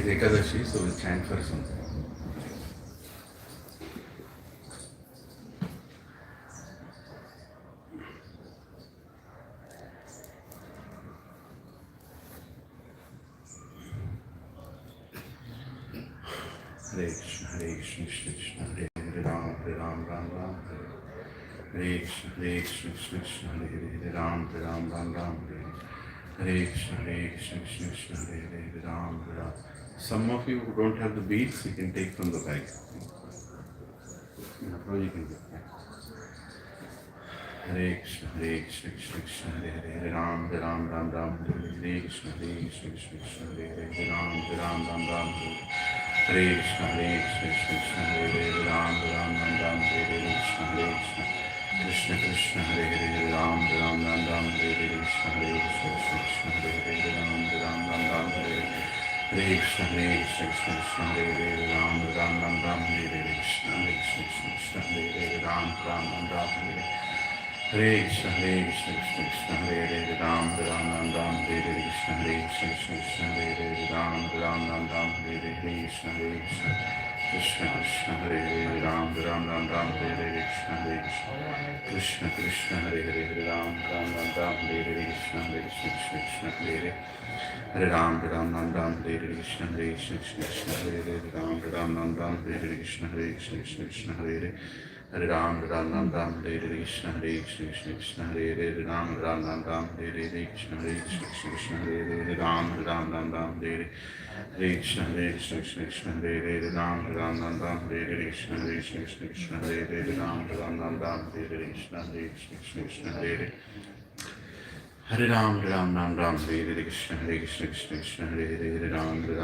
Ekadashi, so we'll chant for something. Hare Krishna, Krishna Krishna, Hare Ram, Ram Ram, Hare Krishna, Krishna Krishna, Hare Ram, Ram Ram, Hare Krishna, Krishna Krishna, Hare Ram, Ram. Some of you who don't have the beads, you can take from the bag. You can get that. Hare Krishna, Krishna Krishna, Hare Ram, Ram Ram, Hare Krishna, Krishna Krishna, Hare Ram, Ram, Hare Krishna, Krishna, Hare Ram, Ram, Hare Krishna, Krishna Krishna, Hare Ram, Ram, Hare Krishna, Krishna, Hare Ram, Hare Krishna, Krishna, Hare Ram, Ram, Hare Krishna, Krishna, Hare Ram, Hare Krishna, Krishna, Hare Ram, Hare Krishna, Krishna, Hare Ram, Hare Krishna, Krishna, Krishna, Hare Ram, Hare Krishna, Krishna, Krishna, Hare Ram, Hare Krishna, Krishna, Hare Hare Ram, Hare Krishna, Krishna, Hare Ram, Hare Krishna, Krishna, Hare Hare Ram, Hare Krishna, Krishna, Hare Ram, Hare Krishna, Krishna, Hare Ram, Hare Krishna, Krishna, Hare Ram, Hare Krishna, Krishna, Hare Ram, Hare Krishna, Krishna, Hare Hare Ram, Hare Krishna, Krishna, Hare Ram, Hare Krishna, Krishna, Hare Ram, Hare Krishna, Krishna, Hare Hare Ram, Hare Krishna, Krishna, Hare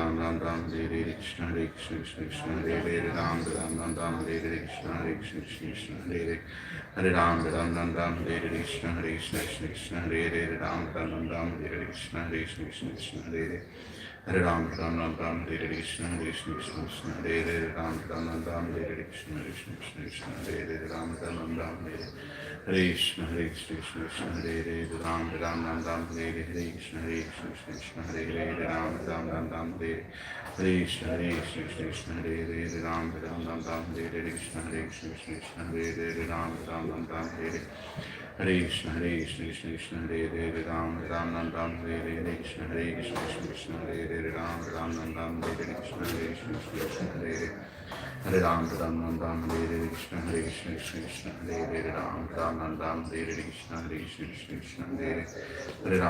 Ram, Hare Krishna, Krishna, Hare Hare Ram, Hare Krishna, Krishna, Hare Ram, Hare Krishna, Krishna, Hare Ram, Hare Krishna, Krishna, Hare Ram, Hare Krishna, Krishna, Hare Ram, Hare Krishna, Krishna, Hare Ram, Hare Krishna, Krishna, Hare Ram, Hare Krishna, Krishna, Hare Ram, Hare Krishna, Krishna, Hare Ram, Hare Krishna, Krishna, Hare Hare Ram, Hare Krishna, Krishna, Hare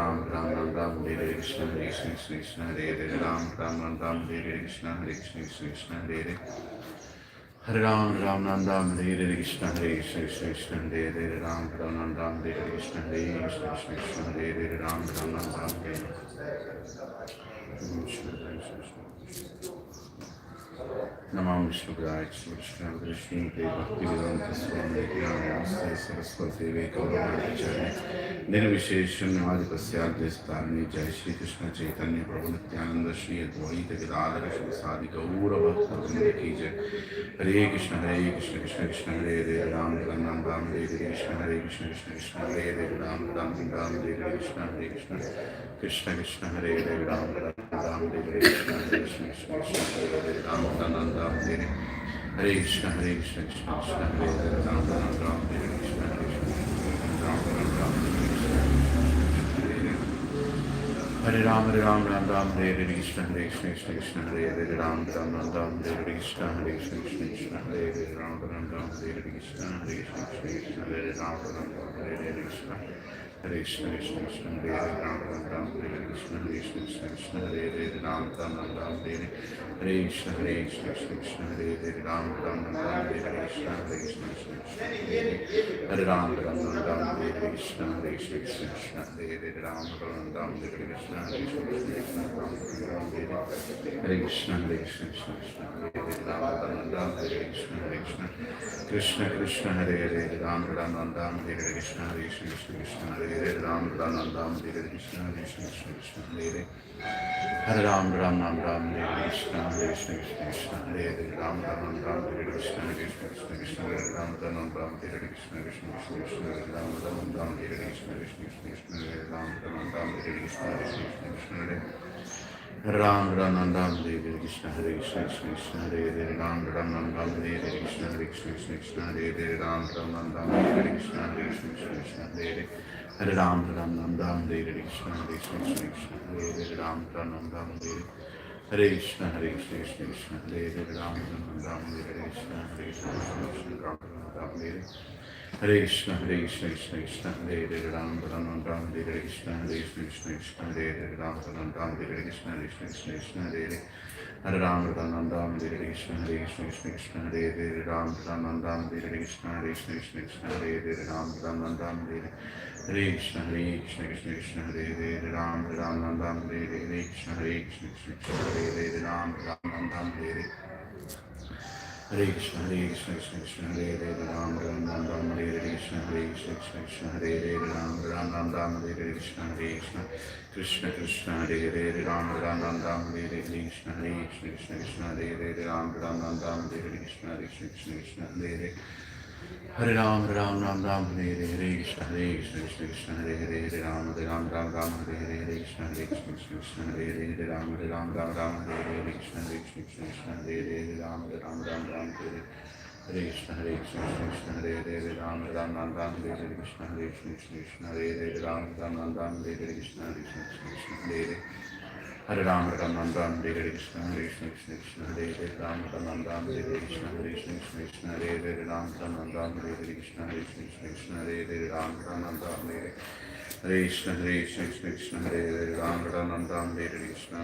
Ram, Hare Krishna, Krishna, Hare Hare Ram, Hare Krishna, Krishna, Hare Ram, Hare Krishna, Krishna, Hare Hare Ram, Hare Krishna, Krishna, Hare Ram, Hare Krishna, Krishna, Hare Ram, Namam Vishnugraya Krishna Vishnu Bhaktivedanta Swami Namaste Saraswati Vekauravacharya Nirvisheshan Adipasya Starni Jai Shri Krishna Chaitanya Prabhu Nityananda Shri Advaita Gadadhara Shri Sadi Gaura Bhakta Ki Jai Hare Krishna, Krishna Krishna, Hare Ram, Hare Krishna, Krishna, Hare Ram, Hare Krishna, Krishna Krishna, Hare Ram, Hare Krishna, Krishna, Hare Ram, Hare Krishna, Krishna, Hare Ram, Hare Krishna, Hare Ram, Hare Krishna, Krishna, Hare Ram, Hare Krishna, Krishna, Hare Ram, Hare Krishna, Krishna, Hare Ram, Hare Krishna, Krishna, Hare Ram, Hare Krishna, Krishna, Hare Ram, Hare Krishna, Krishna, Hare Ram, Hare Krishna, Hare Ram, Hare Krishna, Krishna, Hare Ram, Hare Krishna, Hare Krishna, Hare Ram, Hare Krishna, Krishna, Hare Ram, Hare Krishna, Krishna, Hare Ram, Hare Krishna, Krishna, Hare Hare Ram, Hare Krishna, Krishna, Hare Ram, Hare Krishna, Krishna, Hare Ram, Hare Krishna, Krishna, Hare Ram, Hare Krishna, Krishna, Hare Ram, Hare Krishna, Krishna, Hare Ram Ram Ram Ram Hare Hare Krishna Hare Krishna Krishna Krishna Hare Hare Ram Ram Ram Ram Hare Hare Krishna Hare Krishna Krishna Krishna Hare Hare Ram Ram Ram Ram Hare Hare Krishna Hare Krishna Krishna Krishna Hare Hare Hare Ram Ram Ram Ram Hare Hare Krishna Hare Krishna Krishna Krishna Hare Hare Ram Ram Ram Ram Hare Hare Krishna Hare Krishna Krishna Krishna Hare Hare Ram Ram Ram Ram Hare Hare Krishna Hare Krishna Krishna Krishna Ram Ram Ram Hare Hare Krishna Hare Krishna Krishna Krishna Hare Hare Ram Ram Ram Hare Hare Krishna Hare Krishna Krishna Krishna Hare Hare Ram Ram Ram Hare Hare Krishna Hare Krishna Krishna Krishna Hare Hare Hare Ram Ram Ram Hare Hare Krishna Hare Krishna Krishna Krishna Hare Hare Ram Ram Ram Hare Hare Krishna Hare Krishna Krishna Krishna Hare Hare Ram Ram Ram Hare Hare Krishna Hare Krishna Krishna Krishna Hare Hare Ram Ram Ram Hare Hare Krishna Hare Krishna Krishna Krishna Hare Hare Ram Ram Ram Hare Hare Hare Krishna Krishna Krishna Hare Hare Ram Ram Ram Hare Hare Krishna Hare Krishna Krishna Krishna Hare Hare Ram Ram Ram Hare Hare Krishna Hare Krishna Krishna Krishna Hare Hare Ram Ram Ram Hare Hare Krishna Hare Krishna Krishna Krishna Hare Hare Ram Ram Ram Hare Hare Krishna Hare Krishna Krishna Krishna Hare Hare Hare Ram Ram Hare Hare Krishna Hare Krishna Krishna Krishna Hare Hare Hare Ram Ram Hare Hare Krishna Hare Krishna Krishna Krishna Hare Hare Hare Ram Ram Hare Hare Krishna Hare Krishna Krishna Krishna Hare Hare Hare Ram Ram Hare Hare Krishna Hare Krishna Krishna Hare Hare Ram Ram Hare Hare Krishna Hare Krishna Krishna Krishna Hare Hare Ram Ram Hare Hare Krishna Hare Krishna Krishna Krishna Hare Hare Hare Ram Hare Hare Krishna Hare Krishna Krishna Krishna Hare Hare Ram Ram Hare Hare Krishna Hare Krishna Krishna Krishna Hare Hare Ram Ram Hare Hare Krishna Hare Krishna Krishna Krishna Hare Hare Ram Ram Hare Hare Krishna Hare Krishna Krishna Krishna Hare Hare Ram Ram Hare Hare Krishna Hare Krishna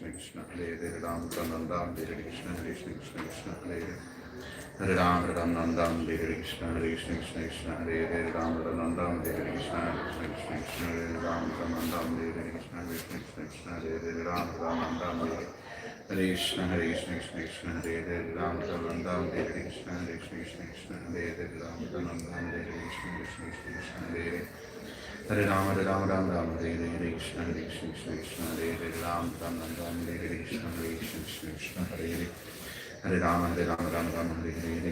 Krishna Krishna Hare Hare Ram Ram Hare Hare Krishna Hare Krishna Krishna Krishna Hare Hare Hare Ram Hare Hare Krishna Hare Krishna Krishna Krishna Hare Hare Ram Ram Hare Hare Krishna Hare Krishna Krishna Krishna Hare Hare Ram Ram Hare Hare Krishna Hare Krishna Krishna Krishna Hare Hare Ram Ram Hare Hare Krishna Hare Krishna Krishna Krishna Hare Hare Ram Ram Hare Hare Krishna Hare Krishna Krishna Krishna Hare Hare Ram Ram Hare Hare Krishna Krishna Krishna Hare Hare Hare Ram Hare Hare Krishna Hare Krishna Krishna Krishna Hare Hare Ram Ram Hare Hare Krishna Hare Krishna Krishna Krishna Hare Hare Hare Ram Hare Hare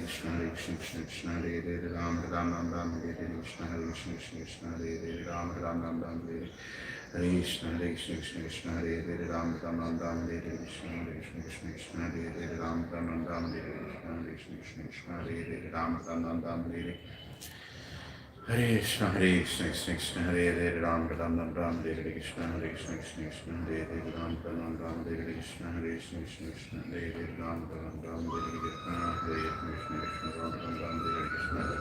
Krishna Hare Krishna Krishna Krishna Hare Hare Ram Ram Hare Hare Krishna Hare Krishna Krishna Krishna Hare Hare Ram Ram Hare Hare Krishna Hare Krishna Krishna Krishna Hare Hare Ram Ram Hare Hare Krishna Hare Krishna Krishna Krishna Hare Hare Ram Ram Hare Hare Krishna Hare Krishna Krishna Krishna Hare Hare Ram Ram Hare Hare Hare Krishna Krishna Krishna Hare Hare Ram Ram Hare Hare Krishna Hare Krishna Krishna Krishna Hare Hare Ram Ram Hare Hare Krishna Hare Krishna Krishna Krishna Hare Hare Ram Ram Hare Hare Krishna Krishna Krishna Ram Ram Hare Hare Krishna Krishna Krishna Hare Hare Hare Ram Hare Hare Krishna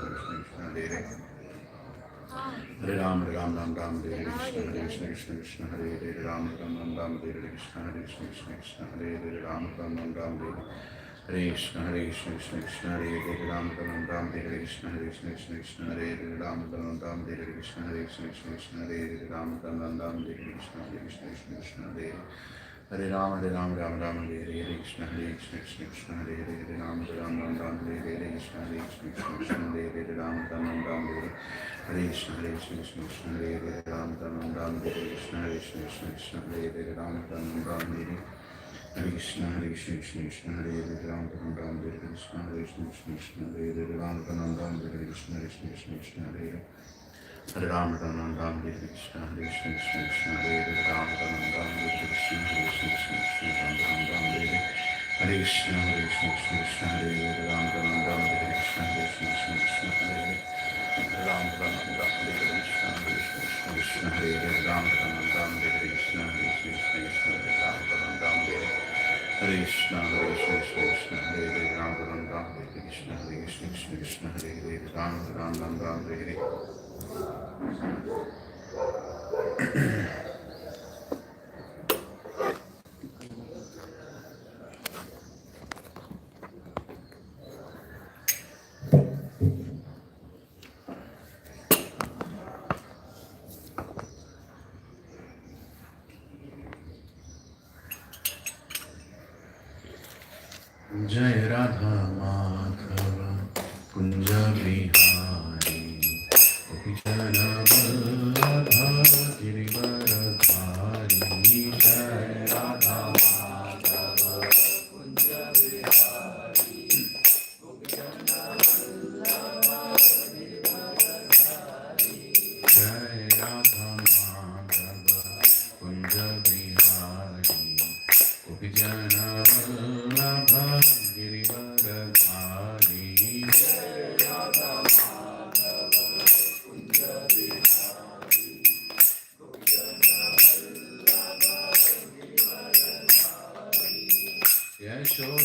Krishna Krishna Hare Hare Ram Ram Hare Hare Krishna Hare Krishna Krishna Krishna Hare Hare Ram Ram Hare Hare Hare Krishna Krishna Krishna Hare Hare Ram Ram Hare Hare Krishna Hare Krishna Krishna Krishna Hare Hare Ram Ram Hare Hare Krishna Hare Krishna Krishna Krishna Hare Hare Ram Ram Hare Hare Krishna Hare Krishna Krishna Krishna Hare Hare Hare Ram Hare Hare Krishna Hare Krishna Krishna Krishna Hare Hare Ram Ram Hare Hare Krishna Hare Krishna Krishna Krishna Hare Hare Ram Ram Hare Hare Krishna Krishna Krishna Hare Hare Ram Ram Hare Krishna Hare Krishna Krishna Krishna Hare Hare Ram Ram Hare Hare Krishna Krishna Krishna Hare Hare Ram Ram Hare Krishna Hare Krishna Krishna Krishna Hare Hare Ram Ram Hare Krishna Krishna Krishna Krishna Hare Hare Hare Ram Hare Krishna Krishna Krishna Krishna Hare Hare Ram Hare Krishna Krishna Krishna Krishna Hare Hare Hare Krishna Krishna Krishna Hare Hare Ram Hare Krishna Krishna Krishna Krishna Hare Hare Ram Hare Krishna Krishna Krishna Hare Hare Ram Hare Krishna Krishna Krishna Hare Hare Ram Hare Hare Krishna Krishna Hare Hare Ram Hare Krishna Krishna Krishna Hare Hare Ram Hare Hare Jai Radha Madhava Kunja Vihari Gopijana Vallabha Girivaradhari Jai Radha Madhava Kunja Vihari Gopijana Vallabha Girivaradhari Jai Radha Madhava Kunja Vihari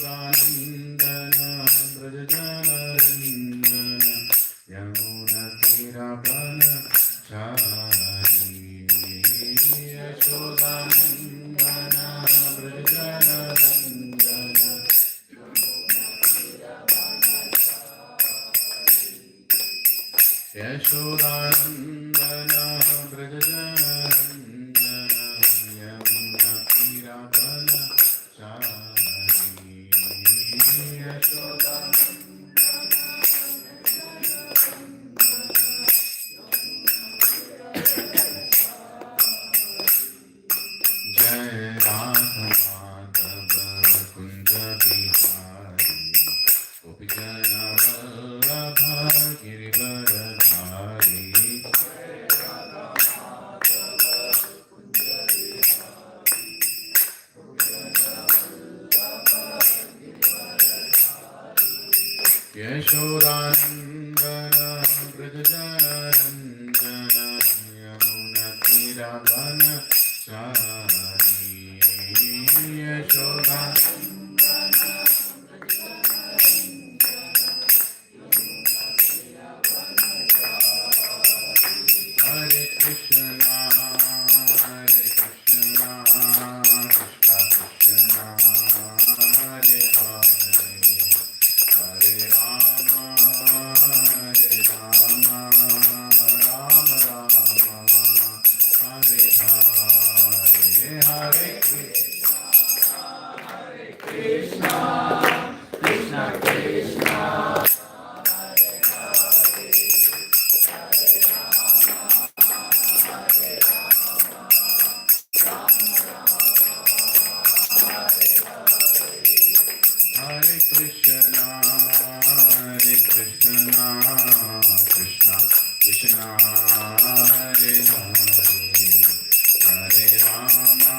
Yashodanandana Brajajanarandana Yamunatiravanachari Yashodanandana Brajajanarandana Yashodanandana Brajajanarandana Yamunatiravanachari Jai Radha Madhava Kunja Bihari Gopijana Vallabha Girivaradhari Yashodanandana Brajajanarandana Yamunatiravanachari Yashodanandana Hare Krishna Krishna Krishna Hare Hare Hare Rama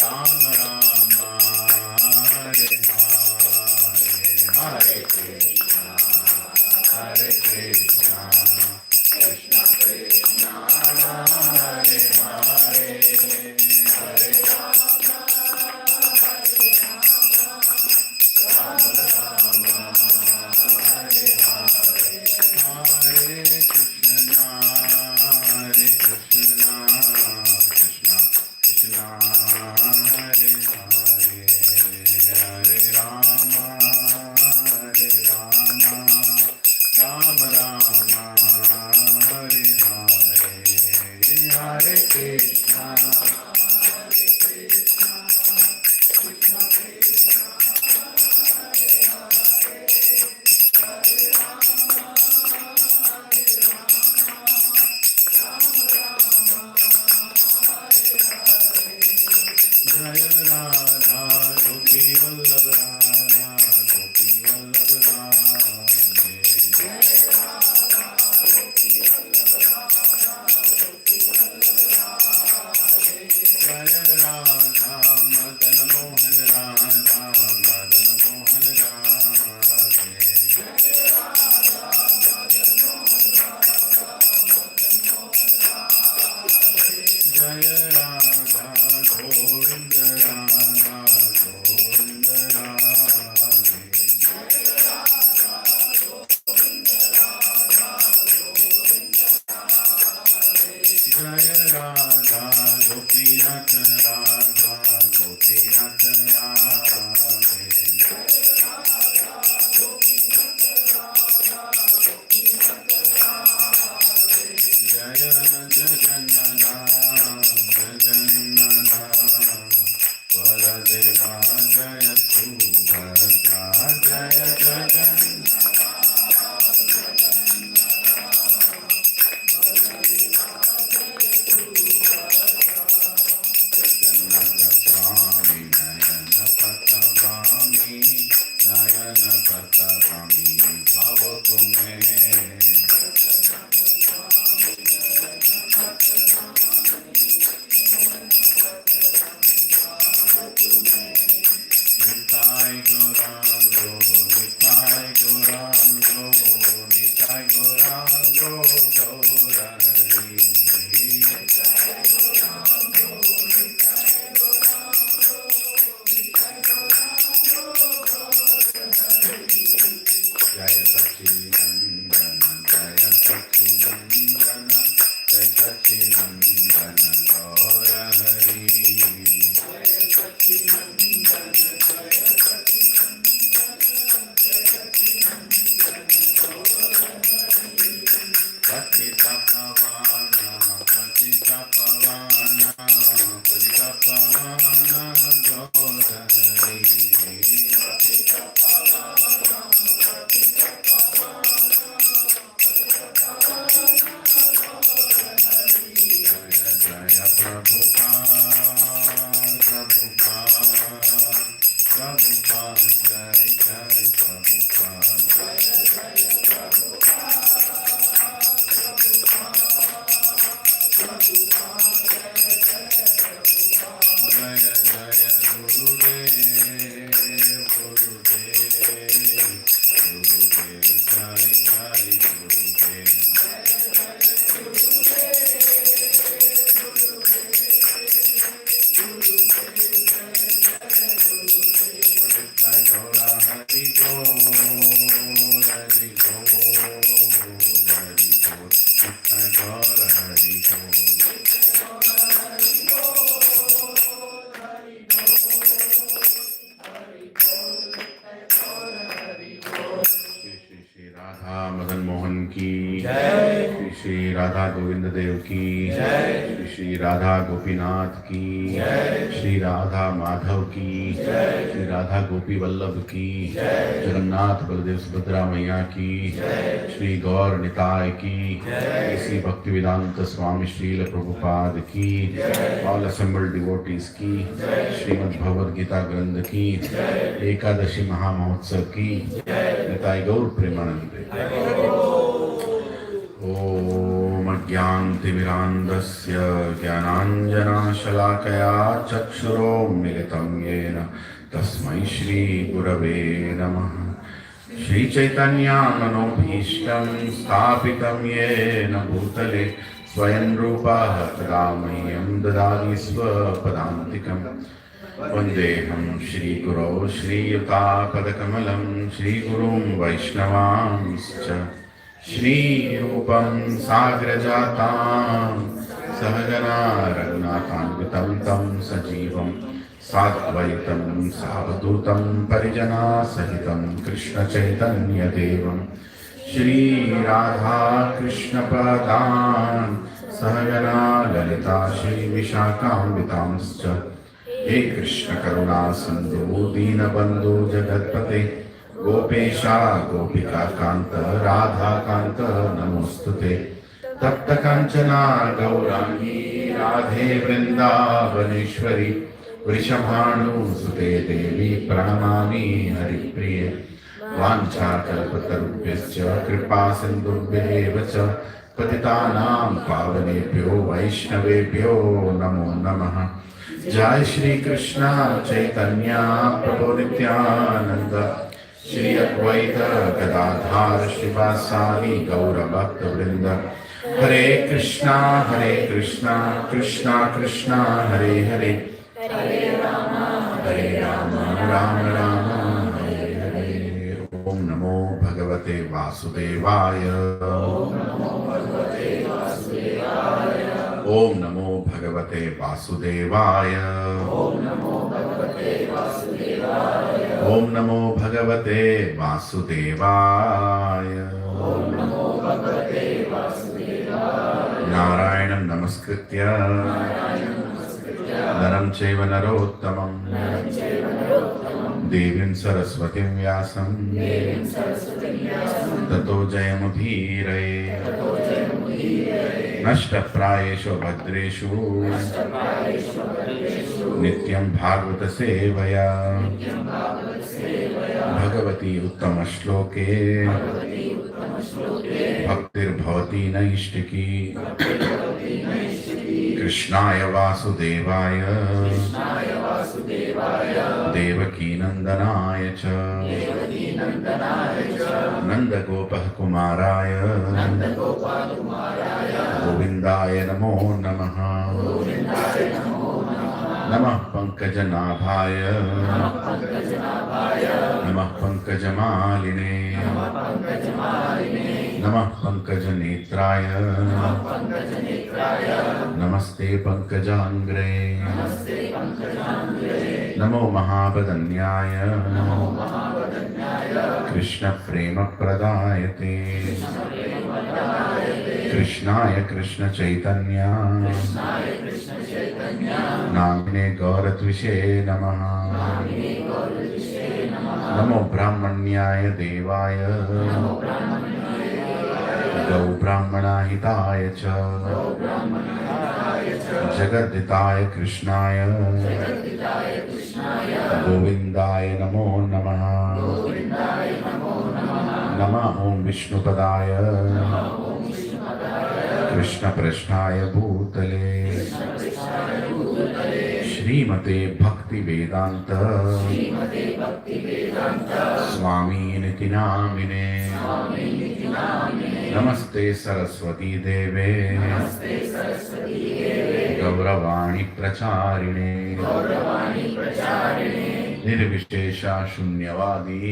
Rama Rama Hare Hare Hare Krishna Krishna Krishna Hare Krishna Krishna Krishna Hare Hare Hare Rama Rama Rama Hare Hare Hare Jaya Radha Govinda Radha Shri Radha Govind Dev की जय, श्री राधा गोपीनाथ की जय, श्री राधा माधव की जय, श्री राधा गोपी वल्लभ की जय, जगन्नाथ बलदेव सुभद्रा मैया की जय, श्री गौर निताय की जय, श्री भक्ति वेदांत स्वामी श्रील प्रभुपाद की जय, ऑल असेंबल्ड डिवोटीज की जय, श्रीमद् भगवद गीता ग्रंथ की जय, एकादशी महामहोत्सव की जय, निताय गौर प्रेमानंदे। ओम अज्ञानतिमिरान्धस्य ज्ञानाञ्जनशलाकया चक्षुरोन्मिलितं येन तस्मै श्रीगुरवे नमः। श्रीचैतन्यमनोभीष्टं स्थापितं येन भूतले स्वयं रूपः तदा मह्यं ददाति स्वपदान्तिकम्। वन्देऽहं श्रीगुरौ श्रीयुतापदकमलं श्रीगुरुं वैष्णवांश्च श्रीरूपं साग्रजातां सहगना रघुनाथान्वितं तं सजीवं साद्वैतं सावधूतं परिजनासहितं कृष्णचैतन्यदेवं श्रीराधा कृष्णपदान् सहगना ललिता श्रीविशाखान्वितांश्च। हे कृष्ण करुणा सिन्धु दीनबन्धु जगत्पते गोपेशा गोपिका कांत राधा कांत नमोस्तुते। तप्त कांचना गौरांगी राधे वृंदावनेश्वरी वृषभानुसुते देवी प्रणमामि हरिप्रिये। वाञ्छाकल्पतरुभ्यश्च कृपा सिन्धुभ्येव च पतितानां पावनेभ्यो वैष्णवेभ्यो नमो नमः। जय श्री कृष्ण चैतन्य प्रभु नित्यानंद श्री अद्वैत गदाधर शिवासादि गौर भक्त वृंद। हरे कृष्णा कृष्णा कृष्णा हरे हरे, हरे राम राम राम हरे हरे। ओम नमो भगवते वासुदेवाय, ओम नमो भगवते वासुदेवाय, ओम नमो भगवते वासुदेवाय। Om Namo Bhagavate Vasudevaya. Narayanam Namaskritya Naram Chaiva Narottamam Devim Saraswatim Vyasam Tato Jayamudhiraye Nashta Prayeshu Bhadreshu Nityam Bhagavata Sevaya Bhagavati Uttama Shloke Bhaktir Bhavati Naishtiki Krishnaya Vasudevaya Devaki Nandanaya Cha Nanda Gopah Kumaraya Govindaya Namo Namaha Namah Pankajanabhaya Namah Pankajamaline Namah Pankajanetraya Namaste Pankajangre Namo Mahabadanyaya Krishna Prema Pradayate Krishnaya Krishna Chaitanya Namine Gauratvishe Namaha Namo Brahmanyaya Devaya Gau Brahmana Hitaya Cha Jagaditaya Krishnaya Govindaya Namo Namaha Nama Om Vishnupadaya Krishna Prashnaya Bhutale Srimate Bhakti Vedanta Swami Niti Namine Namaste Saraswati Deve Gauravani Pracharine Nirvishesha Shunyavadi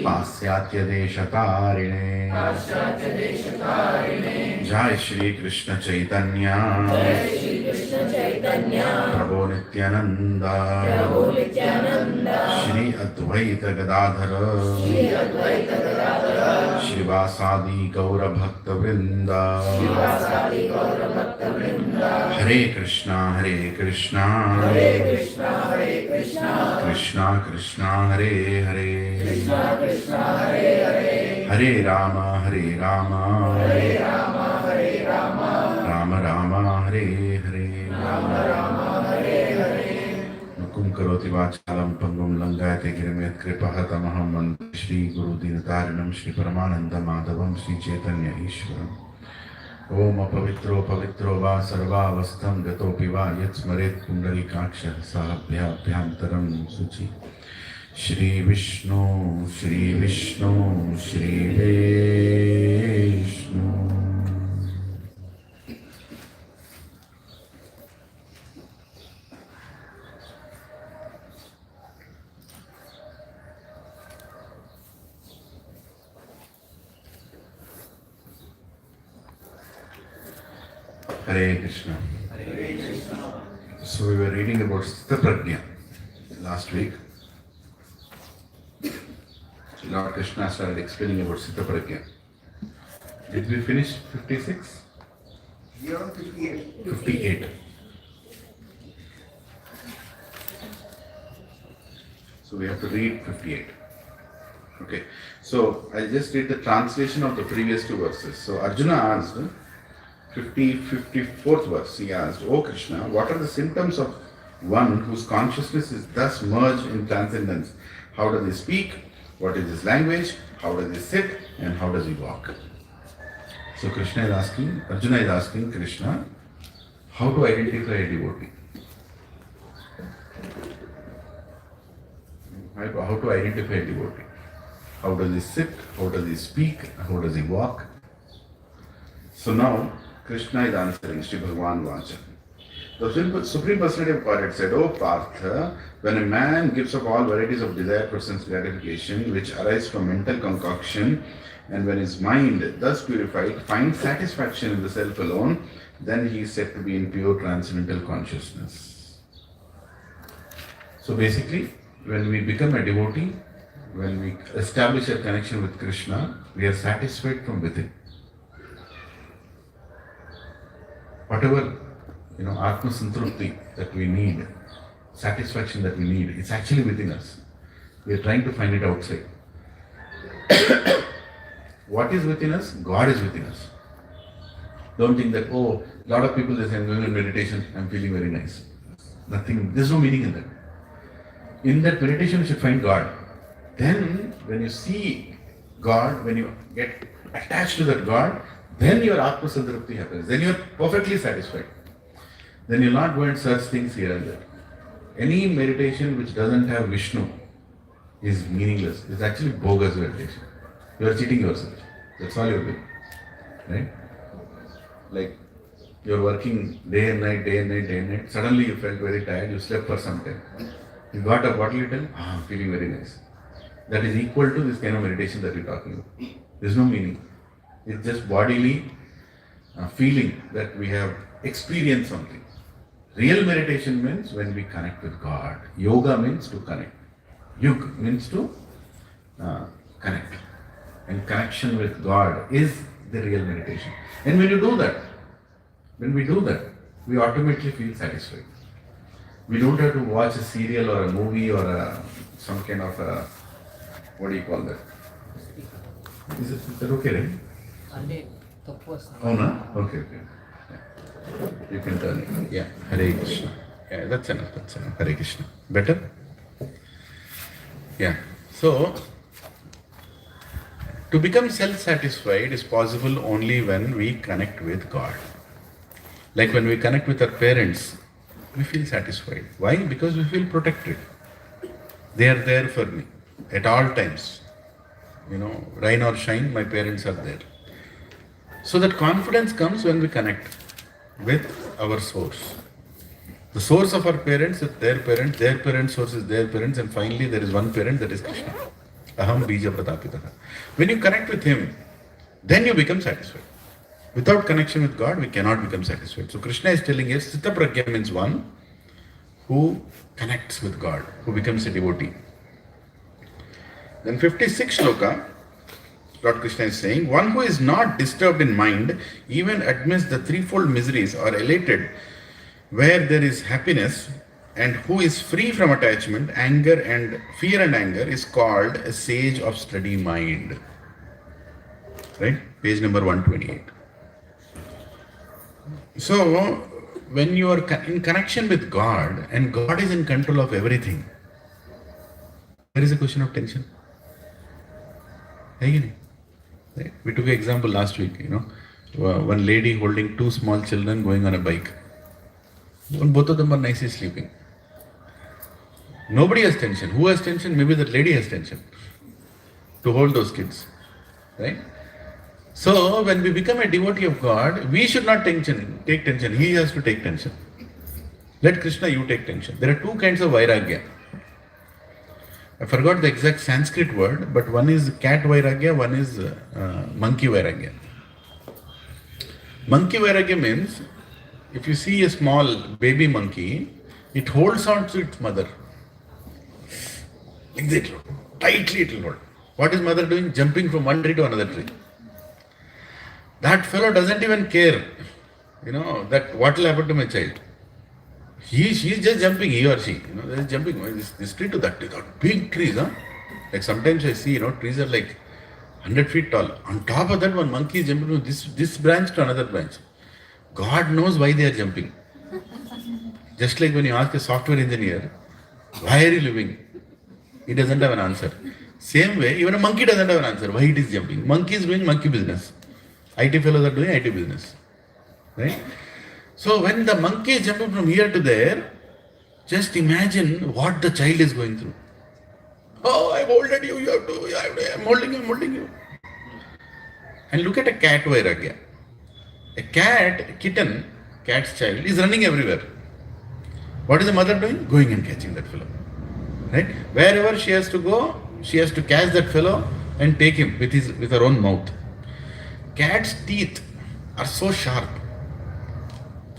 Pasyatya Deshatarine Jai Shri Krishna Chaitanya Prabhu Nityananda Shri Advaita Gadadhara Shri Vasadi Gaura Bhakta Vrinda Hare Krishna Krishna Krishna Hare Hare Hare Rama Rama Rama Hare Hare Nukum karoti vachalam pangum langayate girimet kripahatamaham vande Shri Guru Dinatarinam Shri Paramananda Madhavam Shri Chaitanya Ishwaram Om Pavitro Pavitro Va Sarvavastam Gatopi Va Yat Smaret Kundalikaksha Sahabhyabhyantaram Suchi Shri Vishnu Shri Vishnu Shri Vishnu Hare Krishna. So we were reading about Sthita Prajna last week. Lord Krishna started explaining about Sthita Prajna. Did we finish 56? We are on 58. 58. So we have to read 58. Okay. So I just read the translation of the previous two verses. So Arjuna asked, 54th verse, he asked, O Krishna, what are the symptoms of one whose consciousness is thus merged in transcendence? How does he speak? What is his language? How does he sit? And how does he walk? So Arjuna is asking Krishna, how to identify a devotee? How to identify a devotee? How does he sit? How does he speak? How does he walk? So now Krishna is answering Sri Bhagavan Vacha. The Supreme Personality of Godhead said, O Partha, when a man gives up all varieties of desire for sense gratification which arise from mental concoction, and when his mind, thus purified, finds satisfaction in the self alone, then he is said to be in pure transcendental consciousness. So So basically, when we become a devotee, when we establish a connection with Krishna, we are satisfied from within. Whatever, Atma Santrupti that we need, satisfaction that we need, it's actually within us. We are trying to find it outside. What is within us? God is within us. Don't think that, a lot of people they say, I'm going on meditation, I'm feeling very nice. Nothing, there's no meaning in that. In that meditation, you should find God. Then, when you see God, when you get attached to that God, then your Atma Santrupti happens. Then you are perfectly satisfied. Then you'll not go and search things here and there. Any meditation which doesn't have Vishnu is meaningless. It's actually bogus meditation. You are cheating yourself. That's all you're doing. Right? Like, you're working day and night, day and night, day and night. Suddenly you felt very tired, you slept for some time. You got up, what will you tell? I'm feeling very nice. That is equal to this kind of meditation that you're talking about. There's no meaning. It's just bodily feeling that we have experienced something. Real meditation means when we connect with God. Yoga means to connect. Yug means to connect. And connection with God is the real meditation. And when you do that, we automatically feel satisfied. We don't have to watch a serial or a movie or some kind of a, what do you call that? Is that okay, right? Oh, no? Okay. Yeah. You can turn it. Yeah. Hare Krishna. Yeah, that's enough. Hare Krishna. Better? Yeah. So, to become self-satisfied is possible only when we connect with God. Like when we connect with our parents, we feel satisfied. Why? Because we feel protected. They are there for me at all times. Rain or shine, my parents are there. So that confidence comes when we connect with our source. The source of our parents is their parents' source is their parents, and finally there is one parent, that is Krishna. Aham bija pratapitaha. When you connect with him, then you become satisfied. Without connection with God, we cannot become satisfied. So Krishna is telling us, Citta Pragya means one who connects with God, who becomes a devotee. Then 56 shloka, Lord Krishna is saying, one who is not disturbed in mind, even amidst the threefold miseries, or elated where there is happiness, and who is free from attachment, anger and fear and anger, is called a sage of steady mind. Right? Page number 128. So, when you are in connection with God, and God is in control of everything, there is a question of tension. Right? We took an example last week, one lady holding two small children going on a bike. Both of them are nicely sleeping. Nobody has tension. Who has tension? Maybe that lady has tension to hold those kids. Right? So, when we become a devotee of God, we should not take tension. He has to take tension. Let Krishna, you take tension. There are two kinds of vairagya. I forgot the exact Sanskrit word, but one is cat vairagya, one is monkey vairagya. Monkey vairagya means, if you see a small baby monkey, it holds on to its mother. Like that, tightly it will hold. What is mother doing? Jumping from one tree to another tree. That fellow doesn't even care, that what will happen to my child. She's just jumping, he or she, they're jumping this tree to that tree, big trees, Like sometimes I see, trees are like 100 feet tall. On top of that, one monkey is jumping from this branch to another branch. God knows why they are jumping. Just like when you ask a software engineer, why are you living? He doesn't have an answer. Same way, even a monkey doesn't have an answer why it is jumping. Monkey is doing monkey business. IT fellows are doing IT business. Right? So when the monkey is jumping from here to there, just imagine what the child is going through. Oh, I've holded you, I'm holding you. And look at a cat vairagya. A cat's child is running everywhere. What is the mother doing? Going and catching that fellow. Right? Wherever she has to go, she has to catch that fellow and take him with her own mouth. Cat's teeth are so sharp.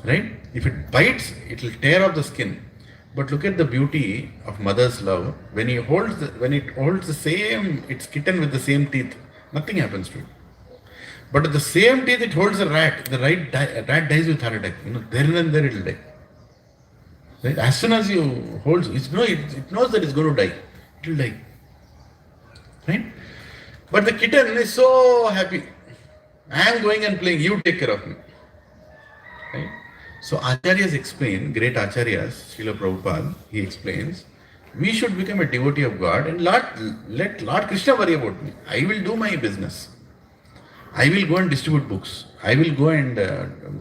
Right? If it bites, it will tear off the skin. But look at the beauty of mother's love. When it holds the same, its kitten with the same teeth, nothing happens to it. But at the same teeth, it holds a rat. The rat dies with heart attack. There and there it will die. Right? As soon as you hold, it knows that it's going to die. It will die. Right? But the kitten is so happy. I am going and playing. You take care of me. Right? So Acharyas explain, great Acharyas, Srila Prabhupada, he explains, we should become a devotee of God and let Lord Krishna worry about me. I will do my business. I will go and distribute books. I will go and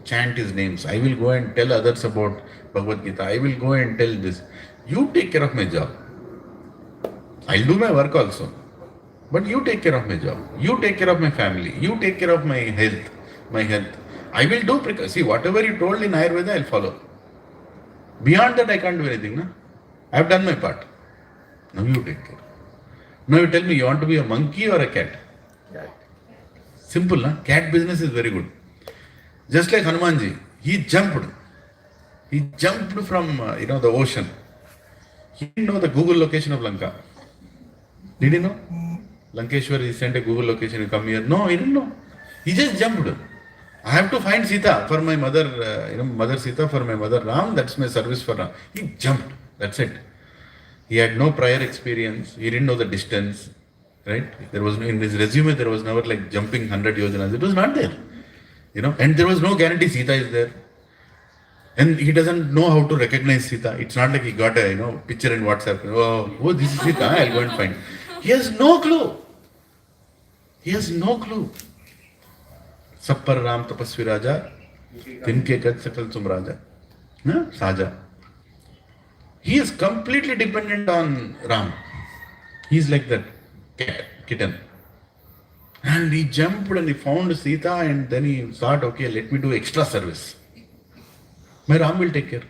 chant his names. I will go and tell others about Bhagavad Gita. I will go and tell this. You take care of my job. I'll do my work also. But you take care of my job. You take care of my family. You take care of my health. I will do, see, whatever you told in Ayurveda, I'll follow. Beyond that, I can't do anything. No? I have done my part. Now you take care. Now you tell me, you want to be a monkey or a cat? Right. Simple, na? Cat business is very good. Just like Hanumanji, he jumped. He jumped from, the ocean. He didn't know the Google location of Lanka. Did he know? Lankeshwar, he sent a Google location, you come here. No, he didn't know. He just jumped. I have to find Sita for my mother, Mother Sita for my mother Ram. That's my service for Ram. He jumped. That's it. He had no prior experience. He didn't know the distance. Right? There was no, in his resume, there was never like jumping 100 yojanas. It was not there. And there was no guarantee Sita is there. And he doesn't know how to recognize Sita. It's not like he got a, picture in WhatsApp. Oh, this is Sita. I'll go and find. He has no clue. He has no clue. Sappar Ram Tapasvi Raja, Tinke Kaj Sakal Tum Raja, Saja. He is completely dependent on Ram. He is like that kitten. And he jumped and he found Sita and then he thought, okay, let me do extra service. My Ram will take care.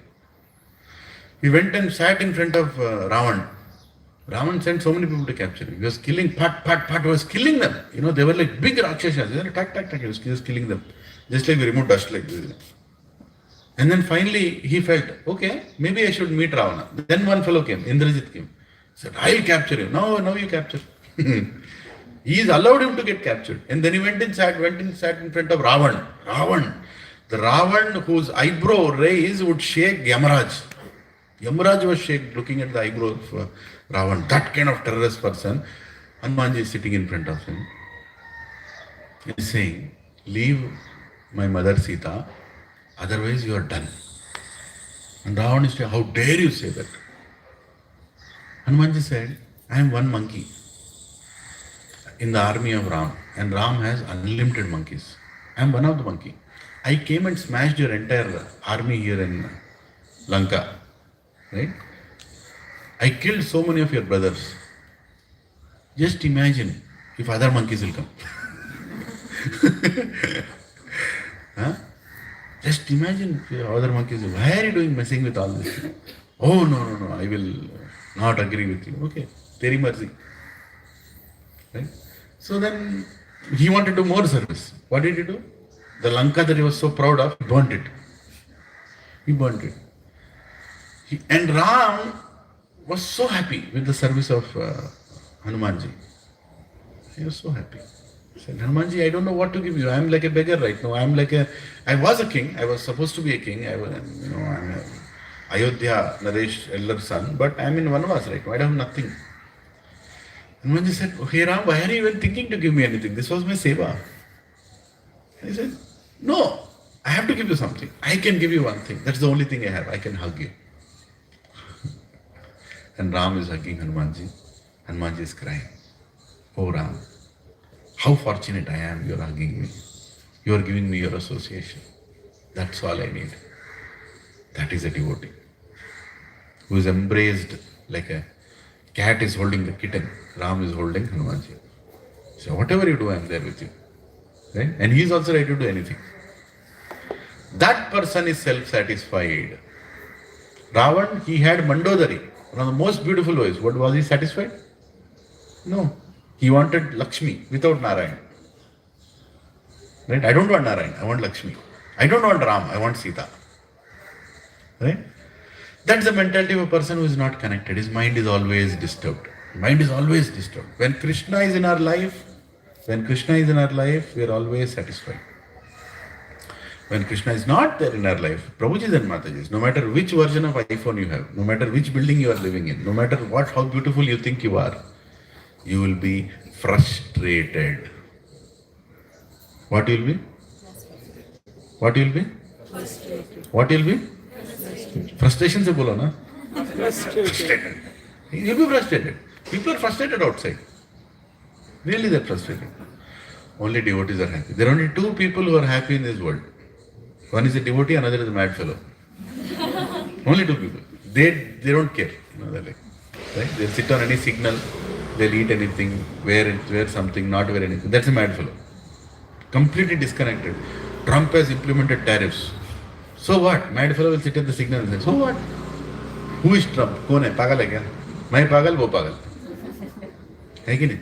He went and sat in front of Ravan. Ravan sent so many people to capture him. He was killing, he was killing them. They were like big Rakshasas. They were tack, he was killing them. Just like we remove dust like this. And then finally he felt, okay, maybe I should meet Ravana. Then one fellow came, Indrajit came. He said, I'll capture him. No, you capture. He is allowed him to get captured. And then he went and sat in front of Ravan. The Ravan whose eyebrow raise would shake Yamaraj. Yamaraj was shaking, looking at the eyebrow of Ravan. That kind of terrorist person. Hanumanji is sitting in front of him. He is saying, leave my mother Sita, otherwise you are done. And Ravan is saying, how dare you say that? Hanumanji said, I am one monkey in the army of Ram. And Ram has unlimited monkeys. I am one of the monkey. I came and smashed your entire army here in Lanka. Right? I killed so many of your brothers. Just imagine if other monkeys will come. Huh? Just imagine if other monkeys will. Why are you messing with all this? Oh, no, I will not agree with you. Okay, teri mercy. Right? So then he wanted to do more service. What did he do? The Lanka that he was so proud of, he burnt it. And Ram was so happy with the service of Hanumanji. He was so happy. He said, Hanumanji, I don't know what to give you. I am like a beggar right now. I was a king. I was supposed to be a king. I'm a Ayodhya Naresh elder son, but I am in Vanvas right now. I have nothing. Hanumanji said, hey Ram, why are you even thinking to give me anything? This was my seva. He said, no, I have to give you something. I can give you one thing. That's the only thing I have. I can hug you. And Ram is hugging Hanumanji. Hanumanji is crying. Oh Ram, how fortunate I am you are hugging me. You are giving me your association. That's all I need. That is a devotee who is embraced like a cat is holding the kitten. Ram is holding Hanumanji. So whatever you do, I am there with you. Right? And he is also ready to do anything. That person is self-satisfied. Ravan, he had Mandodari, one of the most beautiful ways. What was he satisfied? No. He wanted Lakshmi without Narayan. Right? I don't want Narayan, I want Lakshmi. I don't want Ram, I want Sita. Right? That's the mentality of a person who is not connected. His mind is always disturbed. Mind is always disturbed. When Krishna is in our life, we are always satisfied. When Krishna is not there in our life, Prabhuji and Mataji's, no matter which version of iPhone you have, no matter which building you are living in, no matter how beautiful you think you are, you will be frustrated. What you will be? What you will be? What you will be? Frustration se bolo na? Frustrated. You will be frustrated. People are frustrated outside. Really, they are frustrated. Only devotees are happy. There are only two people who are happy in this world. One is a devotee, another is a mad fellow. Only two people. They don't care. They're like, right? They'll sit on any signal, they'll eat anything, wear something, not wear anything. That's a mad fellow. Completely disconnected. Trump has implemented tariffs. So what? Mad fellow will sit at the signal and say, so what? Who is Trump? कौन है? पागल है क्या? मैं पागल, वो पागल. है कि नहीं?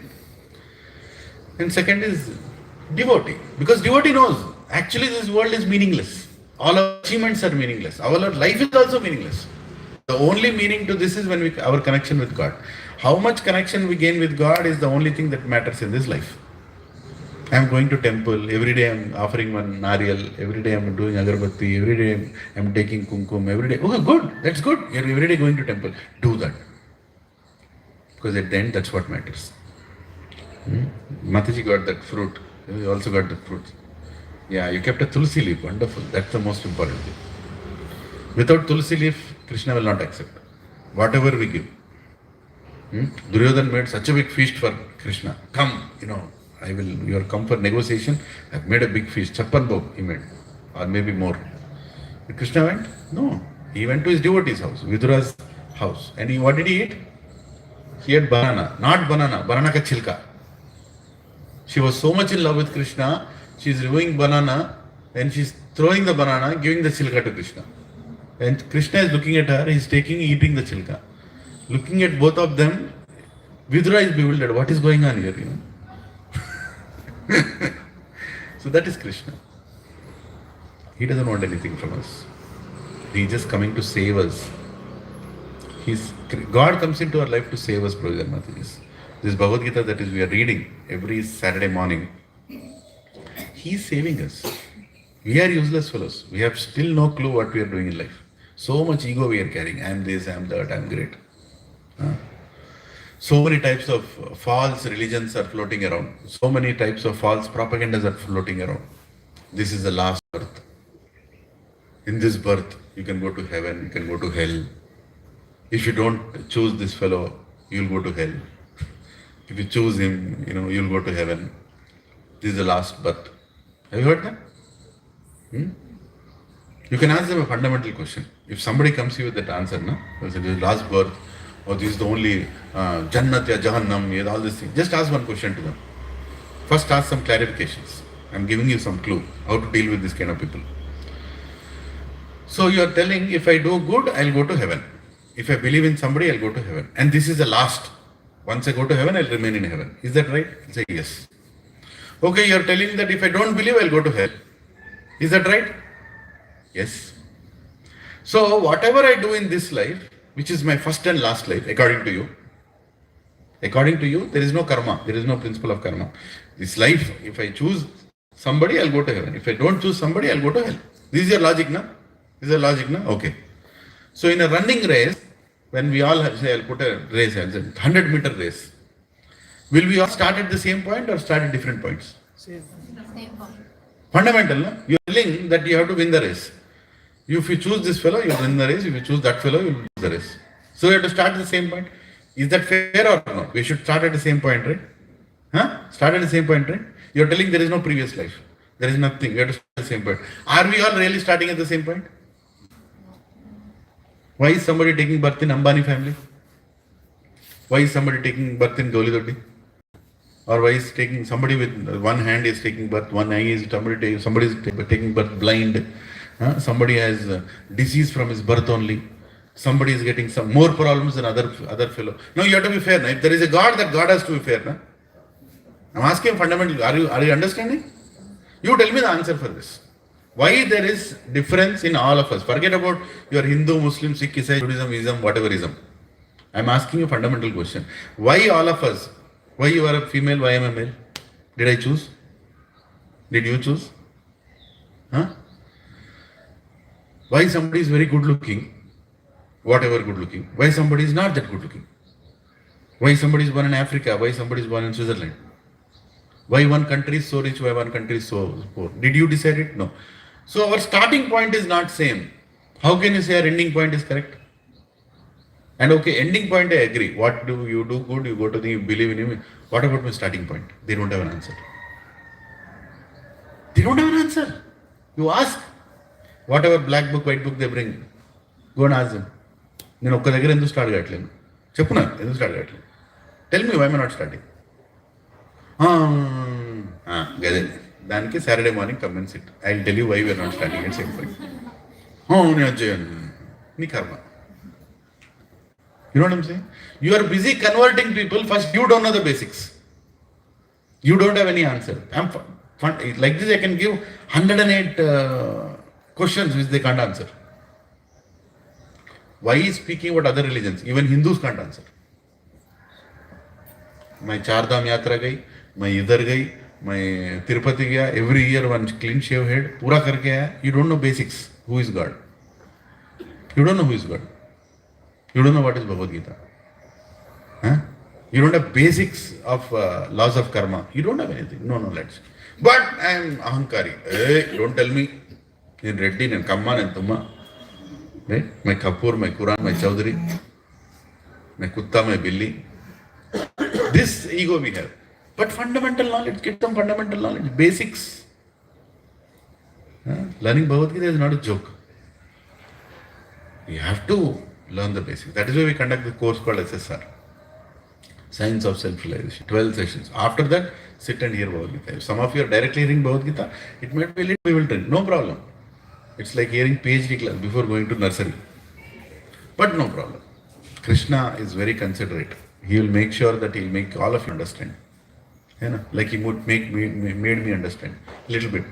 And second is devotee. Because devotee knows, actually this world is meaningless. All our achievements are meaningless. Our life is also meaningless. The only meaning to this is when our connection with God. How much connection we gain with God is the only thing that matters in this life. I am going to temple, every day I am offering one nariyal, every day I am doing agarbatti, every day I am taking kumkum, every day. Oh, good, that's good. You are every day going to temple. Do that. Because at the end, that's what matters. Mataji got that fruit. You also got the fruit. Yeah, you kept a tulsi leaf. Wonderful. That's the most important thing. Without tulsi leaf, Krishna will not accept. Whatever we give. Duryodhana made such a big feast for Krishna. Come, you are come for negotiation. I've made a big feast. Chappan bhog he made. Or maybe more. But Krishna went? No. He went to his devotee's house, Vidura's house. And what did he eat? He had banana. Not banana ka chilka. She was so much in love with Krishna, she is removing banana and she is throwing the banana, giving the chilka to Krishna. And Krishna is looking at her, he is eating the chilka. Looking at both of them, Vidura is bewildered. What is going on here? So that is Krishna. He doesn't want anything from us. He is just coming to save us. God comes into our life to save us, brothers and sisters. This Bhagavad Gita that we are reading every Saturday morning, He is saving us. We are useless fellows. We have still no clue what we are doing in life. So much ego we are carrying. I am this, I am that, I am great. So many types of false religions are floating around. So many types of false propagandas are floating around. This is the last birth. In this birth, you can go to heaven, you can go to hell. If you don't choose this fellow, you'll go to hell. If you choose him, you'll go to heaven. This is the last birth. Have you heard that? You can ask them a fundamental question. If somebody comes to you with that answer, this is the last birth, or this is the only Jannat ya Jahannam, all these things. Just ask one question to them. First ask some clarifications. I'm giving you some clue how to deal with this kind of people. So you are telling, if I do good, I'll go to heaven. If I believe in somebody, I'll go to heaven. And this is the last. Once I go to heaven, I'll remain in heaven. Is that right? I'll say yes. Okay, you are telling that if I don't believe, I'll go to hell. Is that right? Yes. So whatever I do in this life, which is my first and last life, according to you, there is no karma. There is no principle of karma. This life, if I choose somebody, I'll go to heaven. If I don't choose somebody, I'll go to hell. This is your logic, na? Okay. So in a running race, when we all say, I'll put a race, 100-meter race, will we all start at the same point or start at different points? Same point. Fundamental, no? You are telling that you have to win the race. If you choose this fellow, you will win the race. If you choose that fellow, you will lose the race. So you have to start at the same point. Is that fair or not? We should start at the same point, right? Start at the same point, right? You are telling there is no previous life. There is nothing. We have to start at the same point. Are we all really starting at the same point? Why is somebody taking birth in Ambani family? Why is somebody taking birth in Dolidodi? Or why is somebody with one hand is taking birth, one eye is somebody is taking birth blind. Somebody has disease from his birth only. Somebody is getting some more problems than other fellow. No, you have to be fair. If there is a God, that God has to be fair. I'm asking fundamentally, are you understanding? You tell me the answer for this. Why there is difference in all of us? Forget about your Hindu, Muslim, Sikh, Isai, Buddhism, Islam, whatever ism. I'm asking you a fundamental question. Why all of us? Why you are a female, why I am a male? Did I choose? Did you choose? Huh? Why somebody is very good looking, whatever good looking? Why somebody is not that good looking? Why somebody is born in Africa? Why somebody is born in Switzerland? Why one country is so rich, why one country is so poor? Did you decide it? No. So our starting point is not same. How can you say our ending point is correct? And okay, ending point I agree. What do you do good? You go to the, you believe in him. What about my starting point? They don't have an answer. They don't have an answer. You ask. Whatever black book, white book they bring, go and ask them. నేను ఒక్క దగ్గర ఎందుకు start కావట్లేదు చెప్పునా ఎందుకు start కావట్లేదు tell me why I not starting గదే దానికి Saturday morning come and sit I will tell you why we are not starting and simple నేను వచ్చేయను నీ కర్మ you know what I'm saying you are busy converting people first you don't know the basics you don't have any answer like this I can give 108 questions which they can't answer. Why is speaking about other religions? Even Hindus can't answer. My Char Dham Yatra gayi, my idhar gayi, my Tirupati gaya, every year one clean shave head, pura karke aaya. You don't know basics. Who is God? You don't know who is God. You don't know what is Bhagavad Gita. Huh? You don't have basics of laws of karma. You don't have anything. No knowledge. But I am ahankari. Hey, don't tell me. In Reddy, in Kamma, in Tumma. Right? My Kapoor, my Quran, my Chaudhary, my Kutta, my Billy. This ego we have. But fundamental knowledge, get some fundamental knowledge. Basics. Learning Bhagavad Gita is not a joke. You have to learn the basics. That is why we conduct the course called SSR. Science of Self-Realization. 12 sessions. After that, sit and hear Bhagavad Gita. If some of you are directly hearing Bhagavad Gita, it might be a little bewildering. No problem. It's like hearing PhD class before going to nursery. But no problem. Krishna is very considerate. He will make sure that he will make all of you understand. You know, like he would made me understand a little bit.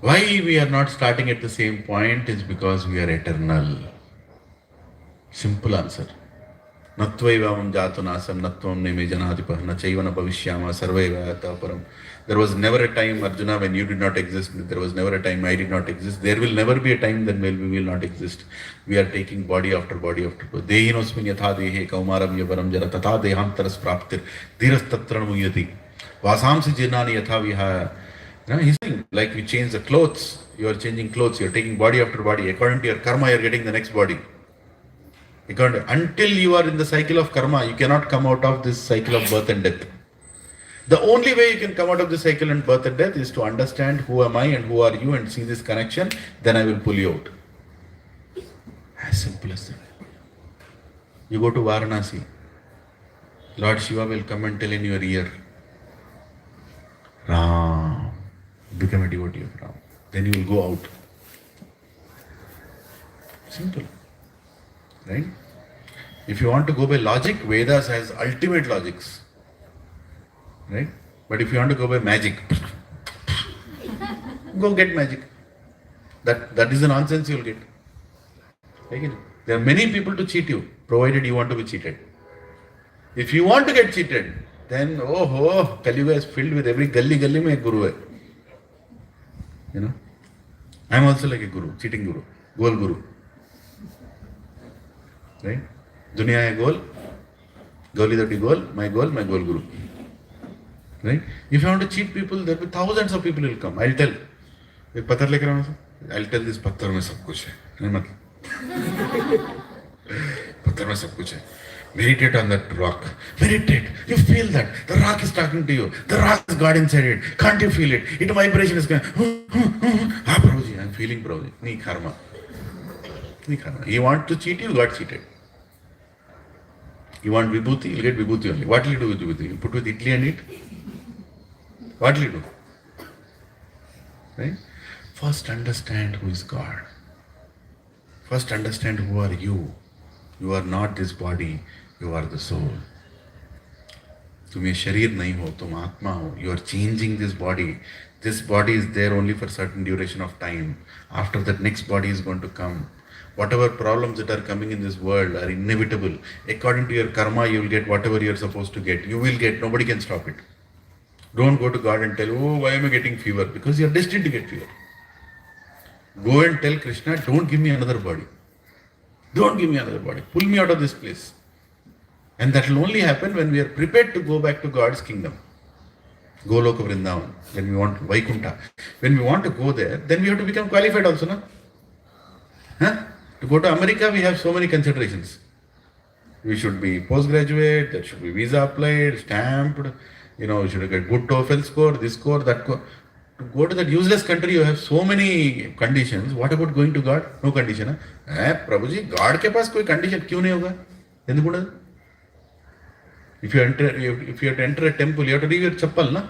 Why we are not starting at the same point is because we are eternal. Simple answer. Natvaivam jatu nasam natvam neme janadipah na chaivana bhavishyama sarvaiva param. There was never a time, Arjuna, when you did not exist. There was never a time I did not exist. There will never be a time then when we will not exist. We are taking body after body after body. Dehinosmin yatha dehe kaumaram yavaram jara tatha dehantaras praptir dhiras tatranmuyati vasamsi jirnani yatha viha. He's saying, like we change the clothes. You are changing clothes. You are taking body after body. According to your karma, you are getting the next body. Until you are in the cycle of karma, you cannot come out of this cycle of birth and death. The only way you can come out of the cycle and birth and death is to understand who am I and who are you and see this connection, then I will pull you out. As simple as that. You go to Varanasi, Lord Shiva will come and tell in your ear, Ram, become a devotee of Ram. Then you will go out. Simple. Right? If you want to go by logic, Vedas has ultimate logics. Right? But if you want to go by magic, go get magic. That is the nonsense you will get. Right? There are many people to cheat you, provided you want to be cheated. If you want to get cheated, then Kaliuga is filled with every gully mein guru hai. You know? I am also like a guru, cheating guru, goal guru. Right? Dunya hai goal, Gauli dati goal, my goal guru. Right? If you want to cheat people, there will be thousands of people will come. I'll tell. एक पत्थर लेकर आना sir. I'll tell this पत्थर में सब कुछ है. नहीं मतलब. पत्थर में सब कुछ है. Meditate on that rock. Meditate. You feel that. The rock is talking to you. The rock is God inside it. Can't you feel it? Its vibration is going. Prabhuji, I'm feeling Prabhuji. Nee karma. You want to cheat, you got cheated. You want vibhuti, you'll get vibhuti only. What will you do with vibhuti? You put with idli and eat? What will you do? Right? First understand who is God. First understand who are you. You are not this body, you are the soul. तुम ये शरीर नहीं हो, तुम आत्मा हो. You are changing this body. This body is there only for certain duration of time. After that, next body is going to come. Whatever problems that are coming in this world are inevitable. According to your karma, you will get whatever you are supposed to get. You will get. Nobody can stop it. Don't go to God and tell, oh, why am I getting fever? Because you are destined to get fever. Go and tell Krishna, don't give me another body. Don't give me another body. Pull me out of this place. And that will only happen when we are prepared to go back to God's kingdom. Goloka Vrindavan. When we want Vaikuntha. When we want to go there, then we have to become qualified also, no? Huh? To go to America, we have so many considerations. We should be postgraduate, there should be visa applied, stamped, we should get good TOEFL score, this score, that score. To go to that useless country, you have so many conditions. What about going to God? No condition. Prabhuji, God ke paas koi condition kyun nahi hoga? Endukuda? If you have to enter a temple, you have to leave your chappal, na?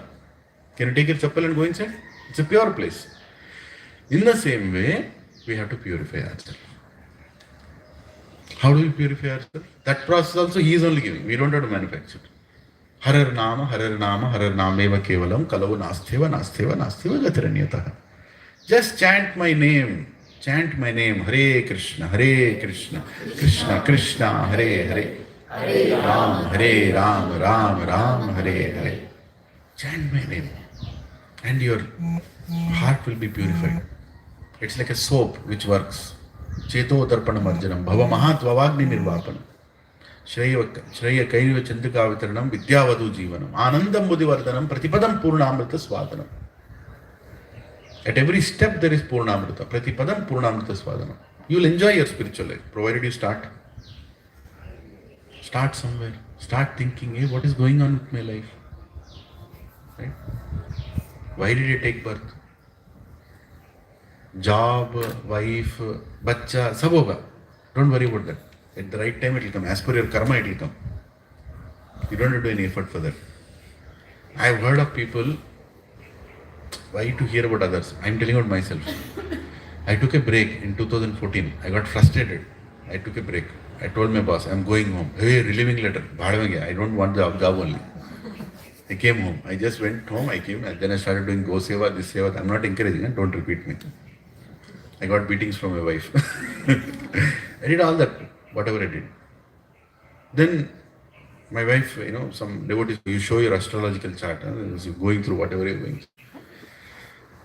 Can you take your chappal and go inside? It's a pure place. In the same way, we have to purify ourselves. How do we purify ourselves? That process also He is only giving. We don't have to manufacture. Harar Nama, Harar Nameva Kevalam, Kalau Nastheva, Gatiranyataha. Just chant my name. Chant my name. Hare Krishna, Krishna Krishna, Hare Hare. Hare Ram, Ram, Hare Hare. Chant my name. And your heart will be purified. It's like a soap which works. Cheto Tarpana Marjanam, Bhava Mahatvavagni Nirvapanam. Shreya Kairiva Chandrika Vitaranam, Vidyavadu Jivanam, Anandam Buddhivardhanam, Pratipadam Purnamrita Swadanam. At every step there is Purnamrita, Pratipadam Purnamrita Swadanam. You will enjoy your spiritual life, provided you start. Start somewhere. Start thinking, hey, what is going on with my life? Right? Why did I take birth? Job, wife, bacha, sab hoga. Don't worry about that. At the right time it will come. As per your karma it will come. You don't have to do any effort for that. I have heard of people, why to hear about others? I am telling about myself. I took a break in 2014. I got frustrated. I took a break. I told my boss, I am going home. Hey, relieving letter. I don't want the job only. I came home. I just went home. I came and then I started doing Go Seva, this Seva. I am not encouraging it. Don't repeat me. I got beatings from my wife. I did all that, whatever I did. Then my wife, some devotees, you show your astrological chart. You're going through whatever you're going through.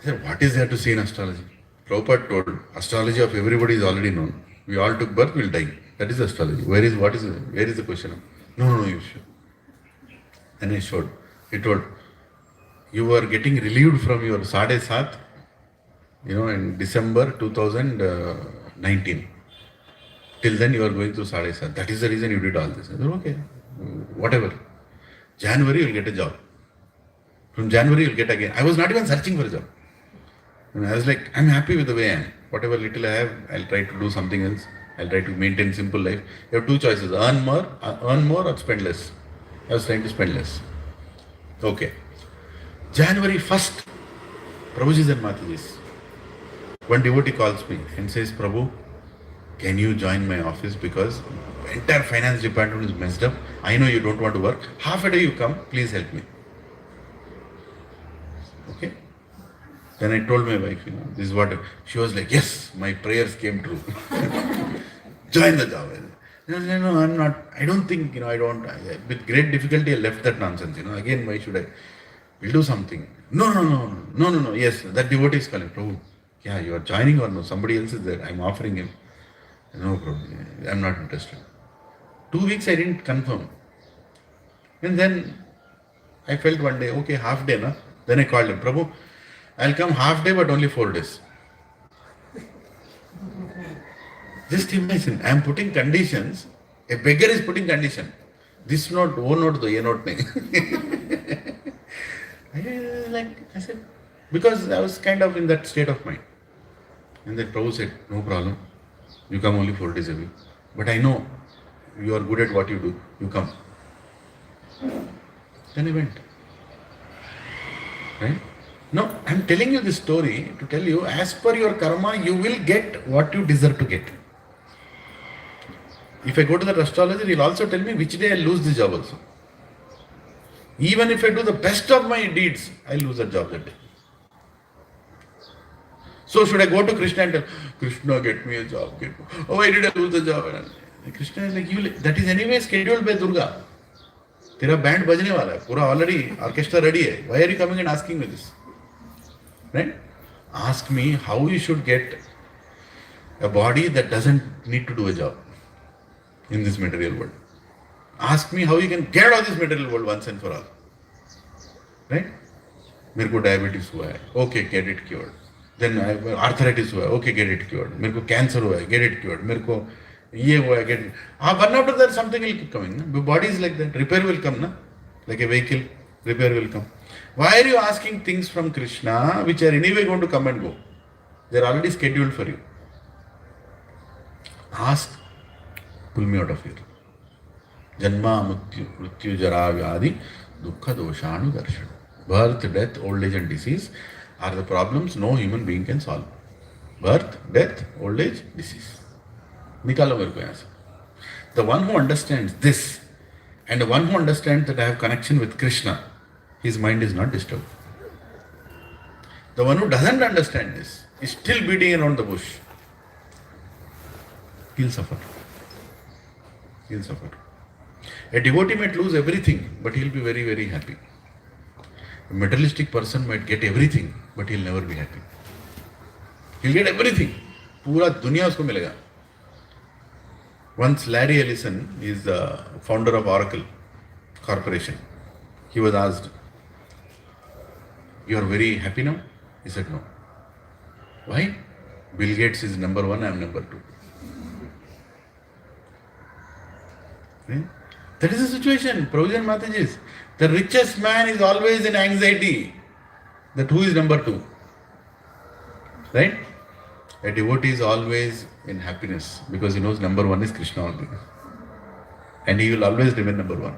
I said, what is there to see in astrology? Prabhupada told, astrology of everybody is already known. We all took birth, we'll die. That is astrology. Where is the question? No, you should. And I showed. He told, you were getting relieved from your Sade Sat, in December 2019. Till then you are going through Sade Sat. That is the reason you did all this. I said, okay, whatever. January you'll get a job. From January you'll get again. I was not even searching for a job. And I was like, I'm happy with the way I am. Whatever little I have, I'll try to do something else. I'll try to maintain simple life. You have two choices, earn more or spend less. I was trying to spend less. Okay. January 1st, Prabhuji's and Mataji's. One devotee calls me and says, Prabhu, can you join my office because entire finance department is messed up. I know you don't want to work. Half a day you come, please help me. Okay. Then I told my wife, this is what, she was like, yes, my prayers came true. Join the job. No, I'm not, I don't think, with great difficulty I left that nonsense, again, why should I? We'll do something. No, yes, that devotee is calling, Prabhu, yeah, you are joining or no, somebody else is there, I'm offering him. No problem, I'm not interested. 2 weeks I didn't confirm. And then I felt one day, okay, half day, na? Then I called him, Prabhu, I'll come half day but only 4 days. Just imagine, I am putting conditions, a beggar is putting condition. This note, wo note, ye note nahi. I said, because I was kind of in that state of mind. And then Prabhu said, no problem, you come only 4 days a week. But I know you are good at what you do, you come. Then I went. Right? No, I am telling you this story to tell you, as per your karma, you will get what you deserve to get. If I go to that astrologer, he'll also tell me which day I'll lose the job also. Even if I do the best of my deeds, I lose a job that day. So should I go to Krishna and tell, Krishna, get me a job? Oh, why did I lose the job? And Krishna is like, that is anyway scheduled by Durga. तेरा band बजने वाला है, पूरा already orchestra ready है. Why are you coming and asking me this? Right? Ask me how you should get a body that doesn't need to do a job in this material world. Ask me how you can get out of this material world once and for all. Right? मेरे को diabetes हुआ है, okay, get it cured. Then arthritis हुआ है, okay, get it cured. मेरे को cancer हुआ है, get it cured. मेरे को ये हुआ है, get it. One after that something will keep coming. The body is like that. Repair will come, na? Like a vehicle, repair will come. Why are you asking things from Krishna which are anyway going to come and go? They are already scheduled for you. Ask, pull me out of here. Janma mrityu jara vyadi dukkha doshanu darshan. Birth, death, old age and disease are the problems no human being can solve. Birth, death, old age, disease. निकालो मेरे को यहाँ से. The one who understands this and the one who understands that I have connection with Krishna, his mind is not disturbed. The one who doesn't understand this is still beating around the bush. He'll suffer. He'll suffer. A devotee might lose everything, but he'll be very, very happy. A materialistic person might get everything, but he'll never be happy. He'll get everything. पूरा दुनिया उसको मिलेगा. Once Larry Ellison is the founder of Oracle Corporation. He was asked, "You are very happy now?" He said, "No." Why? Bill Gates is number one, I am number two. Okay? That is the situation. Prabhuji and Mataji's. The richest man is always in anxiety that who is number two. Right? A devotee is always in happiness because he knows number one is Krishna only. And he will always remain number one.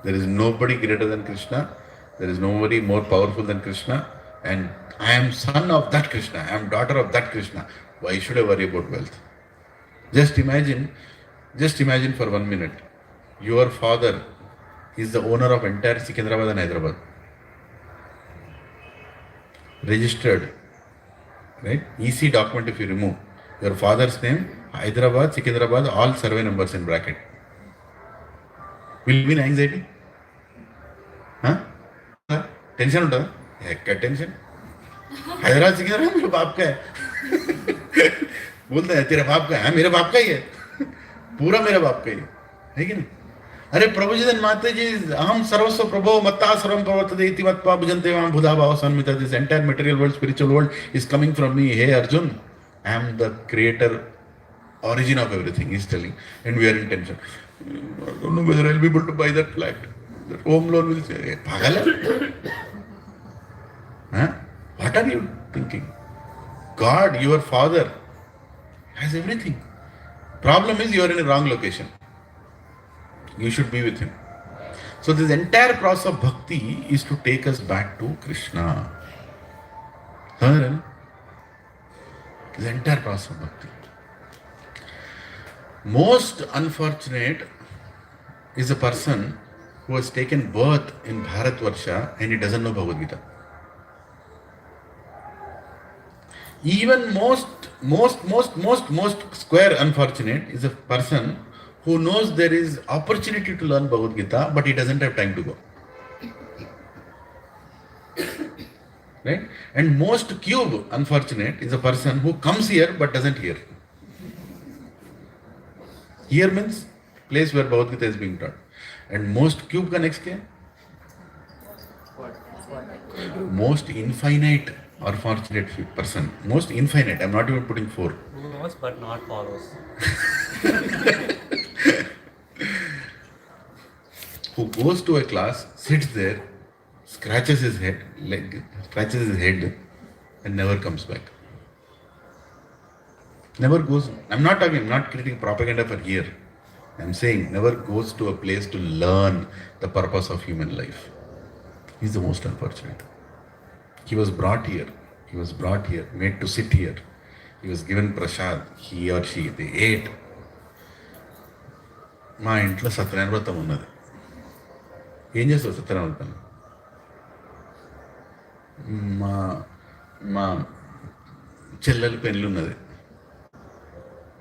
There is nobody greater than Krishna. There is nobody more powerful than Krishna. And I am son of that Krishna. I am daughter of that Krishna. Why should I worry about wealth? Just imagine for 1 minute. Your father is the owner of entire Secunderabad and Hyderabad. Registered. Right? EC document if you remove. Your father's name, Hyderabad, Secunderabad, all survey numbers in bracket. Will you be in anxiety? Huh? Tension उठा? Heck का tension? Hyderabad Secunderabad मेरे बाप का है. बोलता है तेरा बाप का है, मेरे बाप का ही है. पूरा मेरे बाप का ही है कि नहीं? अरे प्रभुजी and Mataji, aham sarvasva prabho matta sarvam pravartate iti matva bhujante vam budha bhava sanmita. This entire material world, spiritual world is coming from me. Hey Arjun, I am the creator, origin of everything, he is telling. And we are in tension. I don't know whether I will be able to buy that flat. That home loan will say, hey, pagal hai? Huh? What are you thinking? God, your father, has everything. Problem is you are in a wrong location. You should be with him. So this entire process of bhakti is to take us back to Krishna. This entire process of bhakti. Most unfortunate is a person who has taken birth in Bharatvarsha and he doesn't know Bhagavad Gita. Even most square unfortunate is a person who knows there is opportunity to learn Bhagavad Gita, but he doesn't have time to go. Right? And most cube unfortunate is a person who comes here but doesn't hear. Here means place where Bhagavad Gita is being taught. And most cube ka next kya? Most infinite or fortunate person. Most infinite. I'm not even putting 4. Who knows but not follows. Who goes to a class, sits there, scratches his head, and never comes back. Never goes. I'm not creating propaganda for here. I'm saying never goes to a place to learn the purpose of human life. He's the most unfortunate. He was brought here, made to sit here. He was given prasad, he or she, they ate. మా ఇంట్లో సత్యనారాయణ వ్రతం ఉన్నది. ఏం చేస్తావు సత్యనారాయణ వ్రతం? మా మా చెల్లెలి పెళ్ళి ఉన్నది,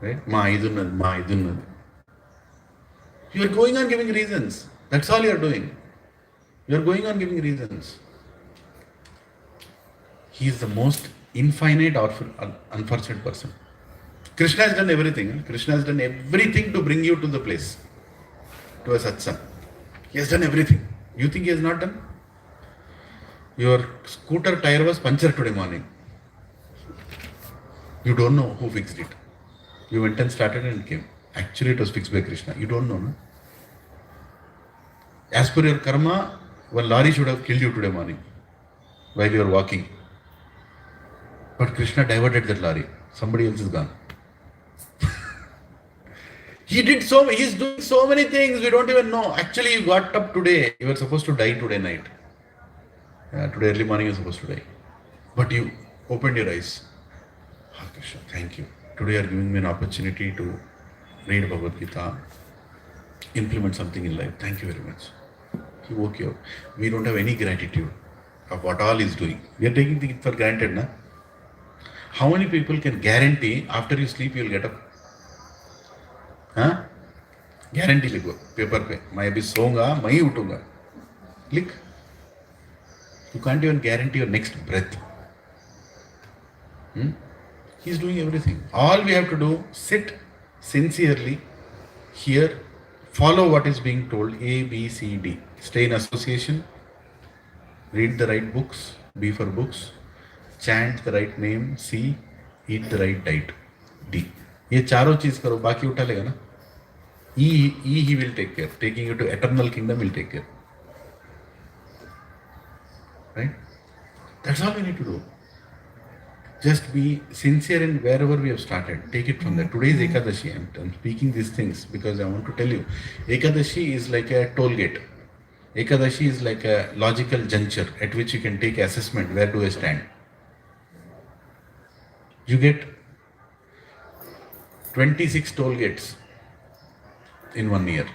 రైట్, మా ఇది ఉన్నది. You are going on giving reasons. That's all you are doing. You are going on giving reasons. He is the most infinite or unfortunate person. Krishna has done everything. Krishna has done everything to bring you to the place, to a satsang. He has done everything. You think he has not done? Your scooter tire was punctured today morning. You don't know who fixed it. You went and started and came. Actually, it was fixed by Krishna. You don't know, no? As per your karma, one lorry should have killed you today morning while you were walking. But Krishna diverted that lorry. Somebody else is gone. He is doing so many things, we don't even know. Actually, you got up today. You were supposed to die today night. Today early morning you were supposed to die. But you opened your eyes. Krishna, thank you. Today you are giving me an opportunity to read Bhagavad Gita, implement something in life. Thank you very much. He woke you up. We don't have any gratitude of what all he is doing. We are taking things for granted, na? How many people can guarantee after you sleep you will get up? Guarantee लिखो paper पे, मैं अभी सोऊंगा, मैं ही उठूंगा. लिख. You can't even guarantee your next breath. He's doing everything. All we have to do, sit sincerely, hear, follow what is being told. A, B, C, D. Stay in association. Read the right books. B for books. Chant the right name. C. Eat the right diet. D. ये चारों चीज करो, बाकी उठा लेगा ना. E he will take care. Taking you to eternal kingdom will take care. Right? That's all we need to do. Just be sincere in wherever we have started. Take it from there. Today is Ekadashi. I'm speaking these things because I want to tell you. Ekadashi is like a toll gate. Ekadashi is like a logical juncture at which you can take assessment. Where do I stand? You get 26 toll gates in 1 year.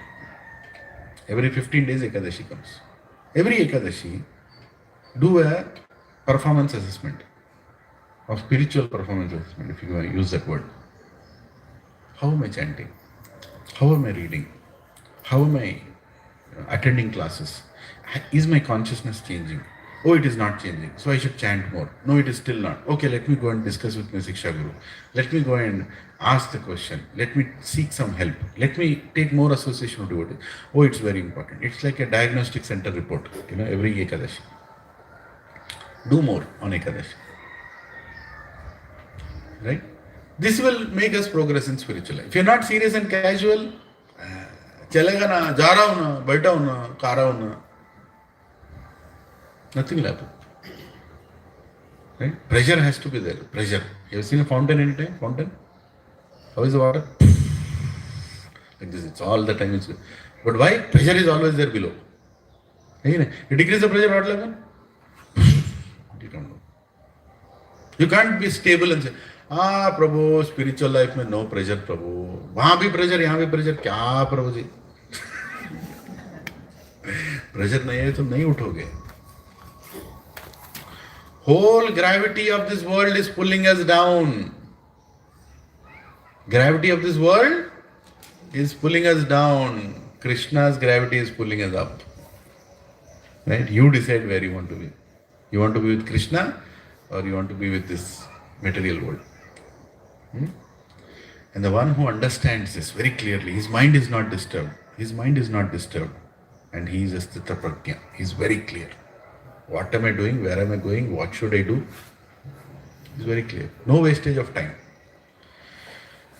Every 15 days Ekadashi comes. Every Ekadashi, do a performance assessment, of spiritual performance assessment, if you want to use that word. How am I chanting? How am I reading? How am I attending classes? Is my consciousness changing? Oh, it is not changing, so I should chant more. No, it is still not. Okay, let me go and discuss with my Siksha Guru. Let me go and ask the question. Let me seek some help. Let me take more association with devotee. Oh, it's very important. It's like a diagnostic center report, every Ekadashi. Do more on Ekadashi. Right? This will make us progress in spiritual life. If you're not serious and casual, chalega na, ja raha hu na, baitha hu na, kha raha hu na, nothing will happen. Right? Pressure has to be there. Pressure. You ever seen a fountain anytime? Fountain? How is the water? Like this. It's all the time. But why? Pressure is always there below. You decrease the pressure, what will happen? You don't know. You can't be stable and say, Prabhu, spiritual life mein no pressure, Prabhu. Wahan bhi pressure, yahan bhi pressure. Kya, Prabhu ji? Pressure nahi hai to nahi uthoge. Whole gravity of this world is pulling us down. Gravity of this world is pulling us down. Krishna's gravity is pulling us up. Right? You decide where you want to be. You want to be with Krishna or you want to be with this material world. And the one who understands this very clearly, his mind is not disturbed. His mind is not disturbed. And he is a sthita prajna. He is very clear. What am I doing? Where am I going? What should I do? It's very clear. No wastage of time.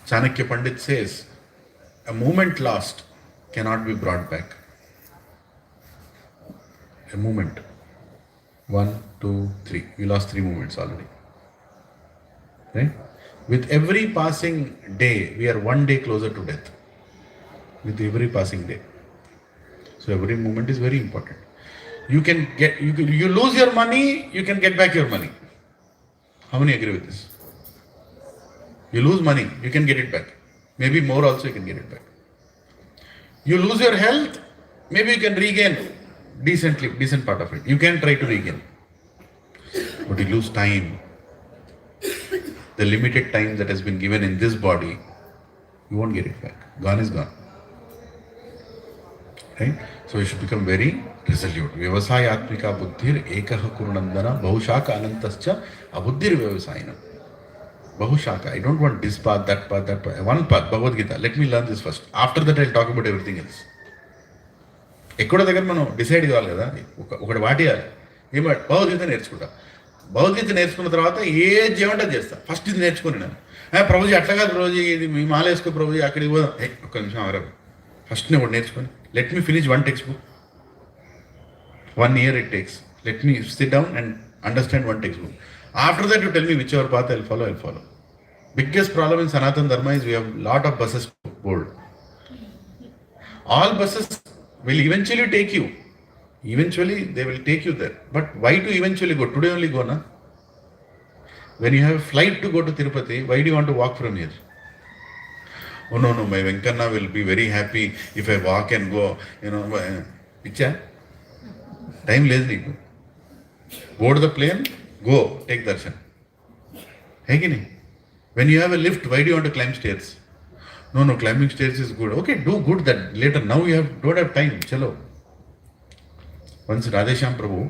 Chanakya Pandit says, a moment lost cannot be brought back. A moment. 1, 2, 3. We lost 3 moments already. Right? With every passing day, we are 1 day closer to death. With every passing day. So every moment is very important. You lose your money, you can get back your money. How many agree with this? You lose money, you can get it back. Maybe more also you can get it back. You lose your health, maybe you can regain decent part of it. You can try to regain. But you lose time. The limited time that has been given in this body, you won't get it back. Gone is gone. Right? So you should become very resolute. Vyavasayatmika buddhir ekaha kurunandana bahushaka anantascha abuddhir vyavasayinam. Bahushaka. I don't want this path, that path, that path. One path, Bhagavad Gita. Let me learn this first. After that I'll talk about everything else. ఎక్కడో దగ్గర మనం decide కావాలి కదా, ఒకటి వాటియాలి. ఏమంటే భగవద్గీత నేర్చుకుంటా. భగవద్గీత నేర్చుకున్న తర్వాత ఏ చేయమంటే చేస్తా. ఫస్ట్ ఇది నేర్చుకుని నేను ప్రభుజీ అట్లా కాదు ప్రభుజీ, ఇది మీ మాల వేసుకో ప్రభుజీ, అక్కడికి పోదాం. ఒక్క నిమిషం అవరకు ఫస్ట్ నేను ఒకటి నేర్చుకొని let me finish one text book. 1 year it takes. Let me sit down and understand one textbook. After that you tell me whichever path I'll follow. Biggest problem in Sanatana Dharma is we have lot of buses to board. All buses will eventually take you. Eventually they will take you there. But why to eventually go? Today only go, na? When you have a flight to go to Tirupati, why do you want to walk from here? Oh no, my Venkanna will be very happy if I walk and go. Picha? Time lazy. Board the plane, go, take darshan. Hey, ki nahi? When you have a lift, why do you want to climb stairs? No, climbing stairs is good. Okay, do good that later. Now you don't have time. Chalo. Once Radhesham Prabhu,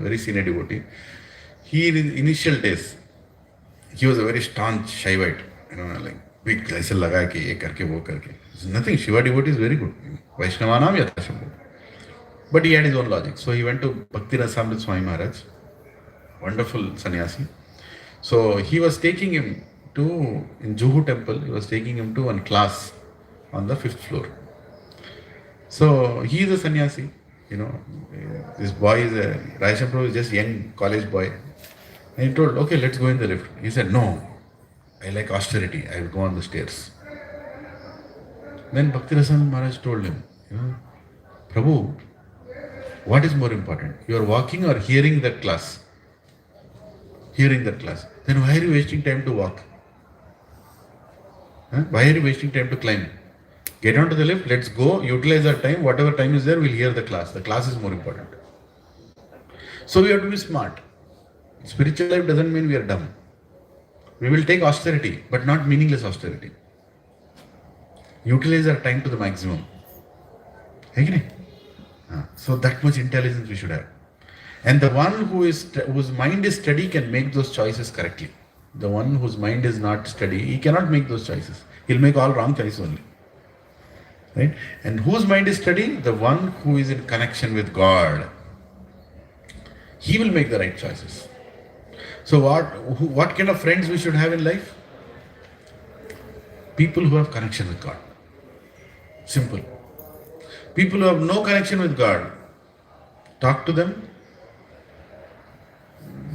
very senior devotee, he in initial days, he was a very staunch Shaivite. Like big glacial laga ke, ye karke, wo karke. Nothing. Shiva devotee is very good. Vaishnavanam yathasham. But he had his own logic. So he went to Bhakti Rasamrit Swami Maharaj, wonderful sannyasi. So he was taking him in Juhu temple, he was taking him to one class on the 5th floor. So he is a sannyasi, this boy is Radhesham Prabhu is just young college boy. And he told, okay, let's go in the lift. He said, no, I like austerity, I will go on the stairs. Then Bhakti Rasamrit Maharaj told him, Prabhu, what is more important? You are walking or hearing that class? Hearing that class. Then why are you wasting time to walk? Why are you wasting time to climb? Get onto the lift, let's go, utilize our time, whatever time is there, we'll hear the class. The class is more important. So we have to be smart. Spiritual life doesn't mean we are dumb. We will take austerity, but not meaningless austerity. Utilize our time to the maximum. So that much intelligence we should have. And the one whose mind is steady can make those choices correctly. The one whose mind is not steady, he cannot make those choices. He'll make all wrong choices only. Right? And whose mind is steady? The one who is in connection with God. He will make the right choices. So what kind of friends we should have in life? People who have connection with God. Simple. People who have no connection with God, talk to them,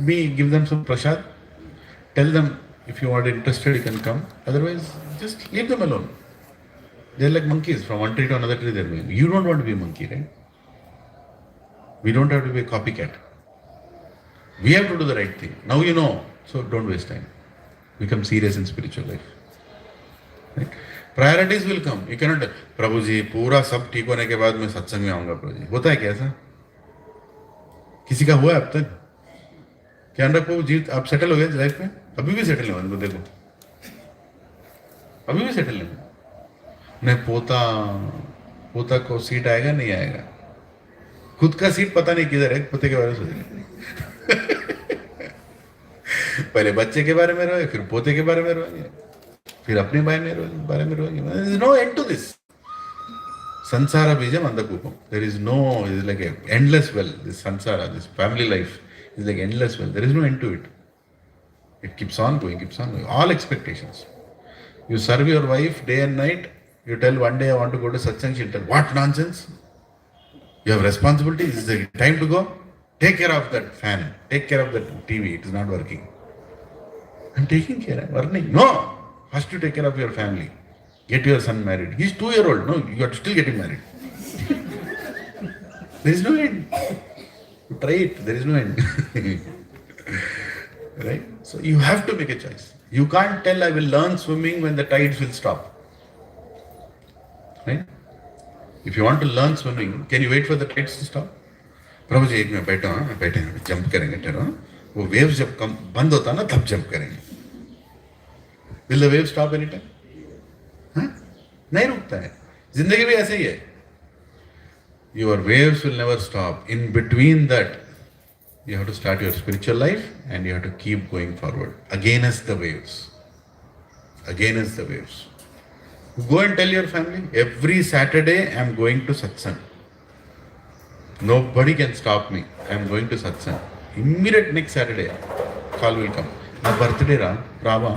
give them some prasad, tell them if you are interested you can come, otherwise just leave them alone. They're like monkeys, from one tree to another tree they're going. You don't want to be a monkey, right? We don't have to be a copycat. We have to do the right thing. Now you know, so don't waste time. Become serious in spiritual life. Right? Priorities will come. You cannot, Prabhu ji, पूरा सब ठीक होने के बाद मैं सत्संग में आऊंगा प्रभु जी. होता है क्या ऐसा? किसी का हुआ है अब तक? क्या अनुराग प्रभु जी आप सेटल हो गए लाइफ में? अभी भी सेटल नहीं हुआ, देखो. अभी भी सेटल नहीं हुआ. नहीं, पोता को सीट आएगा नहीं आएगा. खुद का सीट पता नहीं किधर है, पोते के बारे में सोचेंगे. पहले बच्चे के बारे में रोए, फिर पोते के बारे में रोएंगे, फिर अपने बारे में रोएंगे. There is no end to this. Sansara bijam andakupam. There is no, it is like an endless well. This sansara, this family life is like endless well. There is no end to it. It keeps on going. All expectations. You serve your wife day and night. You tell one day I want to go to Satsang, she'll tell, what nonsense? You have responsibilities. Is the time to go? Take care of that fan. Take care of that TV. It is not working. I'm taking care. I'm earning. No! First you take care of your family. Get your son married. He's 2-year-old. No, you have to still get him married. There is no end. You try it. There is no end. Right? So you have to make a choice. You can't tell I will learn swimming when the tides will stop. Right? If you want to learn swimming, can you wait for the tides to stop? प्रभु जी एक में बैठा हूँ, बैठे हैं, jump करेंगे ठहरो, वो wave जब कम बंद होता ना तब जंप करेंगे. Will the wave stop any time? नहीं रुकता है. जिंदगी भी ऐसे ही है. Your waves will never stop. In between that you have to start your spiritual life and you have to keep going forward against the waves. Against the waves. Go and tell your family, every Saturday I am going to Satsang. Nobody can stop me. I am going to Satsang. Immediate next Saturday, call will come. My birthday ra, Rava.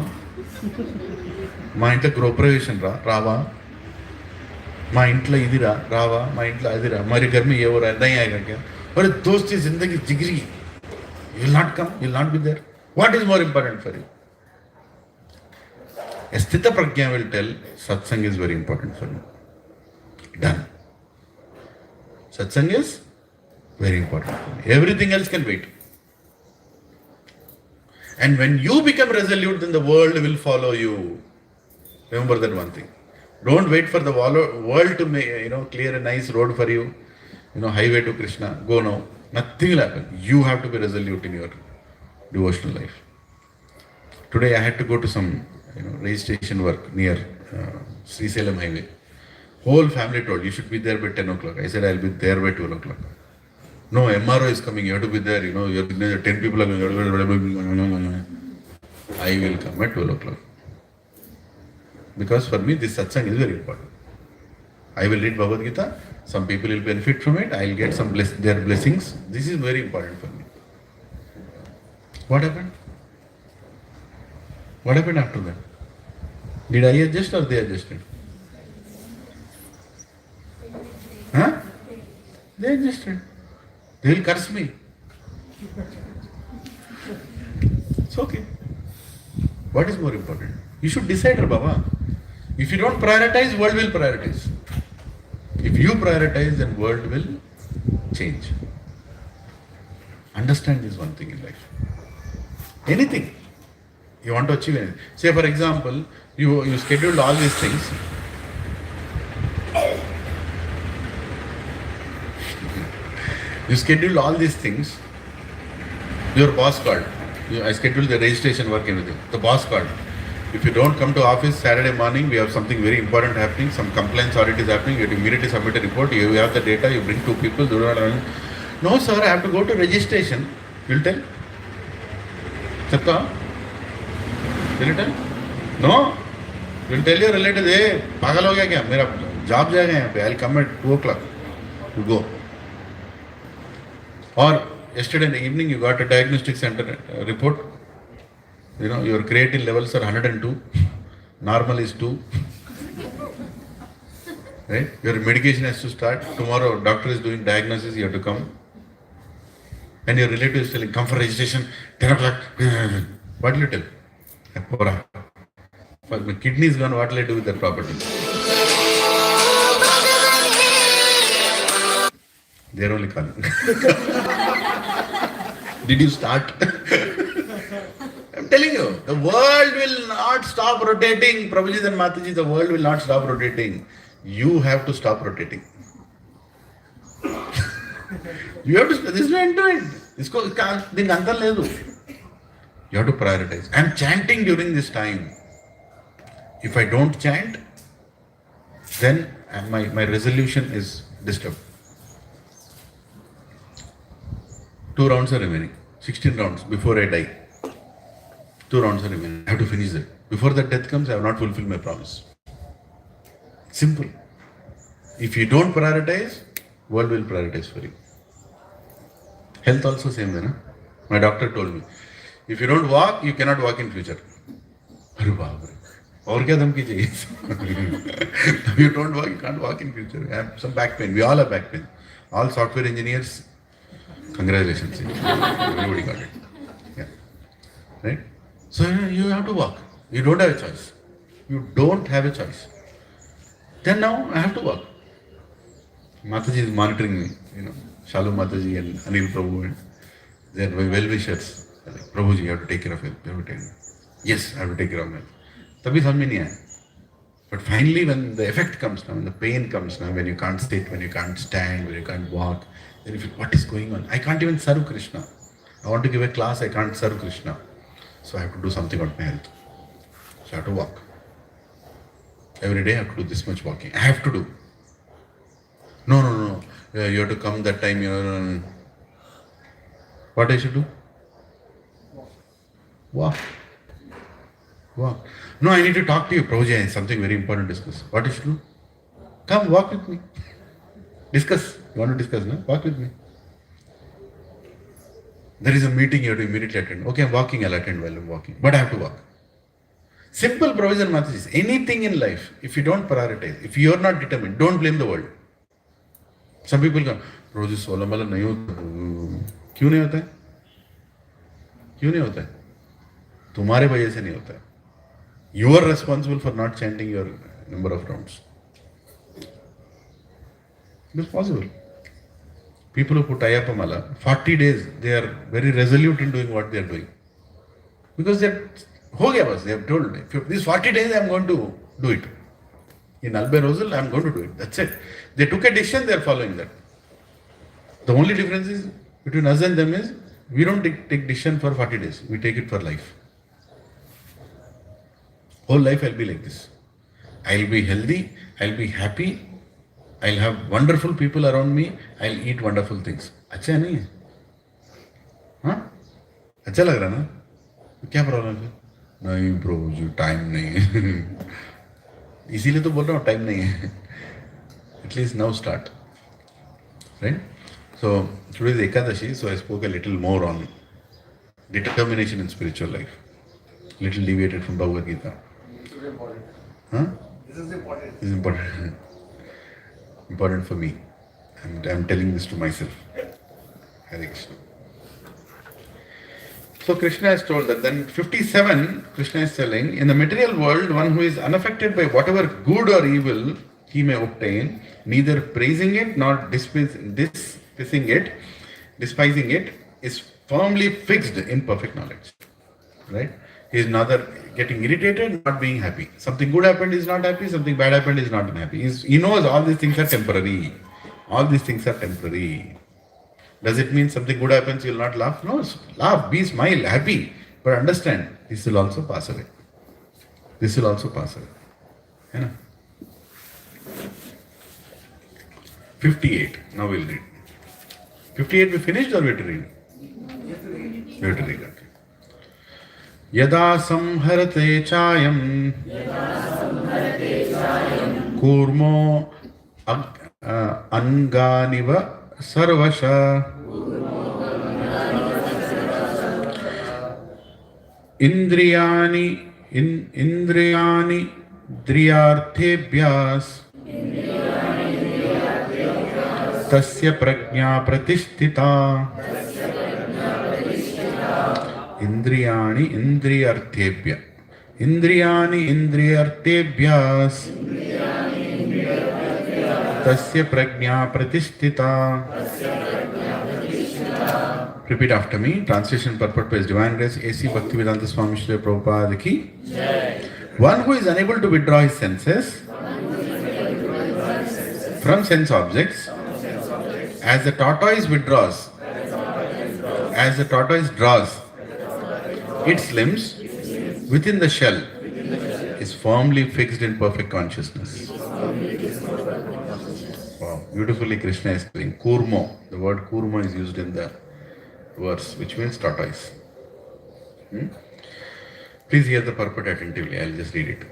My inta gropravation ra, Rava. My intla idira, Rava. My intla idira. Mari घर में ये हो रहा है, नहीं आएगा क्या? अरे दोस्ती जिंदगी जिगरी. You will not come, you will not be there. What is more important for you? A Sthita Prajna will tell, Satsang is very important for me. Done. Satsang is very important for me. Everything else can wait. And when you become resolute, then the world will follow you. Remember that one thing. Don't wait for the world to clear a nice road for you. Highway to Krishna. Go now. Nothing will happen. You have to be resolute in your devotional life. Today I had to go to some registration work near Sri Salem Highway. Whole family told, you should be there by 10 o'clock. I said, I'll be there by 12 o'clock. No, MRO is coming. You have to be there. You're 10 people are going. I will come at 12 o'clock. Because for me, this satsang is very important. I will read Bhagavad Gita. Some people will benefit from it. I will get their blessings. This is very important for me. What happened? What happened after that? Did I adjust or they adjusted? They adjusted. They will curse me. It's okay. What is more important? You should decide, Baba. If you don't prioritize, world will prioritize. If you prioritize, then world will change. Understand this one thing in life. Anything you want to achieve anything. Say for example, you scheduled all these things. You scheduled all these things. Your boss called. I scheduled the registration work and everything. The boss called. If you don't come to office Saturday morning, we have something very important happening, some compliance audit is happening, you have to immediately submit a report, you have the data, you bring 2 people, no sir, I have to go to registration. You'll tell? Sabka? Will you tell? No. You'll tell your relatives, hey, pagal ho gaya kya? Mera job jayega yahan pe, I'll come at 2 o'clock. You go. Or yesterday in the evening, you got a diagnostic center report. Your creatine levels are 102, normal is 2. Right? Your medication has to start. Tomorrow, doctor is doing diagnosis, you have to come. And your relative is telling, come for registration, 10 o'clock. What will you tell? But my kidney is gone, what will I do with that property? They are only calling. Did you start? I'm telling you, the world will not stop rotating. Prabhuji and Mataji, the world will not stop rotating. You have to stop rotating. You have to, this is no end to end. You have to prioritize. I'm chanting during this time. If I don't chant, then my resolution is disturbed. 2 rounds are remaining. 16 rounds before I die. 2 rounds are remaining. I have to finish that. Before that death comes, I have not fulfilled my promise. Simple. If you don't prioritize, world will prioritize for you. Health also same way, na? My doctor told me, if you don't walk, you cannot walk in future. Aru baap re. Aur kya dhamki chahiye? If you don't walk, you can't walk in future. I have some back pain. We all have back pain. All software engineers, congratulations. Everybody got it. Yeah. Right? So you have to walk. You don't have a choice. You don't have a choice. Then now I have to walk. Mataji is monitoring me. Shalu Mataji and Anil Prabhu and they are my well-wishers. Like, Prabhuji, you have to take care of it. Yes, I have to take care of it. Tabhi samjh nahi aaya. But finally when the effect comes now, when the pain comes now, when you can't sit, when you can't stand, when you can't walk, Then you feel, what is going on? I can't even serve Krishna. I want to give a class, I can't serve Krishna. So I have to do something about my health. So I have to walk. Every day I have to do this much walking. I have to do. No. You have to come that time. What I should do? Walk. No, I need to talk to you, Prabhuji. Something very important to discuss. What I should do? Come, walk with me. Discuss. You want to discuss, no? Walk with me. There is a meeting you have to immediately attend. Okay, I'm walking, I'll attend while I'm walking. But I have to walk. Simple provision, Mataji. Anything in life, if you don't prioritize, if you are not determined, don't blame the world. Some people come, Prabhuji, सोलह माला नहीं होता. क्यों नहीं होता है? क्यों नहीं होता है? तुम्हारे वजह से नहीं होता है. You are responsible for not chanting your number of rounds. It is possible. People who put Ayyappa Mala, 40 days, they are very resolute in doing what they are doing. Because they have told, these 40 days I am going to do it. In Albe Rosal, I am going to do it. That's it. They took a decision, they are following that. The only difference is between us and them is, we don't take decision for 40 days. We take it for life. Whole life I'll be like this. I'll be healthy, I'll be happy, I'll have wonderful people around me, I'll eat wonderful things. अच्छा नहीं है? हाँ? अच्छा लग रहा ना? क्या problem है? नहीं प्रभु जी, टाइम नहीं है. इसीलिए तो बोल रहा हूँ, टाइम नहीं है. At least now start. Right? So today is Ekadashi, so I spoke a little more on determination in spiritual life. Little deviated from Bhagavad Gita. This is important. Huh? This is important. It's important. Important for me. I'm telling this to myself. Hare Krishna. So Krishna has told that. Then 57, Krishna is telling, in the material world, one who is unaffected by whatever good or evil he may obtain, neither praising it nor despising it, is firmly fixed in perfect knowledge. Right? He is neither getting irritated, not being happy. Something good happened, he is not happy. Something bad happened, he is not happy. He knows all these things are temporary. All these things are temporary. Does it mean something good happens, you will not laugh? No, laugh, be, smile, happy. But understand, this will also pass away. This will also pass away. You know? 58. Now we'll read. 58 we finished or we have to read? We have to read. Okay. यदा संहरते चायं कूर्मो अंगानिव सर्वश इंद्रियाणि द्रियार्थेभ्यः तस्य प्रज्ञा प्रतिष्ठिता. इंद्रियाणि इंद्रियार्थेभ्यः तस्य प्रज्ञा प्रतिष्ठिता. Repeat after me. Translation purport by His Divine Grace A.C. Bhaktivedanta Swami Srila Prabhupada ki. One who is unable to withdraw his senses from sense objects, as the tortoise withdraws, as the tortoise draws its limbs within the shell, is firmly fixed in perfect consciousness. Wow, beautifully Krishna is saying kurmo. The word kurmo is used in the verse, which means tortoise. Please hear the purport attentively. I'll just read it.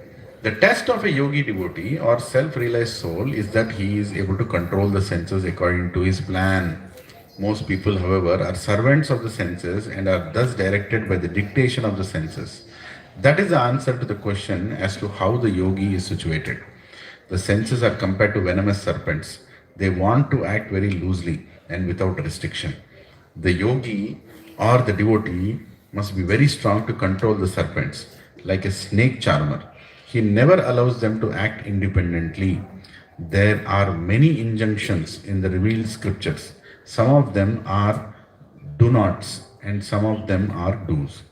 The test of a yogi devotee or self-realized soul is that he is able to control the senses according to his plan. Most people, however, are servants of the senses and are thus directed by the dictation of the senses. That is the answer to the question as to how the yogi is situated. The senses are compared to venomous serpents. They want to act very loosely and without restriction. The yogi or the devotee must be very strong to control the serpents, like a snake charmer. He never allows them to act independently. There are many injunctions in the revealed scriptures. Some of them are do nots and some of them are do's.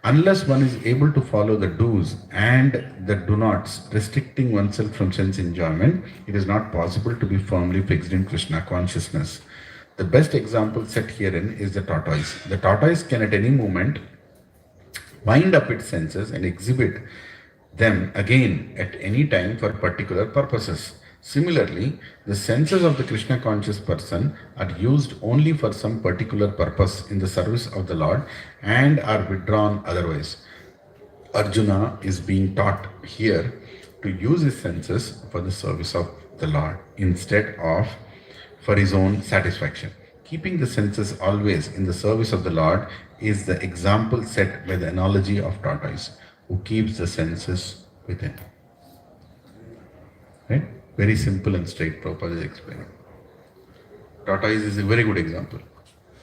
Unless one is able to follow the do's and the do nots, restricting oneself from sense enjoyment, it is not possible to be firmly fixed in Krishna consciousness. The The best example set herein is the tortoise. The tortoise can at any moment wind up its senses and exhibit them again at any time for particular purposes. Similarly, the senses of the Krishna conscious person are used only for some particular purpose in the service of the Lord and are withdrawn otherwise. Arjuna is being taught here to use his senses for the service of the Lord instead of for his own satisfaction. Keeping the senses always in the service of the Lord is the example set by the analogy of tortoise, who keeps the senses within. Right? Very simple and straight, Prabhupada is explaining. Tortoise is a very good example.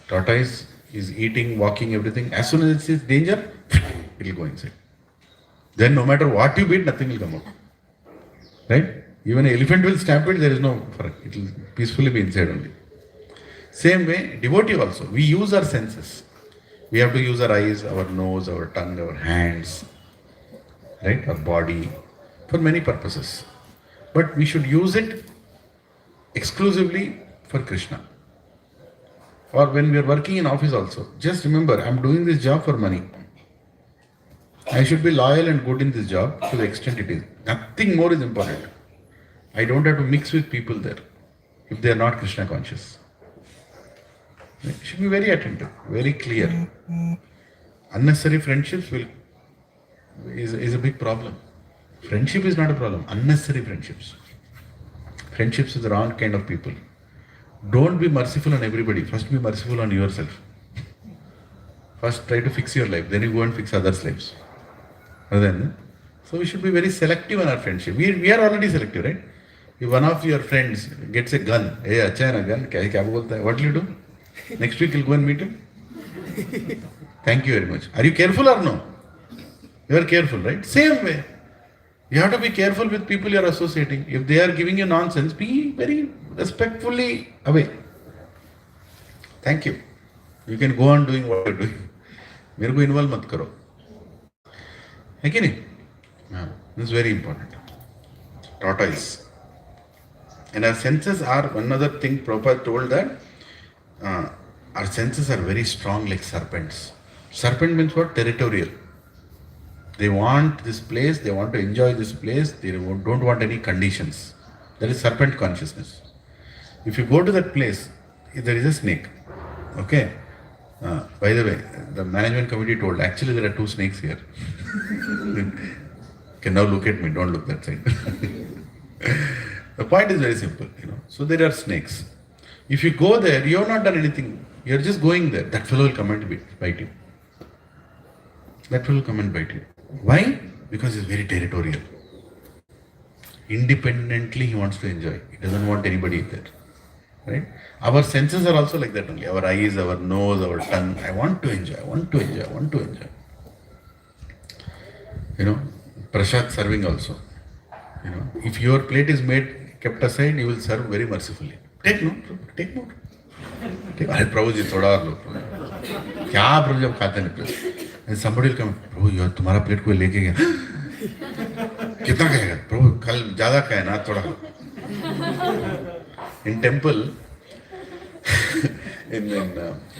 Tortoise is eating, walking, everything. As soon as it sees danger, it will go inside. Then no matter what you beat, nothing will come out. Right? Even an elephant will stampede, there is no farak. It will peacefully be inside only. Same way, devotee also. We use our senses. We have to use our eyes, our nose, our tongue, our hands, right? Our body, for many purposes. But we should use it exclusively for Krishna. Or when we are working in office also. Just remember, I am doing this job for money. I should be loyal and good in this job to the extent it is. Nothing more is important. I don't have to mix with people there if they are not Krishna conscious. You should be very attentive, very clear. Unnecessary friendships is a big problem. Friendship is not a problem. Unnecessary friendships. Friendships with the wrong kind of people. Don't be merciful on everybody. First be merciful on yourself. First try to fix your life. Then you go and fix others' lives. So we should be very selective on our friendship. We are already selective, right? If one of your friends gets a gun, hey, acha hai na gun, kya bolta hai? What will you do? Next week you'll go and meet him. Thank you very much. Are you careful or no? You are careful, right? Same way. You have to be careful with people you are associating. If they are giving you nonsense, be very respectfully away. Thank you. You can go on doing what you are doing. मेरे को involve मत करो. है कि नहीं? This is very important. Tortoise. And our senses are, one other thing Prabhupada told that our senses are very strong like serpents. Serpent means what? Territorial. They want this place, they want to enjoy this place, they don't want any conditions. That is serpent consciousness. If you go to that place, there is a snake. Okay? By the way, the management committee told, actually there are 2 snakes here. Okay, now look at me, don't look that side. The point is very simple, So there are snakes. If you go there, you have not done anything. You are just going there. That fellow will come and bite you. That fellow will come and bite you. Why? Because he is very territorial. Independently he wants to enjoy. He doesn't want anybody there. Right? Our senses are also like that only. Our eyes, our nose, our tongue. I want to enjoy, I want to enjoy, I want to enjoy. Prasad serving also. If your plate is kept aside, you will serve very mercifully. Take note. अरे प्रभु जी थोड़ा और लो. क्या प्रभु जब खाते हैं and somebody will come, प्रभु यार तुम्हारा plate कोई लेके गया. कितना खाएगा? प्रभु कल ज़्यादा खाए ना थोड़ा. In temple, in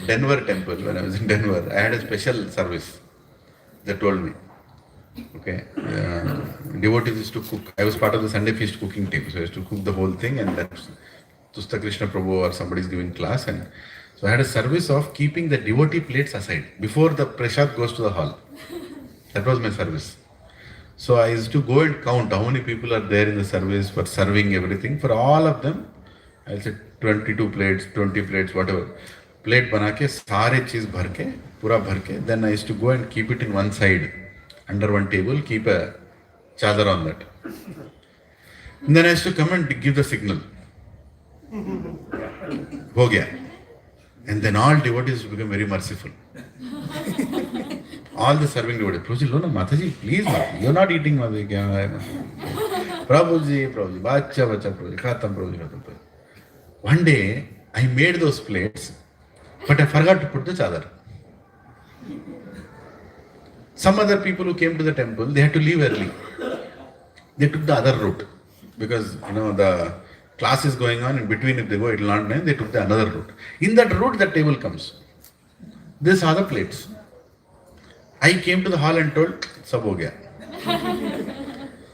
Denver temple, when I was in Denver, I had a special service. They told me. Okay, devotees used to cook. I was part of the Sunday feast cooking team, so I used to cook the whole thing, and then Tusta Krishna Prabhu or somebody is giving class, and so I had a service of keeping the devotee plates aside before the prasad goes to the hall. That was my service. So I used to go and count how many people are there in the service for serving everything. For all of them, I'll say 22 plates, 20 plates, whatever. Plate बना के सारे चीज भर के पूरा भर के. Then I used to go and keep it in one side. Under one table, keep a chadar on that. And then I used to come and give the signal. Ho gaya. And then all devotees become very merciful. All the serving devotees. Prabhuji, no, Mataji, please, you're not eating Mataji. Prabhuji, bacha, Prabhuji, khatam, Prabhuji. One day, I made those plates, but I forgot to put the chadar. Some other people who came to the temple, they had to leave early. They took the other route because, the class is going on, in between if they go, it will not name, they took the another route. In that route, the table comes. These are the plates. I came to the hall and told, sab ho gaya.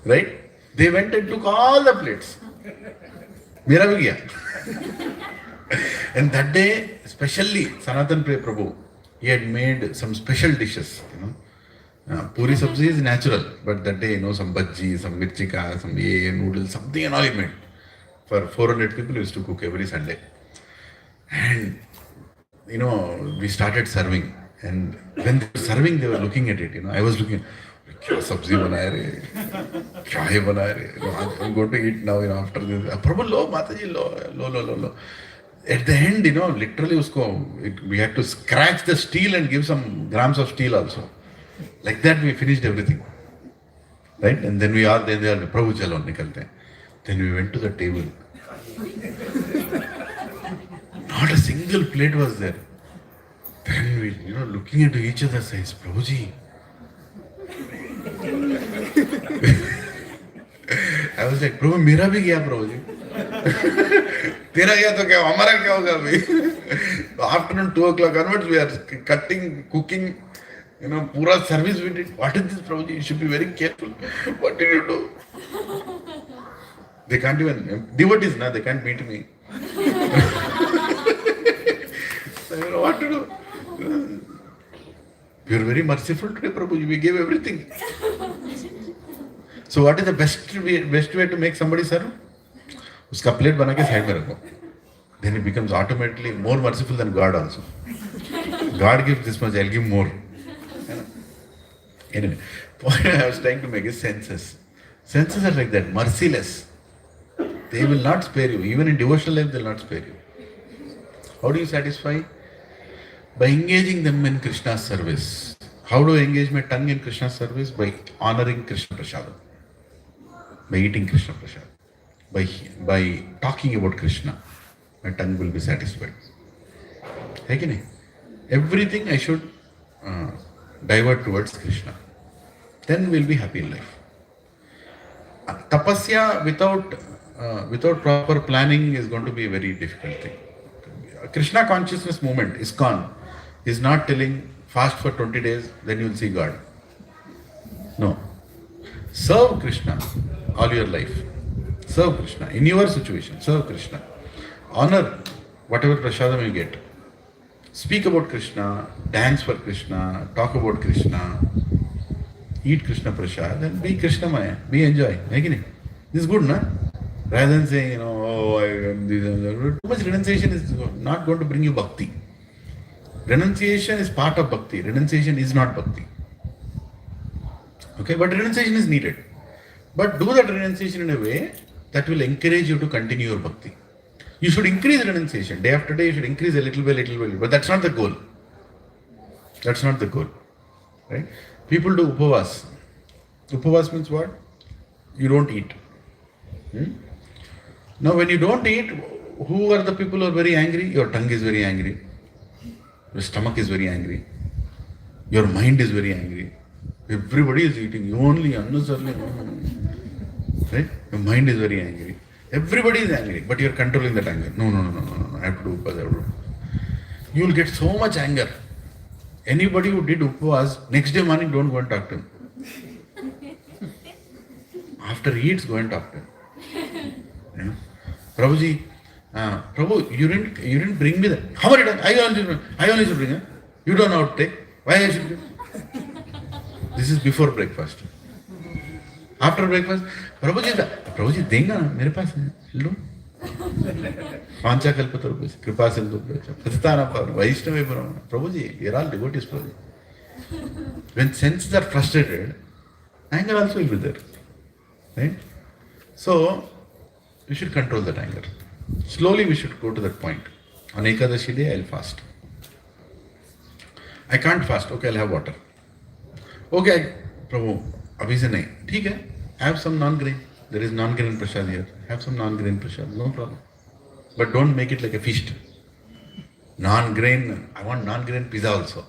Right? They went and took all the plates. Mera bhi gaya. And that day, especially Sanatan Prabhu, he had made some special dishes, Puri sabzi is natural, but that day, some bhaji, some mirchika, some noodles, something and all he made. For 400 people, he used to cook every Sunday. And, we started serving. And when they were serving, they were looking at it, I was looking, kya sabzi banaya re? Kya hai banaya re? I'm going to eat now, after this. Prabhu, lo, Mataji, lo. At the end, literally we had to scratch the steel and give some grams of steel also. Like that, we finished everything. Right? And then they are, Prabhu chalo, nikalte. Then we went to the table. Not a single plate was there. Then we, looking into each other, says, Prabhuji. I was like, Prabhu, mera bhi gaya, Prabhuji. Tera gaya to kya, hamara kya hoga abhi? Afternoon 2 o'clock onwards, we are cutting, cooking, pura service we did. What is this, Prabhuji? You should be very careful. What did you do? They can't even, devotees, they can't meet me. So, what to do? We are very merciful today, Prabhuji. We gave everything. So what is the best way to make somebody serve? Uska plate bana ke side mein rakho. Then he becomes automatically more merciful than God also. God gives this much, I'll give more. Anyway, point I was trying to make is senses. Senses are like that, merciless. They will not spare you. Even in devotional life, they will not spare you. How do you satisfy? By engaging them in Krishna's service. How do I engage my tongue in Krishna's service? By honoring Krishna Prasad. By eating Krishna Prasad. By talking about Krishna. My tongue will be satisfied. Everything I should divert towards Krishna. Then we'll be happy in life. Tapasya without proper planning is going to be a very difficult thing. Krishna consciousness movement, ISKCON, is not telling fast for 20 days, then you will see God. No. Serve Krishna all your life. Serve Krishna. In your situation, serve Krishna. Honor whatever prasadam you get. Speak about Krishna, dance for Krishna, talk about Krishna, eat Krishna prasad, and be Krishnamaya, be enjoy. This is good, no? Rather than saying, too much renunciation is not going to bring you bhakti. Renunciation is part of bhakti. Renunciation is not bhakti. Okay, but renunciation is needed. But do that renunciation in a way that will encourage you to continue your bhakti. You should increase renunciation. Day after day, you should increase a little bit. But that's not the goal. That's not the goal. Right? People do upavas. Upavas means what? You don't eat. Now, when you don't eat, who are the people who are very angry? Your tongue is very angry. Your stomach is very angry. Your mind is very angry. Everybody is eating. You only unnecessarily. Right? Your mind is very angry. Everybody is angry, but you are controlling that anger. No. I have to do upavas. You will get so much anger. Anybody who did upavas, next day morning, don't go and talk to him. After he eats, go and talk to him. Prabhuji, Prabhu, you didn't bring me that. How many times? I only should bring it. You don't know how to take. Why I should do? This is before breakfast. After breakfast, Prabhuji, denga na, mere paas hai. Lo. Pancha kalpatarupes, kripa sindhupes, patitana par, Vaishnava brahmana. Prabhuji, we are all devotees, Prabhuji. When senses are frustrated, anger also will be there. Right? So, we should control that anger. Slowly we should go to that point. On Ekadashi day, I'll fast. I can't fast. Okay, I'll have water. Okay, Prabhu, abhi se nahi. ठीक है, have some non-grain. There is non-grain prasad here. Have some non-grain prasad. No problem. But don't make it like a feast. Non-grain. I want non-grain pizza also.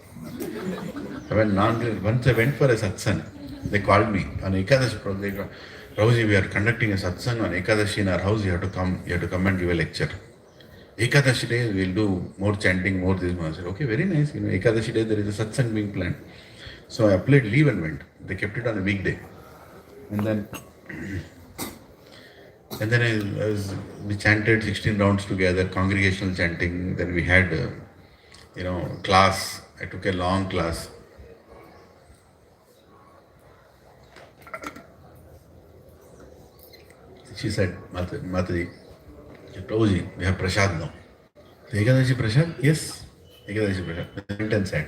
I want non-grain. Once I went for a satsang. They called me on Ekadashi. Prabhuji, we are conducting a satsang on Ekadashi in our house. You have to come and give a lecture. Ekadashi day we'll do more chanting, more this. I said, okay, very nice. Ekadashi day there is a satsang being planned. So I applied leave and went. They kept it on a weekday. And then we chanted 16 rounds together, congregational chanting. Then we had, class. I took a long class. She said, Mataji, Prabhuji, we have prasad now. So Ekadashi prasad? Yes, Ekadashi prasad. I went and sat.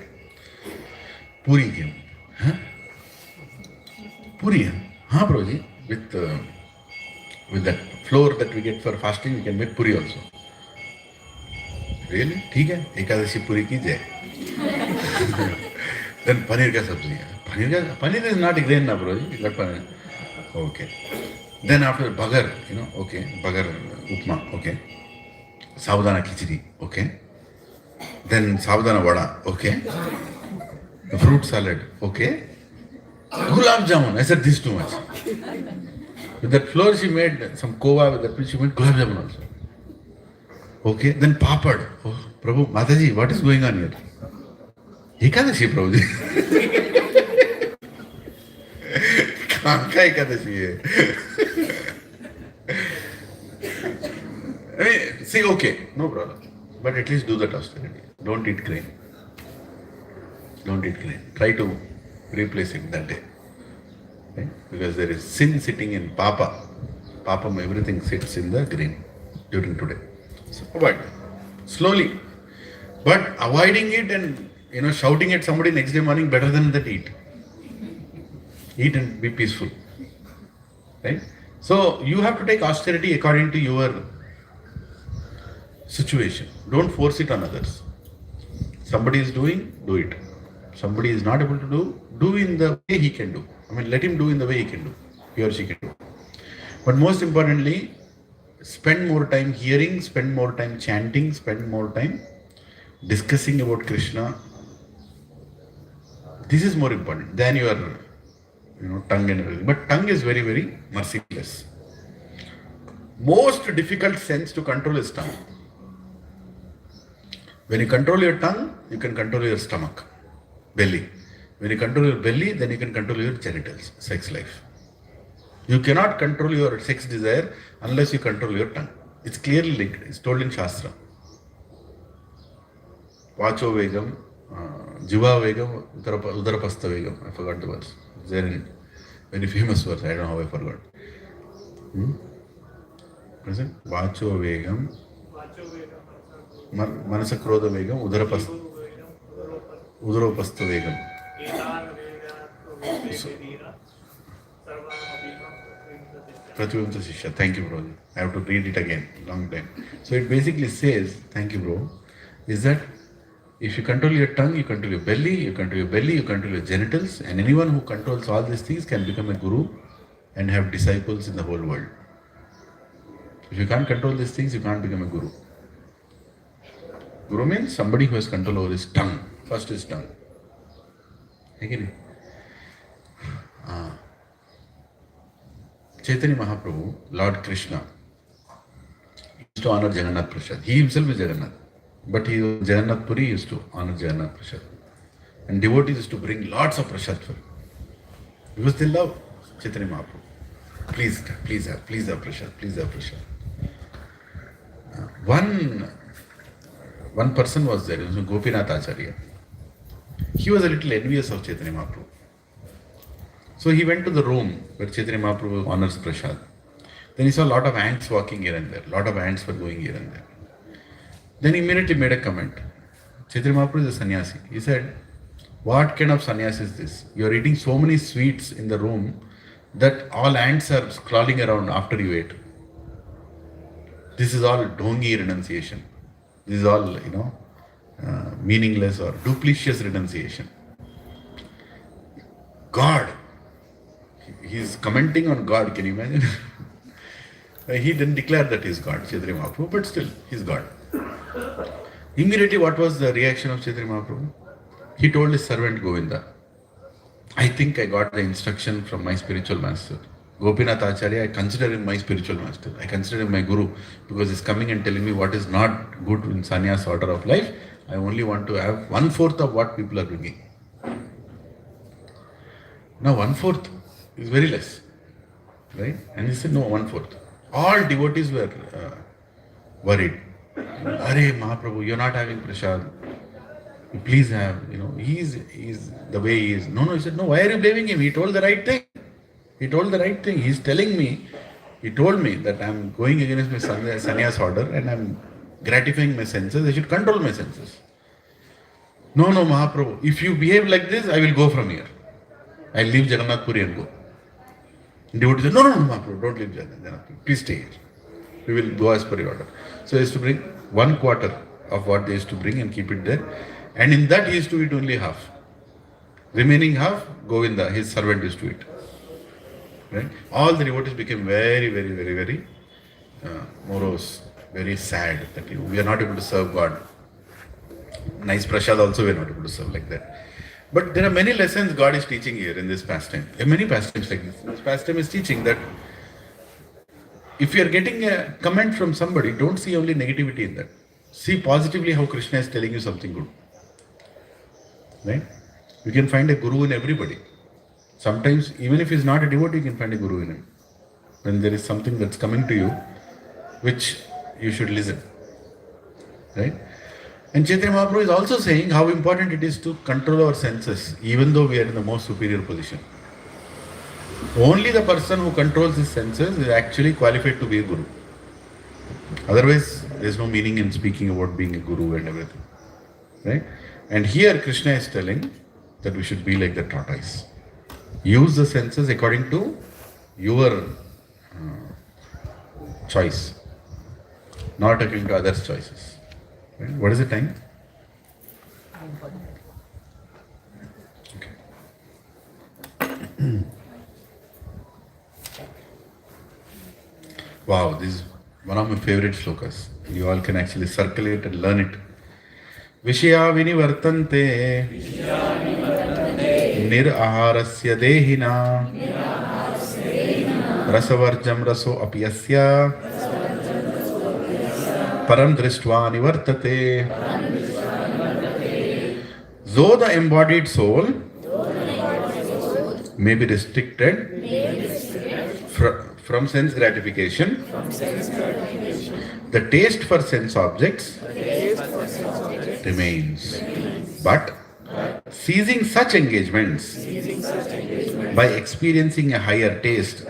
Puri came. Huh? Puri? Huh, Prabhuji? With that flour that we get for fasting, we can make puri also. Really? ठीक है, Ekadashi puri की जय. Then paneer ka sabzi. Paneer is not a grain na, Prabhuji. But paneer. Okay. Then after bagar, bagar upma, okay. Sabudana khichdi, okay. Then sabudana vada, okay. The fruit salad, okay. Gulab jamun, I said this too much. With that flour she made some kova, with that she made gulab jamun also. Okay, then papad. Oh, Prabhu, Mataji, what is going on here? Ekadashi, Prabhuji. Kanka Ekadashi hai. I mean, see, okay, no problem. But at least do that austerity. Don't eat grain. Don't eat grain. Try to replace it that day. Okay? Because there is sin sitting in papa. Papam, everything sits in the grain during today. So avoid slowly. But avoiding it and shouting at somebody next day morning, better than that eat. Eat and be peaceful. Right? So you have to take austerity according to your situation. Don't force it on others. Somebody is doing, do it. Somebody is not able to do in the way he can do. I mean, let him do in the way he can do. He or she can do. But most importantly, spend more time hearing, spend more time chanting, spend more time discussing about Krishna. This is more important than your tongue and everything. But tongue is very, very merciless. Most difficult sense to control is tongue. When you control your tongue, you can control your stomach, belly. When you control your belly, then you can control your genitals, sex life. You cannot control your sex desire unless you control your tongue. It's clearly linked. It's told in Shastra. Vacho Vegam, Jiva Vegam, Udarapastha Vegam. I forgot the words. It's there in it. Very famous verse. I don't know how I forgot. Present? Vacho Vegam, Manasa Krodha Vegam, Udarapastha Vegam. Pratyuvamsa Shishya. Thank you, bro. I have to read it again. Long time. So it basically says, thank you, bro, is that if you control your tongue, you control your belly, you control your genitals, and anyone who controls all these things can become a guru and have disciples in the whole world. If you can't control these things, you can't become a guru. Guru means somebody who has control over his tongue. First his tongue. Again. Chaitanya Mahaprabhu, Lord Krishna, used to honor Jagannath Prasad. He himself is Jagannath. But Jagannath Puri used to honor Jagannath Prasad. And devotees used to bring lots of prasad for him. Because they love Chaitanya Mahaprabhu. Please have prasad, please have prasad. One person was there, it was Gopinath Acharya. He was a little envious of Chaitanya Mahaprabhu. So he went to the room where Chaitanya Mahaprabhu honors prasad. Then he saw a lot of ants walking here and there. A lot of ants were going here and there. Then he immediately made a comment. Chaitanya Mahaprabhu is a sannyasi. He said, what kind of sannyasi is this? You are eating so many sweets in the room that all ants are crawling around after you ate. This is all dongi renunciation. This is all, meaningless or duplicitous renunciation. God, he is commenting on God, can you imagine? He didn't declare that he is God, Chaitanya Mahaprabhu, but still, he is God. Immediately, what was the reaction of Chaitanya Mahaprabhu? He told his servant Govinda, I think I got the instruction from my spiritual master. Gopinath Acharya, I consider him my spiritual master. I consider him my guru because he's coming and telling me what is not good in sannyas order of life. I only want to have 1/4 of what people are bringing. Now 1/4 is very less, right? And he said, no, 1/4. All devotees were worried. Arey Mahaprabhu, you're not having prasad. Please have, he's the way he is. No, he said, no, why are you blaming him? He told the right thing. He's telling me, he told me that I'm going against my sannyas order and I'm gratifying my senses. I should control my senses. No, Mahaprabhu, if you behave like this, I will go from here. I'll leave Jagannath Puri and go. And devotee said, no, Mahaprabhu, don't leave Jagannath Puri. Please stay here. We will go as per your order. So he used to bring 1/4 of what they used to bring and keep it there. And in that he used to eat only half. Remaining half, Govinda, his servant, used to eat. Right? All the devotees became very, very, very, very morose, very sad that we are not able to serve God. Nice prasad also we are not able to serve like that. But there are many lessons God is teaching here in this pastime. There are many pastimes like this. This pastime is teaching that if you are getting a comment from somebody, don't see only negativity in that. See positively how Krishna is telling you something good. Right? You can find a guru in everybody. Sometimes, even if he's not a devotee, you can find a guru in him. When there is something that's coming to you, which you should listen. Right? And Chaitanya Mahaprabhu is also saying how important it is to control our senses, even though we are in the most superior position. Only the person who controls his senses is actually qualified to be a guru. Otherwise, there is no meaning in speaking about being a guru and everything. Right? And here Krishna is telling that we should be like the tortoise. Use the senses according to your choice, not according to others' choices. Right? What is the time? Okay. Wow, this is one of my favorite slokas. You all can actually circle it and learn it. Vishya vinivartante niraharasya dehina rasavarjam raso apyasya param drishtva nivartate. Though the embodied soul may be restricted from sense gratification, the taste for sense objects remains. But ceasing such engagements by experiencing a higher taste,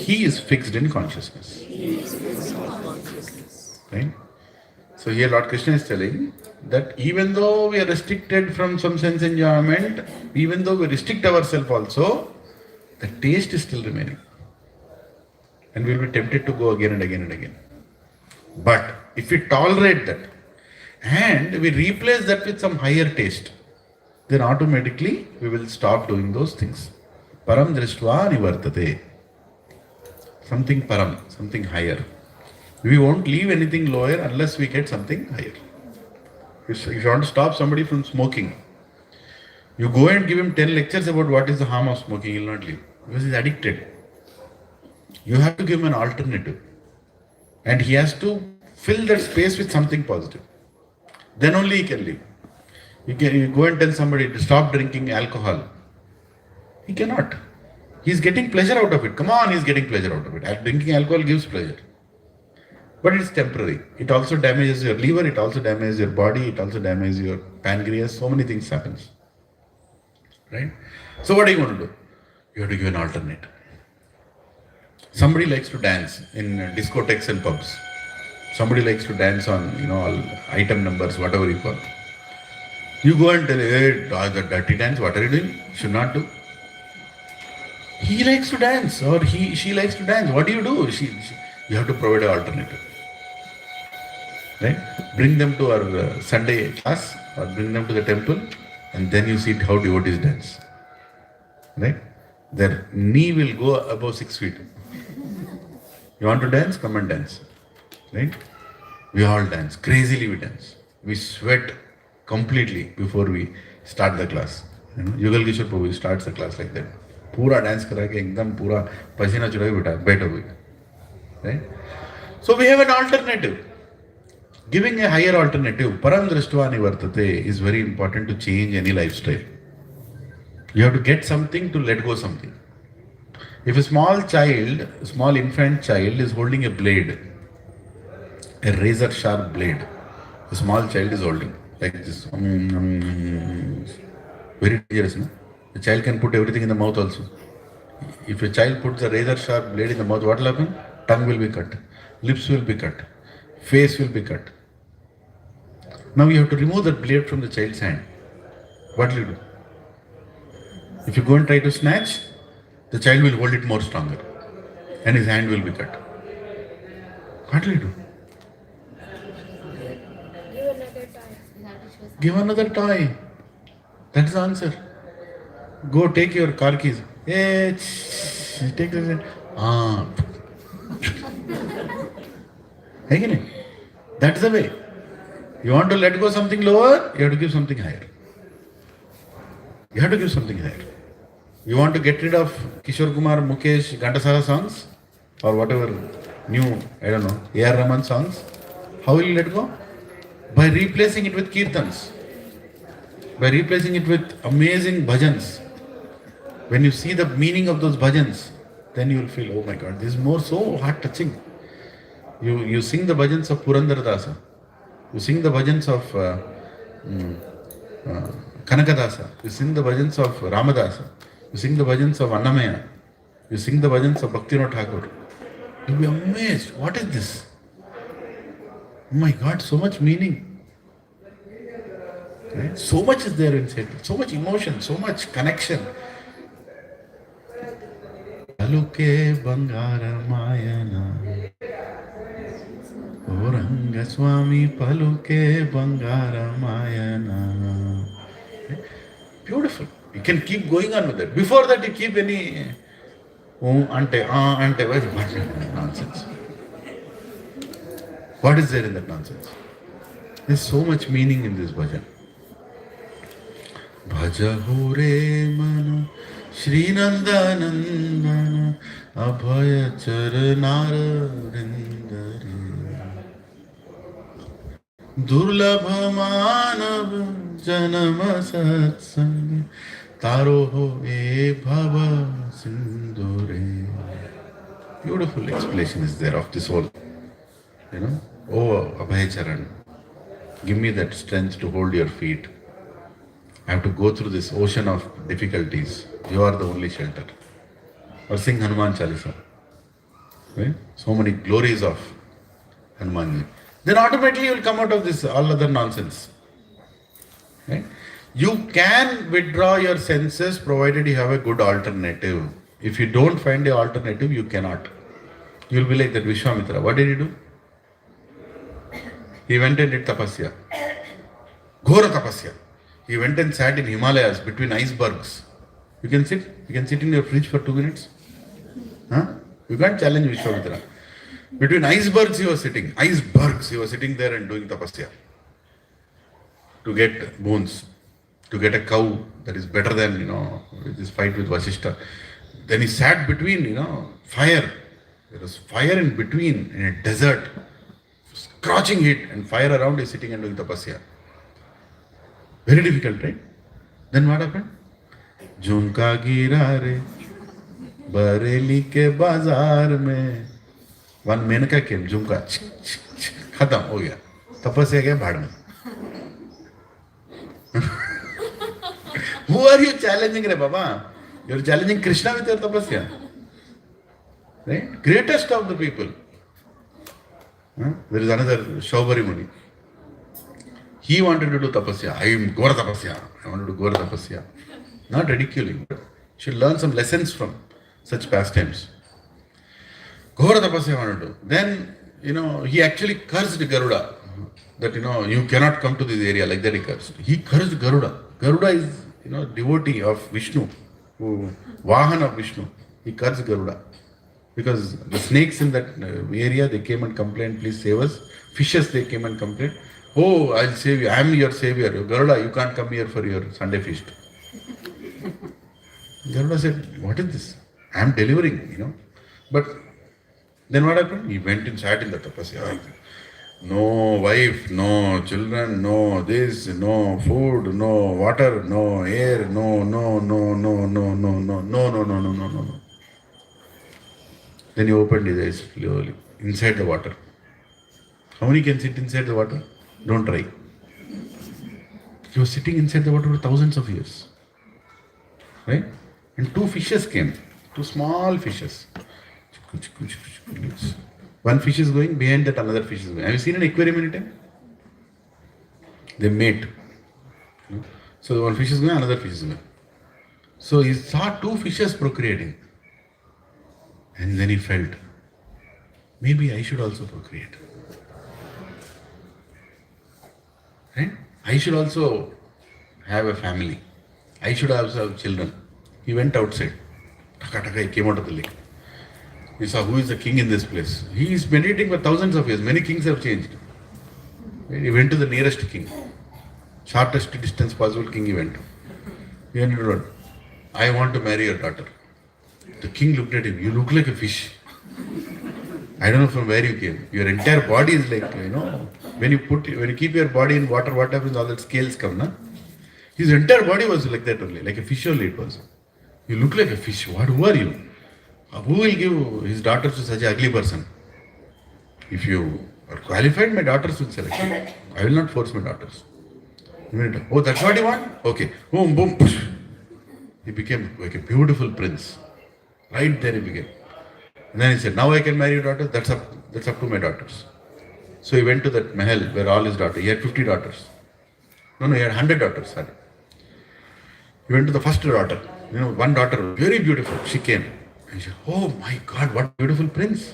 he is fixed in consciousness. Right? So here Lord Krishna is telling that even though we are restricted from some sense enjoyment, even though we restrict ourselves also, the taste is still remaining. And we will be tempted to go again and again and again. But if we tolerate that and we replace that with some higher taste, then automatically we will stop doing those things. Param drishtva nivartate. Something param, something higher. We won't leave anything lower unless we get something higher. If you want to stop somebody from smoking, you go and give him 10 lectures about what is the harm of smoking, he will not leave. Because he is addicted. You have to give him an alternative. And he has to fill that space with something positive. Then only he can leave. You go and tell somebody to stop drinking alcohol. He cannot. He is getting pleasure out of it. Come on, he is getting pleasure out of it. Drinking alcohol gives pleasure. But it's temporary. It also damages your liver, it also damages your body, it also damages your pancreas. So many things happens. Right? So what are you going to do? You have to give an alternate. Somebody likes to dance in discotheques and pubs. Somebody likes to dance on, all item numbers, whatever you call. You go and tell, hey, the dirty dance, what are you doing? Should not do. He likes to dance or she likes to dance. What do? You have to provide an alternative. Right? Bring them to our Sunday class or bring them to the temple and then you see how devotees dance. Right? Their knee will go above 6 feet. You want to dance? Come and dance. Right? We all dance. Crazily we dance. We sweat completely before we start the class. Yugal Kishore Prabhu starts the class like that. पूरा dance करा के एकदम पूरा पसीना छुड़ा के बैठा हुई, right? So we have an alternative. Giving a higher alternative, param drishtva nivartate, is very important to change any lifestyle. You have to get something to let go something. If a small infant child is holding a blade, a razor sharp blade, a small child is holding like this. Very dangerous, no? A child can put everything in the mouth also. If a child puts a razor sharp blade in the mouth, what will happen? Tongue will be cut, lips will be cut, face will be cut. Now you have to remove the blade from the child's hand. What will you do? If you go and try to snatch, the child will hold it more stronger and his hand will be cut. What will you do? Give another toy. That's the answer. Go take your car keys. Hey, take the That's the way. You want to let go something lower, you have to give something higher. You have to give something higher. You want to get rid of Kishore Kumar, Mukesh, Ghantasara songs or whatever new, A.R. Rahman songs. How will you let go? By replacing it with kirtans. By replacing it with amazing bhajans. When you see the meaning of those bhajans, then you will feel, oh my God, this is more so heart-touching. You sing the bhajans of Purandaradasa. You sing the bhajans of Kanakadasa. You sing the bhajans of Ramadasa. You sing the bhajans of Annamaya. You sing the bhajans of Bhaktivinoda Thakur. You'll be amazed. What is this? Oh my God, so much meaning. Right? So much is there inside. So much emotion, so much connection. Paluke Bangara Mayana. Oranga Swami Paluke Bangara Mayana. Beautiful. You can keep going on with that. Before that, you keep any ante, nonsense. What is there in that nonsense? There's so much meaning in this bhajan. Bhajahu re manu Shri Nanda Nandana Abhaya Charanara Rindari Durlabha Manav Janama Satsang Taroho e Bhava Sindure. Beautiful explanation is there of this whole. Oh Abhay Charan, give me that strength to hold your feet. I have to go through this ocean of difficulties. You are the only shelter. Or sing Hanuman Chalisa. Right? So many glories of Hanumanji. Then automatically you will come out of this all other nonsense. Right? You can withdraw your senses provided you have a good alternative. If you don't find an alternative, you cannot. You will be like that Vishwamitra. What did he do? He went and did tapasya. Ghora tapasya. He went and sat in Himalayas between icebergs. You can sit in your fridge for 2 minutes. Huh? You can't challenge Vishwamitra. Between icebergs he was sitting. Icebergs, he was sitting there and doing tapasya. To get bones. To get a cow that is better than, this fight with Vasishta. Then he sat between, fire. There was fire in between, in a desert. Scorching heat and fire around, he is sitting and doing tapasya. Very difficult, right? Then what happened? Jhumka gira re, Bareli ke bazaar mein. One Menaka came, Jhumka, khatam ho gaya. Tapasya gaya bhad mein. Who are you challenging, re Baba? You are challenging Krishna with your tapasya. Right? Greatest of the people. There is another Shaubari Muni. He wanted to do tapasya. I am Gora tapasya. I want to do Gora tapasya. Not ridiculing, but should learn some lessons from such pastimes. Gora tapasya I want to do. Then, he actually cursed Garuda. That, you cannot come to this area, like that he cursed. He cursed Garuda. Garuda is, devotee of Vishnu. Vahan of Vishnu. He cursed Garuda. Because the snakes in that area, they came and complained, please save us. Fishes, they came and complained. Oh, I'll save you. I am your savior. Garuda, you can't come here for your Sunday feast. Garuda said, what is this? I am delivering. But then what happened? He went and sat in the tapasya. No wife, no children, no this, no food, no water, no air, no. Then he opened his eyes slowly, inside the water. How many can sit inside the water? Don't try. He was sitting inside the water for thousands of years. Right? And two fishes came, two small fishes. One fish is going, behind that another fish is going. Have you seen an aquarium anytime? They mate. So one fish is going, another fish is going. So he saw two fishes procreating. And then he felt, maybe I should also procreate. Right? I should also have a family. I should also have children. He went outside. He came out of the lake. He saw who is the king in this place. He is meditating for thousands of years. Many kings have changed. He went to the nearest king. Shortest distance possible king he went to. He went to the road. I want to marry your daughter. The king looked at him. You look like a fish. I don't know from where you came. Your entire body is like, when you keep your body in water, what happens? All that scales come, na? His entire body was like that only, like a fish only it was. You look like a fish. Who are you? Who will give his daughters to such an ugly person? If you are qualified, my daughters will select you. I will not force my daughters. Oh, that's what you want? Okay. Boom, boom, push. He became like a beautiful prince. Right there he became. And then he said, now I can marry your daughters? That's up to my daughters. So he went to that mahal where all his daughters, he had 50 daughters. No, he had 100 daughters, sorry. He went to the first daughter. One daughter, very beautiful. She came. And he said, oh my God, what a beautiful prince.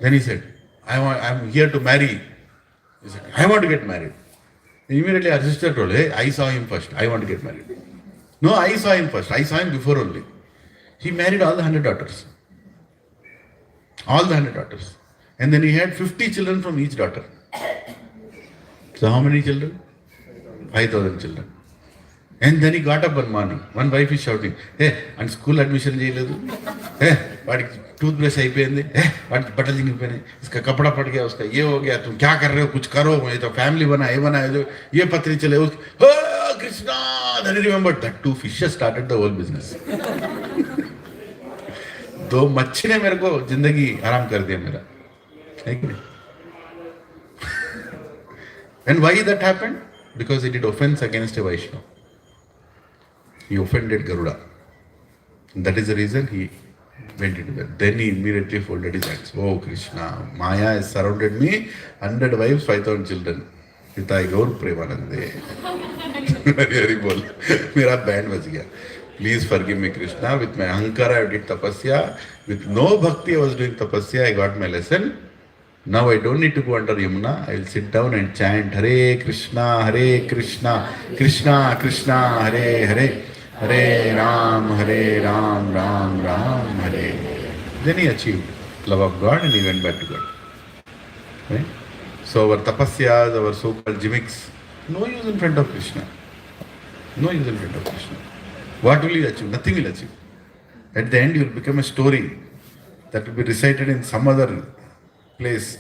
Then he said, I'm here to marry. He said, I want to get married. And immediately our sister told, hey, I saw him first. I want to get married. No, I saw him first. I saw him before only. He married all the 100 daughters. All the 100 daughters. And then he had 50 children from each daughter. So how many children? 5,000 children. And then he got up one morning. One wife is shouting, hey, and school admission jayaledu. Hey, what toothbrush అయిపోయింది. Hey, what బట్టలు చినిగిపోయినాయి. इसका कपड़ा फट गया उसका. ये हो गया. तुम क्या कर रहे हो? कुछ करो. ये तो family बना. ये बना. ये पत्री चले. Oh, Krishna. Then he remembered that two fishes started the whole business. दो मच्छी ने मेरे को जिंदगी आराम कर दिया मेरा. है कि नहीं? And why that happened? Because he did offense against a Vaishnava. He offended Garuda. That is the reason he went into that. Then he immediately folded his hands. Oh Krishna, Maya has surrounded me, 100 wives, 5,000 children. Hitai Gaur Premanande. Very bol. Mera band baj gaya. Please forgive me, Krishna. With my ahankara I did tapasya. With no bhakti I was doing tapasya. I got my lesson. Now I don't need to go under Yamuna. I will sit down and chant Hare Krishna, Krishna Krishna, Hare Hare, Hare Ram, Ram Ram, Hare. Then he achieved love of God and he went back to God. Right? So our tapasyas, our so-called gimmicks, no use in front of Krishna. No use in front of Krishna. What will you achieve? Nothing will achieve. At the end you will become a story that will be recited in some other place,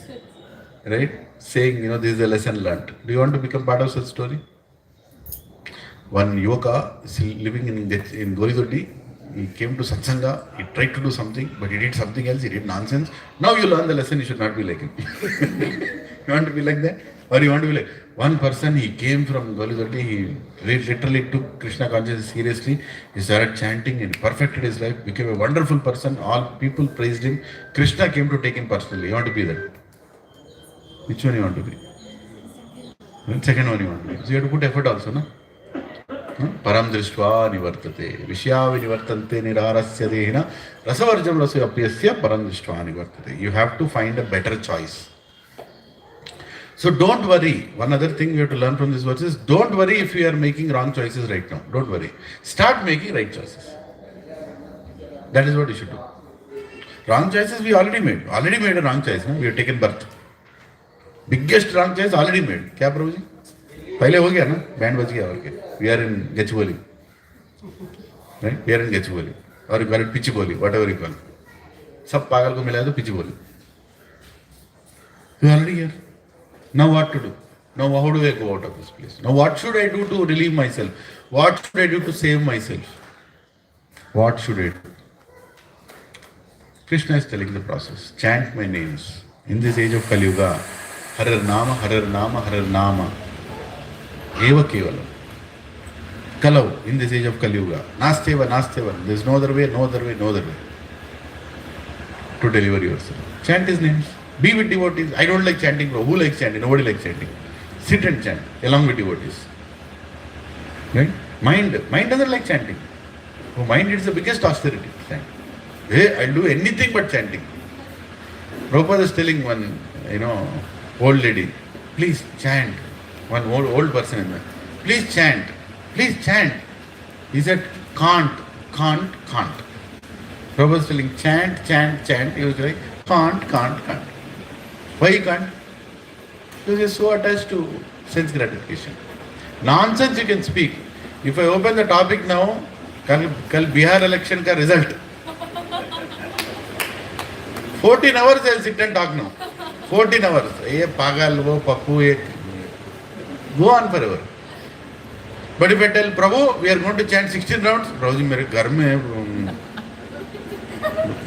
right? Saying, this is a lesson learnt. Do you want to become part of such story? One yuvaka living in Goridoddi, he came to Satsanga, he tried to do something, but he did something else, he did nonsense. Now you learn the lesson, you should not be like him. You want to be like that? Or you want to be like, one person, he came from Goridoddi, he literally took Krishna consciousness seriously, he started chanting and perfected his life, became a wonderful person, all people praised him. Krishna came to take him personally. You want to be that? Which one you want to be? Second one you want to be. So you have to put effort also, no? Param drishtva nivartate. Vishya nivartante nirarasya dehina. Rasavarjam rasu apyasya param drishtva nivartate. You have to find a better choice. So don't worry. One other thing you have to learn from this verse is, don't worry if you are making wrong choices right now. Don't worry. Start making right choices. That is what you should do. Wrong choices we already made. Already made a wrong choice. No? We have taken birth. Biggest wrong choice already made. क्या प्रभु जी? पहले हो गया ना? Band बज गया और क्या? We are in Gachibowli. right? We are in Gachiboli, or you call it Pichiboli, whatever you call it. सब पागल को मिलाया तो Pichiboli. You are already here. Now what to do? Now how do I go out of this place? Now what should I do to relieve myself? What should I do to save myself? What should I do? Krishna is telling the process. Chant my names. In this age of Kali Yuga, Harar Nama, Harar Nama, Harar Nama. Eva Kevalam. Kalau, in this age of Kali Yuga. Nasteva, Nasteva. There is no other way, no other way, no other way. To deliver yourself. Chant his names. Be with devotees. I don't like chanting. Who likes chanting? Nobody likes chanting. Sit and chant along with devotees. Right? Mind doesn't like chanting. For mind, it's the biggest austerity. Chant. Hey, I'll do anything but chanting. Prabhupada is telling one, old lady, please chant. One old person in there. Please chant. Please chant. He said, can't. Prabhupada is telling, chant. He was like, can't. Why you can't? Because you're so attached to sense gratification. Nonsense you can speak. If I open the topic now, kal Bihar election ka result. 14 hours I'll sit and talk now. 14 hours. Ye pagal, wo pappu, go on forever. But if I tell Prabhu, we are going to chant 16 rounds, Prabhuji, mere ghar mein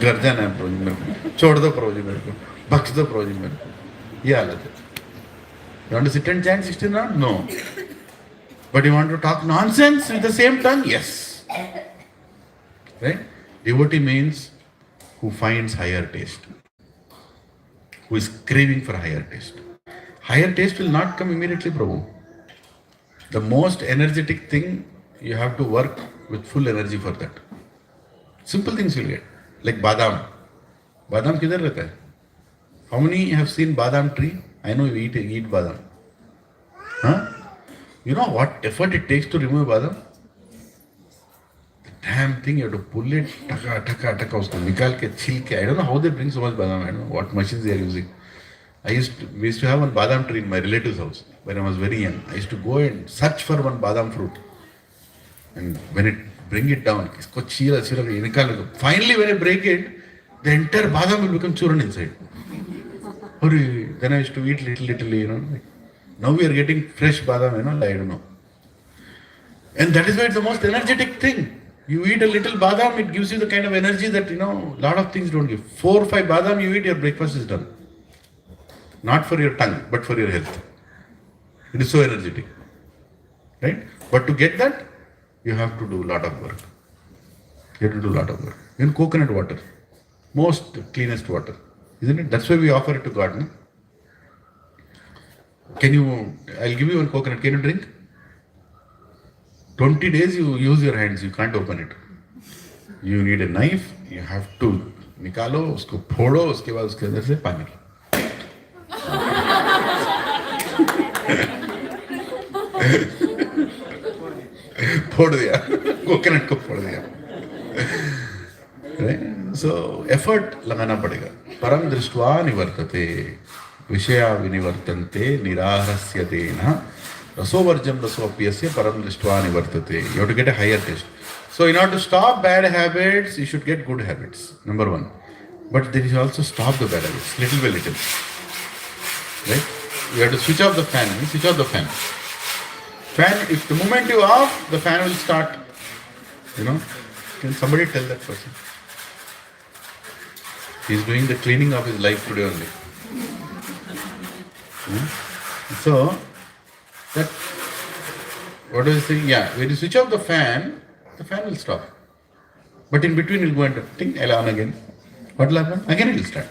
garjan hai Prabhuji mere ko. Chhod do Prabhuji mere ko. Bakhsh do Prabhuji mere ko. Ye halat hai. You want to sit and chant 16 rounds? No. But you want to talk nonsense with the same tongue? Yes. Right? Devotee means who finds higher taste. Who is craving for higher taste. Higher taste will not come immediately, Prabhu. The most energetic thing, you have to work with full energy for that. Simple things you'll get. Like badam. Badam kidhar rehta hai? How many have seen badam tree? I know you eat badam. Huh? You know what effort it takes to remove badam? The damn thing, you have to pull it, taka, usko nikal ke, chil ke. I don't know how they bring so much badam. I don't know what machines they are using. We used to have one badam tree in my relative's house when I was very young. I used to go and search for one badam fruit. And when it bring it down, finally when I break it, the entire badam will become churn inside. Then I used to eat little. Now we are getting fresh badam, I don't know. And that is why it's the most energetic thing. You eat a little badam, it gives you the kind of energy that, lot of things don't give. 4 or 5 badam you eat, your breakfast is done. Not for your tongue, but for your health. It is so energetic. Right? But to get that, you have to do a lot of work. Even coconut water. Most cleanest water. Isn't it? That's why we offer it to God. No? I'll give you one coconut. Can you drink? 20 days you use your hands. You can't open it. You need a knife. You have to nikalo, usko phodo, uske baad uske andar se pani. फोड़ दिया coconut को फोड़ दिया. So effort लगाना पड़ेगा. परम दृष्ट्वा निवर्तते विषया विनिवर्तन्ते निराहस्यतेन रसोवर्जम रसोप्यस्य परम दृष्ट्वा निवर्तते. You have to get a higher taste. So in order to stop bad habits, you should get good habits. Number 1. But then you also stop the bad habits little by little. Right? You have to switch off the fan. Fan, if the moment you off, the fan will start. Can somebody tell that person? He's doing the cleaning of his life today only. So, that, what do I say? Yeah, when you switch off the fan will stop. But in between it will go and think, I'll on again. What will happen? Again it will start.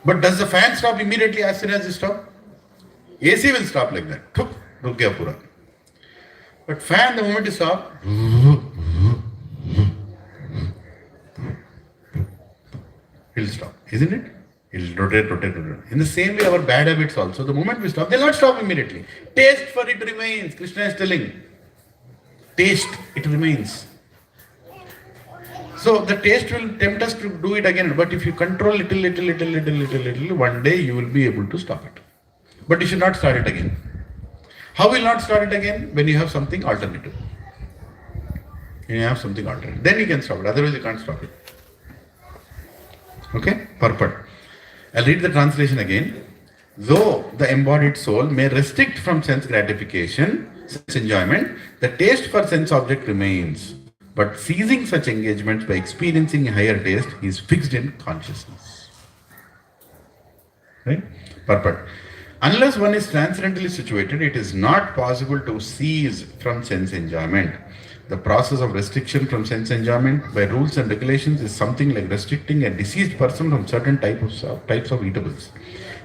But does the fan stop immediately as soon as you stop? AC will stop like that. Ruk gaya pura. But fan, the moment you stop, it will stop, isn't it? It will rotate. In the same way, our bad habits also, the moment we stop, they will not stop immediately. Taste for it remains. Krishna is telling. Taste, it remains. So the taste will tempt us to do it again. But if you control little, one day you will be able to stop it. But you should not start it again. How will you not start it again? When you have something alternative. You have something already. Then you can stop it. Otherwise, you can't stop it. Okay? Purport. I'll read the translation again. Though the embodied soul may restrict from sense gratification, sense enjoyment, the taste for sense object remains. But ceasing such engagements by experiencing a higher taste, he is fixed in consciousness. Right? Purport. Unless one is transcendently situated, it is not possible to cease from sense enjoyment. The process of restriction from sense enjoyment by rules and regulations is something like restricting a deceased person from certain types of eatables.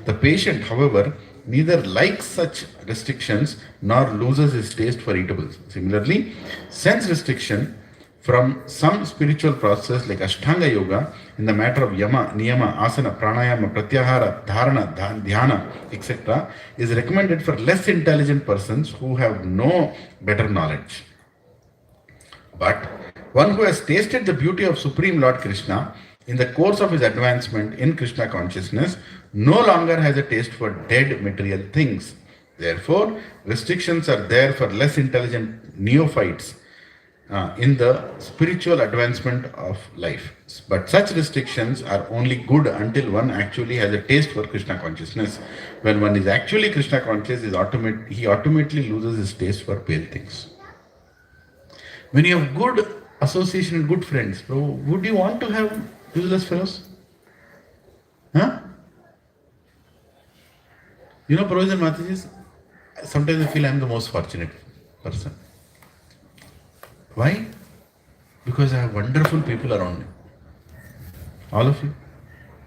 The patient, however, neither likes such restrictions nor loses his taste for eatables. Similarly, sense restriction from some spiritual process like Ashtanga Yoga in the matter of yama, niyama, asana, pranayama, pratyahara, dharana, dhyana, etc. is recommended for less intelligent persons who have no better knowledge. But one who has tasted the beauty of Supreme Lord Krishna in the course of his advancement in Krishna consciousness no longer has a taste for dead material things. Therefore, restrictions are there for less intelligent neophytes in the spiritual advancement of life. But such restrictions are only good until one actually has a taste for Krishna consciousness. When one is actually Krishna conscious, he automatically loses his taste for pale things. When you have good association and good friends, would you want to have useless fellows? Huh? You know, Prabhuji and Mataji, sometimes I feel I am the most fortunate person. Why? Because I have wonderful people around me. All of you.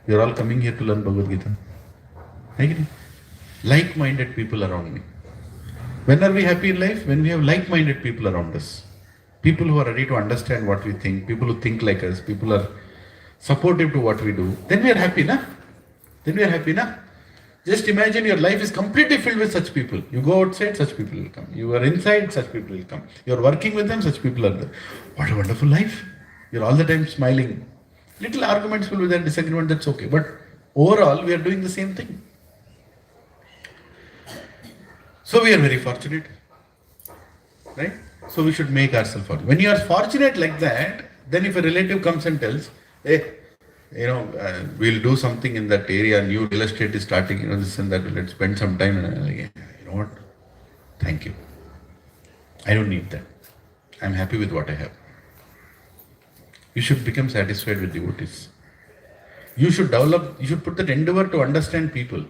You are all coming here to learn Bhagavad Gita. I agree. Like-minded people around me. When are we happy in life? When we have like-minded people around us. People who are ready to understand what we think, people who think like us, people are supportive to what we do. Then we are happy, na? Just imagine your life is completely filled with such people. You go outside, such people will come. You are inside, such people will come. You are working with them, such people are there. What a wonderful life. You are all the time smiling. Little arguments will be there, disagreement, that's okay. But overall, we are doing the same thing. So we are very fortunate. Right? So we should make ourselves fortunate. When you are fortunate like that, then if a relative comes and tells, hey, we'll do something in that area, new real estate is starting, this and that, let's spend some time. And I'm like, you know what? Thank you. I don't need that. I'm happy with what I have. You should become satisfied with devotees. You should put that endeavor to understand people.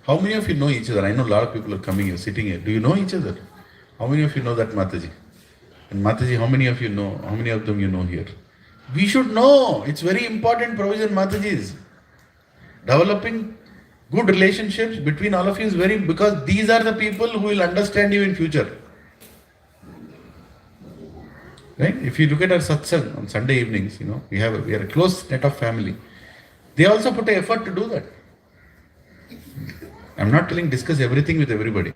How many of you know each other? I know a lot of people are coming here, sitting here. Do you know each other? How many of you know that Mataji? And Mataji, how many of them you know here? We should know. It's very important, Prabhuji and Matajis. Developing good relationships between all of you is because these are the people who will understand you in future. Right? If you look at our satsang on Sunday evenings, we are a close net of family. They also put an effort to do that. I'm not telling discuss everything with everybody.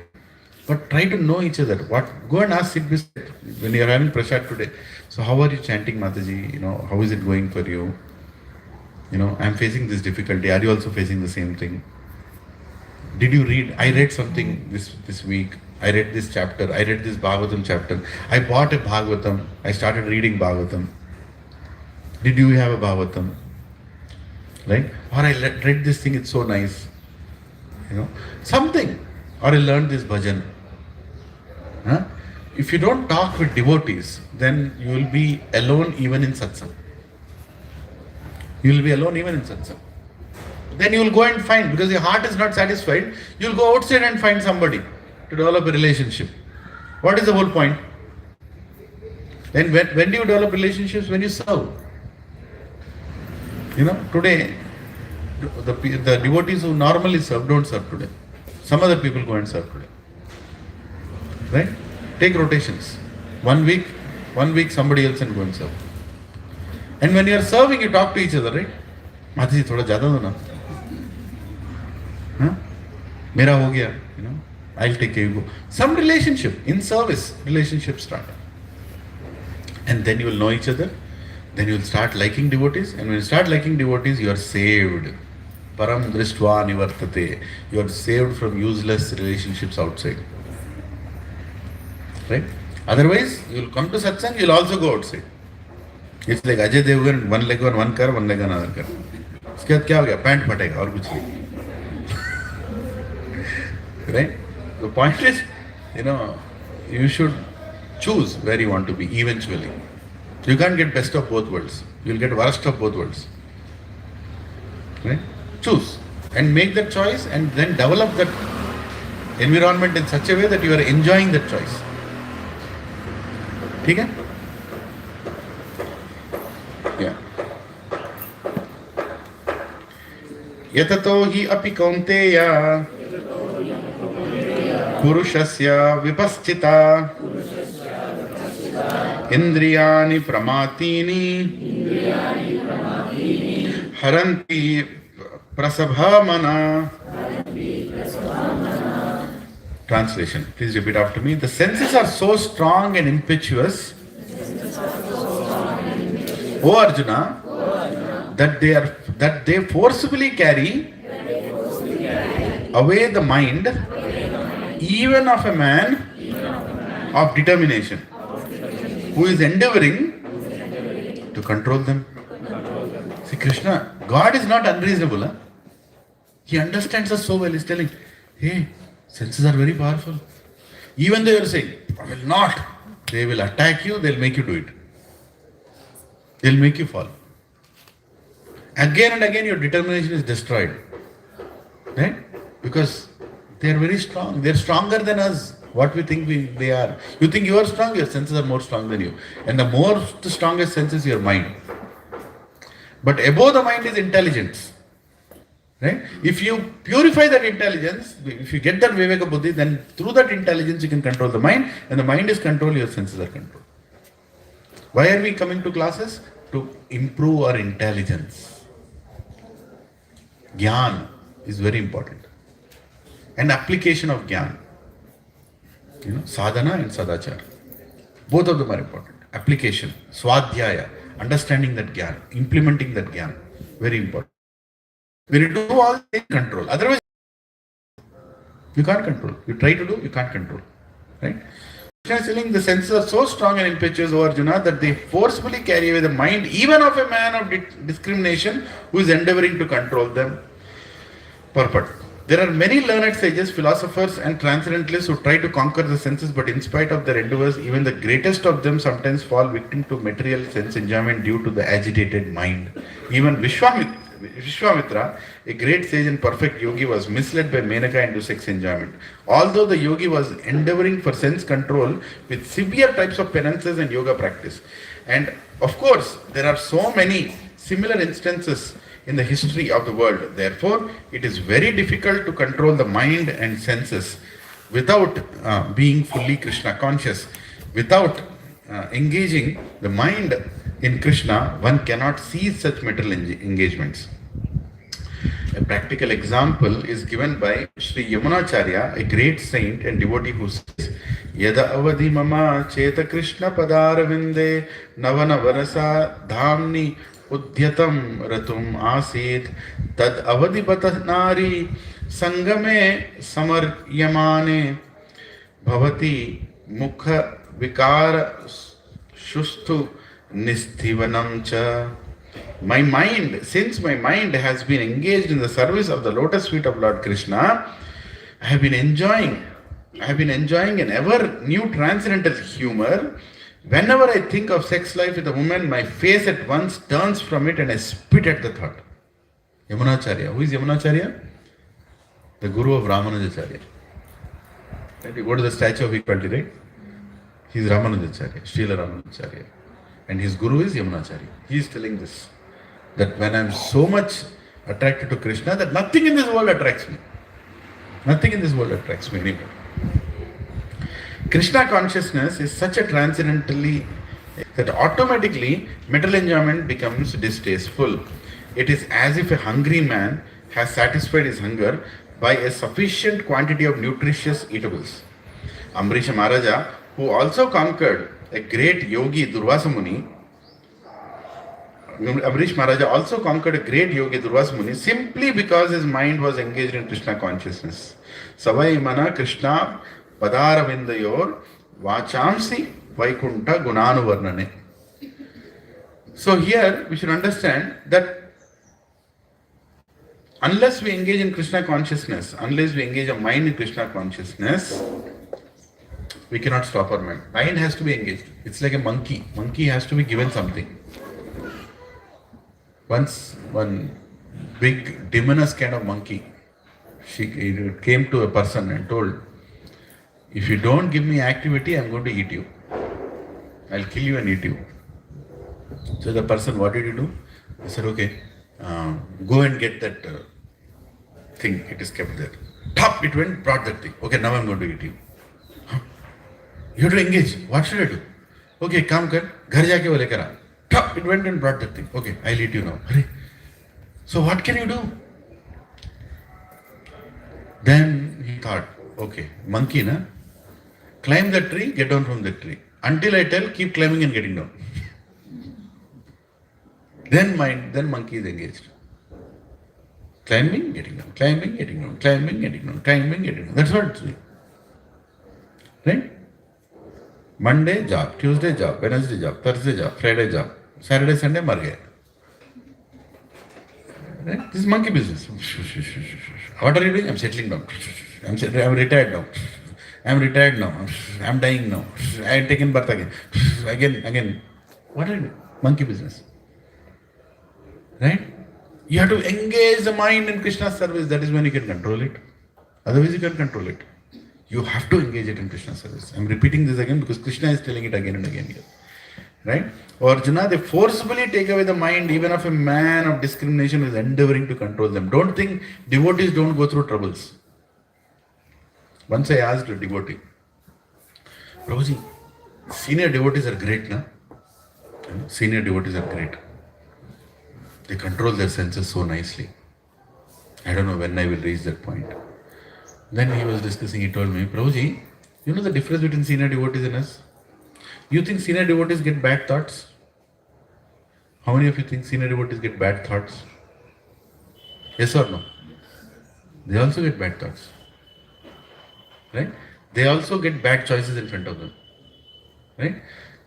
But try to know each other. Go and ask, sit beside, when you are having prasad today. So how are you chanting, Mataji? How is it going for you? I'm facing this difficulty. Are you also facing the same thing? Did you read? I read something this week. I read this chapter. I read this Bhagavatam chapter. I bought a Bhagavatam. I started reading Bhagavatam. Did you have a Bhagavatam? Right? Or I read this thing. It's so nice. Something. Or I learned this bhajan. If you don't talk with devotees, then you will be alone even in satsang. Then you will go and find, because your heart is not satisfied, you will go outside and find somebody to develop a relationship. What is the whole point? Then when do you develop relationships? When you serve. Today, the devotees who normally serve don't serve today. Some other people go and serve today. Right? Take rotations. One week somebody else and go and serve. And when you are serving, you talk to each other, right? Mataji, thoda jyada do na. Mera ho gaya, I'll take care, you go. Some relationship, in service, relationship start. And then you will know each other. Then you will start liking devotees. And when you start liking devotees, you are saved. Param drishtva nivartate. You are saved from useless relationships outside. Right? Otherwise, you will come to satsang, you will also go outside. It's like Ajay Devgan, one leg on one car, one leg on another car. उसके बाद क्या हो गया? Pant फटेगा और कुछ नहीं. Right? The point is, you should choose where you want to be eventually. You can't get best of both worlds. You'll get worst of both worlds. Right? Choose and make that choice and then develop that environment in such a way that you are enjoying that choice. ठीक है? Yeah. यततो हि अपि कौन्तेय पुरुषस्य विपस्थिता इंद्रियाणि प्रमातीनि हरन्ति प्रसभामना. Translation. Please repeat after me. The senses are so strong and impetuous, O Arjuna, that they forcibly carry away the mind, even of a man of determination, who is endeavoring to control them. See, Krishna, God is not unreasonable. Huh? He understands us so well. He's telling, hey, senses are very powerful. Even though you are saying, I will not, they will attack you, they'll make you do it. They'll make you fall. Again and again your determination is destroyed. Right? Because they are very strong. They are stronger than us. What we think they are. You think you are strong, your senses are more strong than you. And the strongest sense is your mind. But above the mind is intelligence. Right? If you purify that intelligence, if you get that Viveka Buddhi, then through that intelligence you can control the mind, and the mind is controlled, your senses are controlled. Why are we coming to classes? To improve our intelligence. Gyan is very important. And application of Gyan. Sadhana and Sadachar. Both of them are important. Application, Swadhyaya, understanding that Gyan, implementing that Gyan, very important. When you do all things, control. Otherwise, you can't control. You try to do, you can't control. Right? Krishna is telling the senses are so strong and impetuous, O Arjuna, that they forcefully carry away the mind, even of a man of discrimination who is endeavoring to control them. Purport. There are many learned sages, philosophers, and transcendentalists who try to conquer the senses, but in spite of their endeavors, even the greatest of them sometimes fall victim to material sense enjoyment due to the agitated mind. Even Vishwamitra, a great sage and perfect yogi, was misled by Menaka into sex enjoyment. Although the yogi was endeavoring for sense control with severe types of penances and yoga practice. And of course, there are so many similar instances in the history of the world. Therefore, it is very difficult to control the mind and senses without being fully Krishna conscious. Without engaging the mind in Krishna, one cannot cease such mental engagements. A practical example is given by Sri Yamunacharya, a great saint and devotee, who says, Yada avadhi mama cheta Krishna padaravinde navanavarasa dhamni udhyatam ratum asit tad avadhipata nari sangame samaryamane bhavati mukha vikara shustu nisthivanam cha. My mind, since my mind has been engaged in the service of the lotus feet of Lord Krishna, I have been enjoying an ever new transcendental humor. Whenever I think of sex life with a woman, my face at once turns from it and I spit at the thought. Yamunacharya. Who is Yamunacharya? The guru of Ramanujacharya. Right? You go to the Statue of Equality, right? He is Ramanujacharya, Srila Ramanujacharya. And his guru is Yamunacharya. He is telling this, that when I am so much attracted to Krishna, that nothing in this world attracts me. Nothing in this world attracts me anymore. Krishna consciousness is such a transcendentally that automatically mental enjoyment becomes distasteful. It is as if a hungry man has satisfied his hunger by a sufficient quantity of nutritious eatables. Amrisha Maharaja, who also conquered a great yogi Durvasa Muni, Amrish Maharaja also conquered a great yogi Durvasa Muni simply because his mind was engaged in Krishna consciousness. Savai mana Krishna Padaravindayor Vachamsi Vaikunta Gunanuvarnane. So here we should understand that unless we engage in Krishna consciousness, unless we engage our mind in Krishna consciousness, we cannot stop our mind. Mind has to be engaged. It's like a monkey. Monkey has to be given something. Once one big demoness kind of monkey, she came to a person and told, if you don't give me activity, I'm going to eat you. I'll kill you and eat you. So the person, what did he do? He said, okay, go and get that thing. It is kept there. Top, it went, brought that thing. Okay, now I'm going to eat you. Huh? You have to engage. What should I do? Okay, काम कर, घर जाके वो लेकर आ. Top, it went and brought that thing. Okay, I'll eat you now. So what can you do? Then he thought, okay, monkey na, climb the tree, get down from the tree. Until I tell, keep climbing and getting down. Then monkey is engaged. Climbing, getting down, climbing, getting down, climbing, getting down, climbing, getting down. That's what it's doing. Right? Monday job, Tuesday job, Wednesday job, Thursday job, Friday job, Saturday, Sunday mar gaya. Right? This is monkey business. What are you doing? I'm settling down. I'm retired now. I'm retired now. I'm dying now. I'm taken birth again. Again. What are you doing? Monkey business. Right? You have to engage the mind in Krishna's service. That is when you can control it. Otherwise you can't control it. You have to engage it in Krishna's service. I'm repeating this again because Krishna is telling it again and again here. Right? Arjuna, they forcibly take away the mind even of a man of discrimination who is endeavoring to control them. Don't think devotees don't go through troubles. Once I asked a devotee, Prabhuji, senior devotees are great, na? Senior devotees are great. They control their senses so nicely. I don't know when I will reach that point. Then he was discussing, he told me, Prabhuji, you know the difference between senior devotees and us? You think senior devotees get bad thoughts? How many of you think senior devotees get bad thoughts? Yes or no? They also get bad thoughts. Right? They also get bad choices in front of them. Right?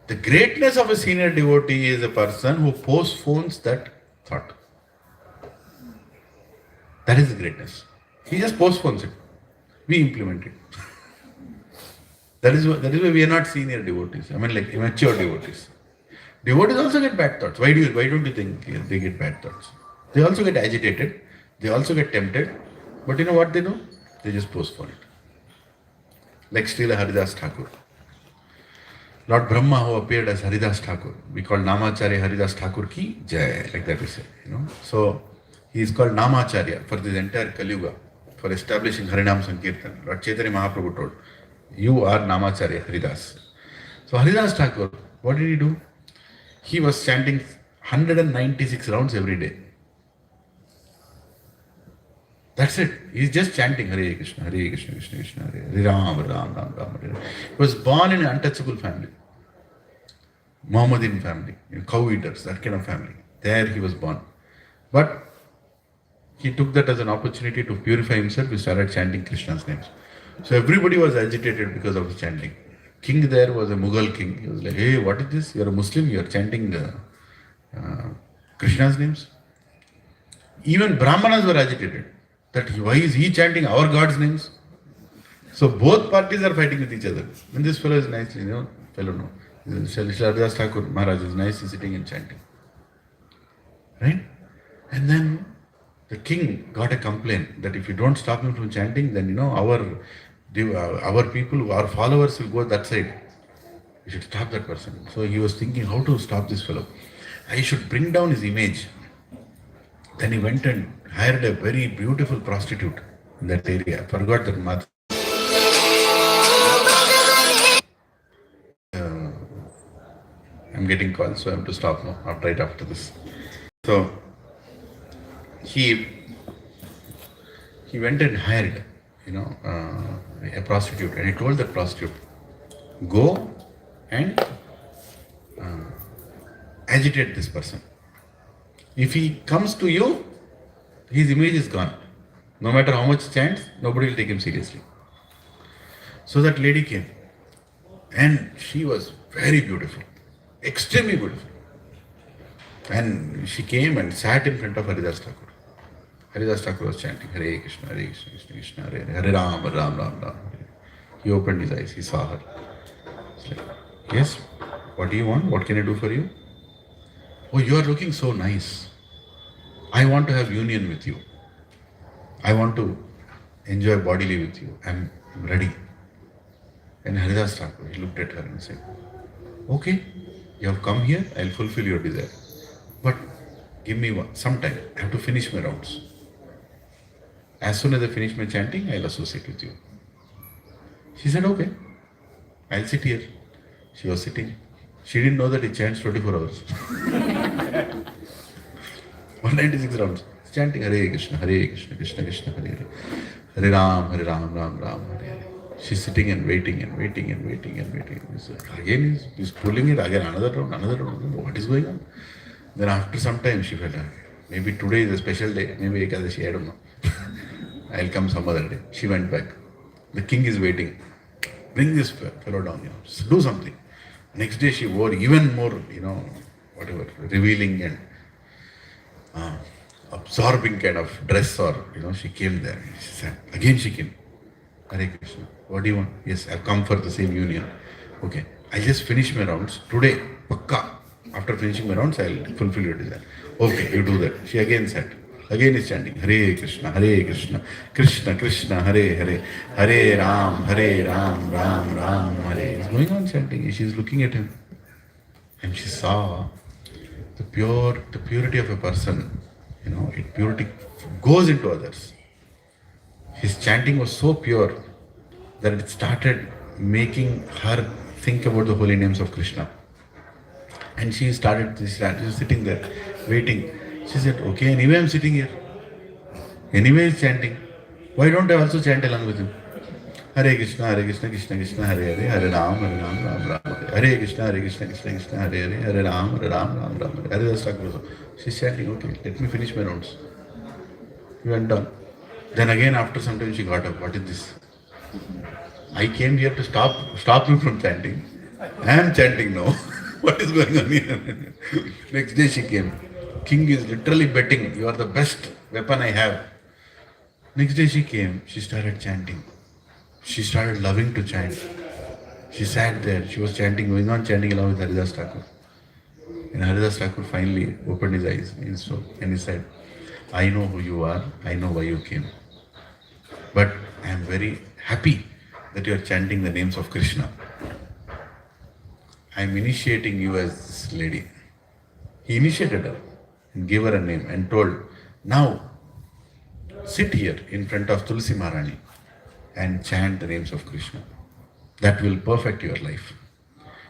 The greatness of a senior devotee is a person who postpones that thought. That is the greatness. He just postpones it. We implement it. That is why we are not senior devotees. I mean, like immature devotees. Devotees also get bad thoughts. Why don't you think they get bad thoughts? They also get agitated. They also get tempted. But you know what they do? They just postpone it. Like Srila Haridas Thakur. Lord Brahma, who appeared as Haridas Thakur, we call Namacharya Haridas Thakur ki Jai, like that we say. So he is called Namacharya for this entire Kali Yuga, for establishing Harinam Sankirtan. Lord Chaitanya Mahaprabhu told, you are Namacharya Haridas. So Haridas Thakur, what did he do? He was chanting 196 rounds every day. That's it. He's just chanting Hare Krishna, Krishna Krishna, Hare Ram, Ram, Ram, Ram. He was born in an untouchable family. Mohammedan family, cow eaters, that kind of family. There he was born. But he took that as an opportunity to purify himself. He started chanting Krishna's names. So everybody was agitated because of his chanting. King there was a Mughal king. He was like, hey, what is this? You're a Muslim, you're chanting Krishna's names. Even Brahmanas were agitated. That why is he chanting our God's names? So both parties are fighting with each other. And this fellow is nicely, fellow no. Haridas Thakur Maharaj is nicely sitting and chanting. Right? And then the king got a complaint that if you don't stop him from chanting, then our people, our followers will go that side. You should stop that person. So he was thinking how to stop this fellow. I should bring down his image. Then he went and hired a very beautiful prostitute in that area. I forgot that mother. I'm getting calls, so I have to stop now, right after this. So he went and hired, a prostitute, and he told the prostitute, go and agitate this person. If he comes to you, his image is gone. No matter how much chants, nobody will take him seriously. So that lady came. And she was very beautiful, extremely beautiful. And she came and sat in front of Haridas Thakur. Haridas Thakur was chanting, Hare Krishna, Hare Krishna, Krishna Krishna, Hare Hare, Hare Ram, Ram Ram, Ram. He opened his eyes, he saw her. It's like, yes, what do you want? What can I do for you? Oh, you are looking so nice. I want to have union with you. I want to enjoy bodily with you. I'm ready. And Haridas Thakur, he looked at her and said, okay, you have come here, I'll fulfill your desire. But give me some time. I have to finish my rounds. As soon as I finish my chanting, I'll associate with you. She said, okay, I'll sit here. She was sitting. She didn't know that he chants 24 hours. 196 rounds. He's chanting Hare Krishna, Hare Krishna, Krishna Krishna, Hare Hare. Hare Ram, Ram Ram, Hare Hare. She's sitting and waiting and waiting and waiting and waiting. Again, he's pulling it, again another round. What is going on? Then after some time, she felt, maybe today is a special day, maybe Ekadashi, I don't know. I'll come some other day. She went back. The king is waiting. Bring this fellow down, do something. Next day she wore even more, whatever, revealing and absorbing kind of dress or, she came there. She said, again she came. Hare Krishna, what do you want? Yes, I've come for the same union. Okay, I just finished my rounds. Today, pakka. After finishing my rounds, I'll fulfill your desire. Okay, you do that. She again said, again is chanting, Hare Krishna, Krishna Krishna, Hare Hare, Hare Ram, Ram Ram, Hare. He's going on chanting. She's looking at him. And she saw the purity of a person, purity goes into others. His chanting was so pure that it started making her think about the holy names of Krishna. And she was sitting there, waiting. She said, okay, anyway I'm sitting here. Anyway he's chanting. Why don't I also chant along with him? Hare Krishna, Krishna Krishna, Hare Hare, Hare Ram, Ram Ram, Hare Krishna, Krishna Krishna, Hare Hare, Hare Ram, Ram Ram, Hare Hare. She's chanting, okay, let me finish my rounds. He went down. Then again after some time she got up. What is this? I came here to stop you from chanting. I am chanting now. What is going on here? Next day she came. King is literally betting, you are the best weapon I have. Next day she came, she started chanting. She started loving to chant. She sat there, she was chanting, going on chanting along with Haridas Thakur. And Haridas Thakur finally opened his eyes and he said, I know who you are, I know why you came. But I am very happy that you are chanting the names of Krishna. I am initiating you as this lady. He initiated her and gave her a name and told, now sit here in front of Tulsi Maharani and chant the names of Krishna. That will perfect your life.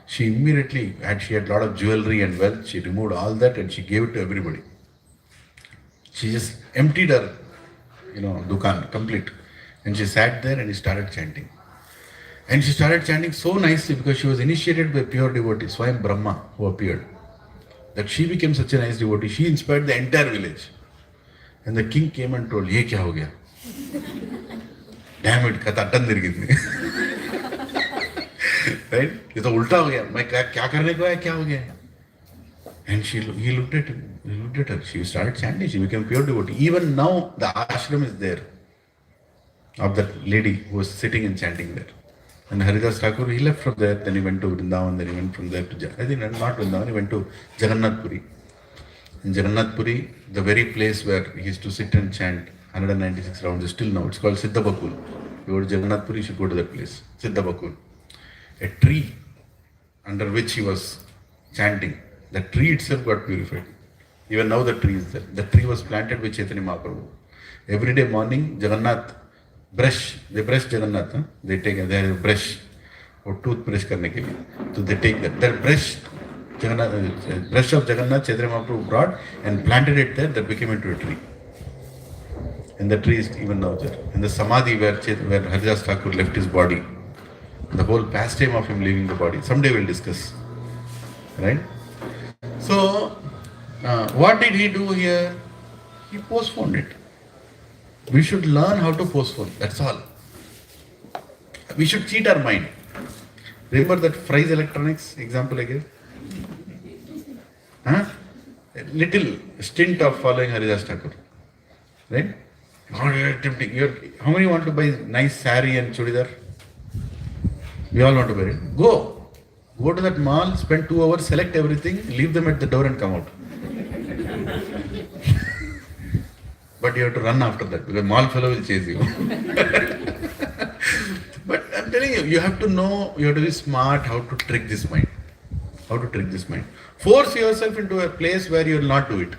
She immediately, she had a lot of jewelry and wealth, she removed all that and she gave it to everybody. She just emptied her, dukan, complete. And she sat there and he started chanting. And she started chanting so nicely because she was initiated by pure devotee, Swayam Brahma, who appeared. That she became such a nice devotee. She inspired the entire village. And the king came and told, ye kya ho gaya? Damn it, kata tandir gitni. Right? Ye to ulta ho gaya. Main kya karne ko hai, kya ho gaya? And he looked at him. He looked at her. She started chanting. She became pure devotee. Even now, the ashram is there of that lady who was sitting and chanting there. And Haridas Thakur, he left from there, then he went to Vrindavan, then he went from there to, I think not Vrindavan, he went to Jagannath Puri. In Jagannath Puri, the very place where he used to sit and chant 196 rounds is still now, it's called Siddhabakul. You go to Jagannath Puri, you should go to that place, Siddhabakul. A tree under which he was chanting, the tree itself got purified. Even now the tree is there. The tree was planted with Chaitanya Mahaprabhu. Every day morning, Jagannath they brush Jagannath, they take a brush or toothbrush karne ke liye. So they take that brush of Jagannath Chaitanya Mahaprabhu brought and planted it there, that became into a tree. And the tree is even now there. And the Samadhi where Haridas Thakur left his body, the whole pastime of him leaving the body, someday we'll discuss. Right? So, what did he do here? He postponed it. We should learn how to postpone, that's all. We should cheat our mind. Remember that Fry's Electronics example I gave? Huh? A little stint of following Haridas Thakur. Right? How many want to buy nice sari and chudidar? We all want to buy it. Go. Go to that mall, spend 2 hours, select everything, leave them at the door and come out. But you have to run after that because mall fellow will chase you. But I'm telling you, you have to know, you have to be smart how to trick this mind. How to trick this mind. Force yourself into a place where you will not do it.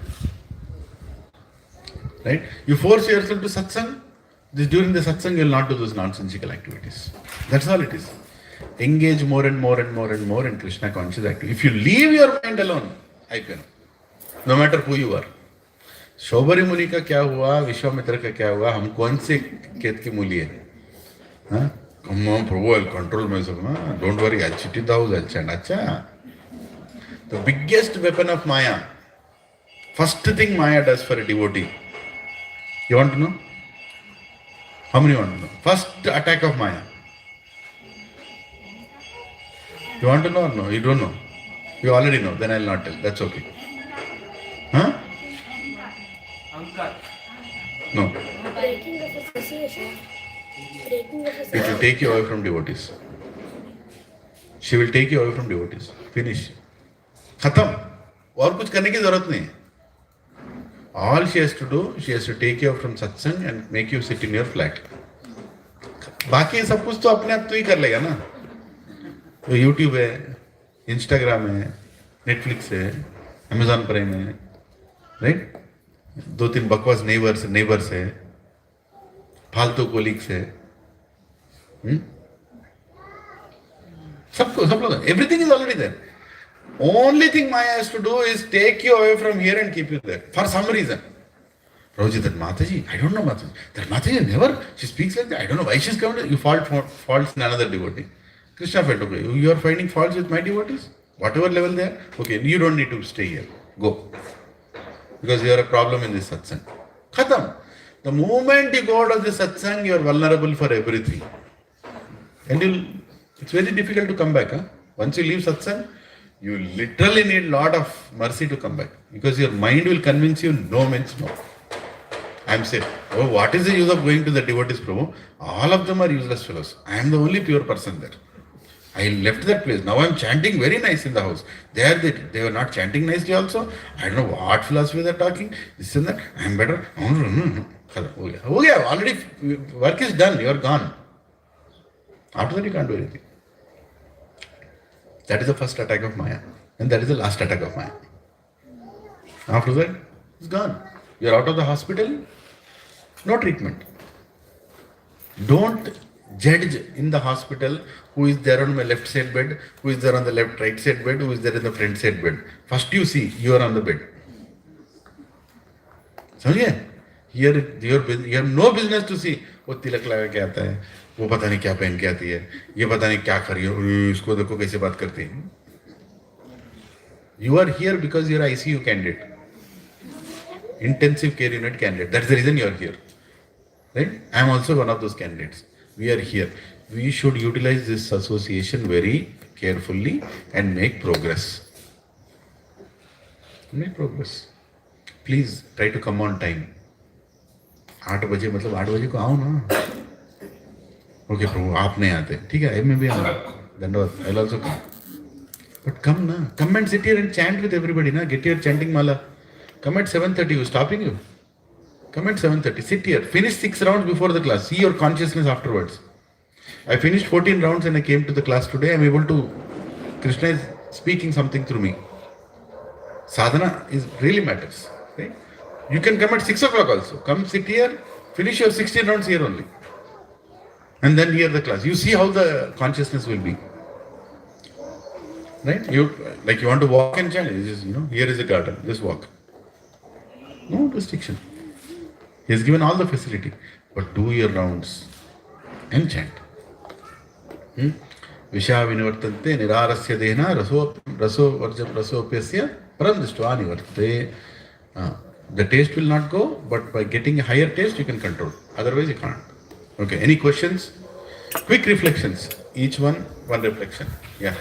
Right? You force yourself to satsang. During the satsang, you will not do those nonsensical activities. That's all it is. Engage more and more and more and more in Krishna conscious activity. If you leave your mind alone, I can. No matter who you are. शौबरी मुनि का क्या हुआ, विश्वामित्र का क्या हुआ, हम कौन से केत की मूली है? हाँ? Come on, Prabhu, I'll control myself. Don't worry, I'll chit it out, I'll chant. Acha. The biggest weapon of Maya, first thing Maya does for a devotee. You want to know? How many want to know? First attack of Maya. You want to know or no? You don't know. You already know. Then I'll not tell. That's okay. Huh? No. Breaking of association. Breaking of It will take you away from devotees. She will take you away from devotees. Finish. Khatam. और कुछ करने की जरूरत नहीं है. All she has to do, she has to take you out from satsang and make you sit in your flat. बाकी सब कुछ तो अपने आप तो ही कर लेगा ना. तो YouTube है, Instagram है, Netflix है, Amazon Prime है, right? 2-3 बकवास नेबर्स है, फालतू कोलिग्स है, सब लोग, everything is already there. Only thing Maya has to do is take you away from here and keep you there for some reason. Prabhuji, that Mataji, I don't know Mataji. That Mataji never, she speaks like that. I don't know why she's coming. You faults in another devotee. Krishna felt, okay, you are finding faults with my devotees? Whatever level they are? Okay, you don't need to stay here. Go. Because you are a problem in this satsang. Khatam. The moment you go out of the satsang, you are vulnerable for everything. And it's very difficult to come back. Once you leave satsang, you literally need a lot of mercy to come back. Because your mind will convince you no means no. I am saying, oh, what is the use of going to the devotees, Prabhu? All of them are useless fellows. I am the only pure person there. I left that place. Now I am chanting very nice in the house. They were not chanting nicely also. I don't know what philosophy they are talking. This and that. I am better. Oh yeah, already work is done. You are gone. After that you can't do anything. That is the first attack of Maya. And that is the last attack of Maya. After that, it's gone. You are out of the hospital. No treatment. Don't judge in the hospital who is there on my left side bed, who is there on the left right side bed, who is there in the front side bed. First you see, you are on the bed. समझिए? Here you have no business to see. वो तिलक लगा के आता है, वो पता नहीं क्या पहन के आती है, ये पता नहीं क्या कर रही है, इसको देखो कैसे बात करती है. You are here because you are ICU candidate, intensive care unit candidate. That's the reason you are here, right? I am also one of those candidates. We are here. We should utilize this association very carefully and make progress. Make progress. Please try to come on time. 8 बजे मतलब 8 बजे को आओ ना. Okay प्रभु आप नहीं आते, ठीक है, मैं भी आऊँगा. धन्यवाद. I will also come. But come na. Come and sit here and chant with everybody na. Get your chanting mala. Come at 7:30. Who's stopping you? Come at 7:30. Sit here. Finish 6 rounds before the class. See your consciousness afterwards. I finished 14 rounds and I came to the class today. I'm able to. Krishna is speaking something through me. Sadhana is really matters. Right? You can come at 6 o'clock also. Come sit here. Finish your 16 rounds here only. And then hear the class. You see how the consciousness will be. Right? You want to walk and chant. Just, here is a garden. Just walk. No restriction. He has given all the facility. But do your rounds and chant. Visha vinivartante nirarasya dehna rasopyasya pradrishtva nivartate. The taste will not go, but by getting a higher taste, you can control. Otherwise, you can't. Okay, any questions? Quick reflections. each one reflection. Yeah.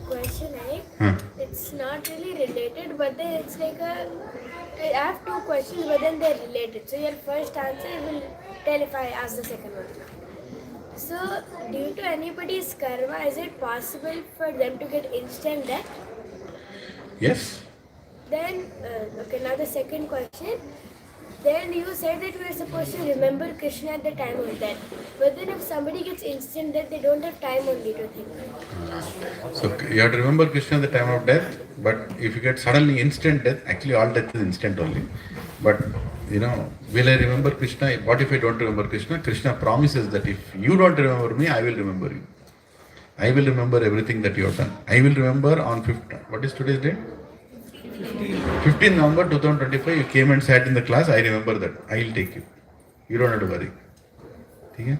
Question A. Huh. It's not really related, but then it's like a. I have two questions, but then they're related. So your first answer will tell if I ask the second one. So, due to anybody's karma, is it possible for them to get instant death? Yes. Then, okay, now the second question. Then you said that we are supposed to remember Krishna at the time of death. But then if somebody gets instant death, they don't have time only to think. So you have to remember Krishna at the time of death, but if you get suddenly instant death, actually all death is instant only. But will I remember Krishna? What if I don't remember Krishna? Krishna promises that if you don't remember me, I will remember you. I will remember everything that you have done. I will remember on 5th, what is today's date? 15th November 2025, you came and sat in the class. I remember that. I will take you. You don't have to worry. Okay?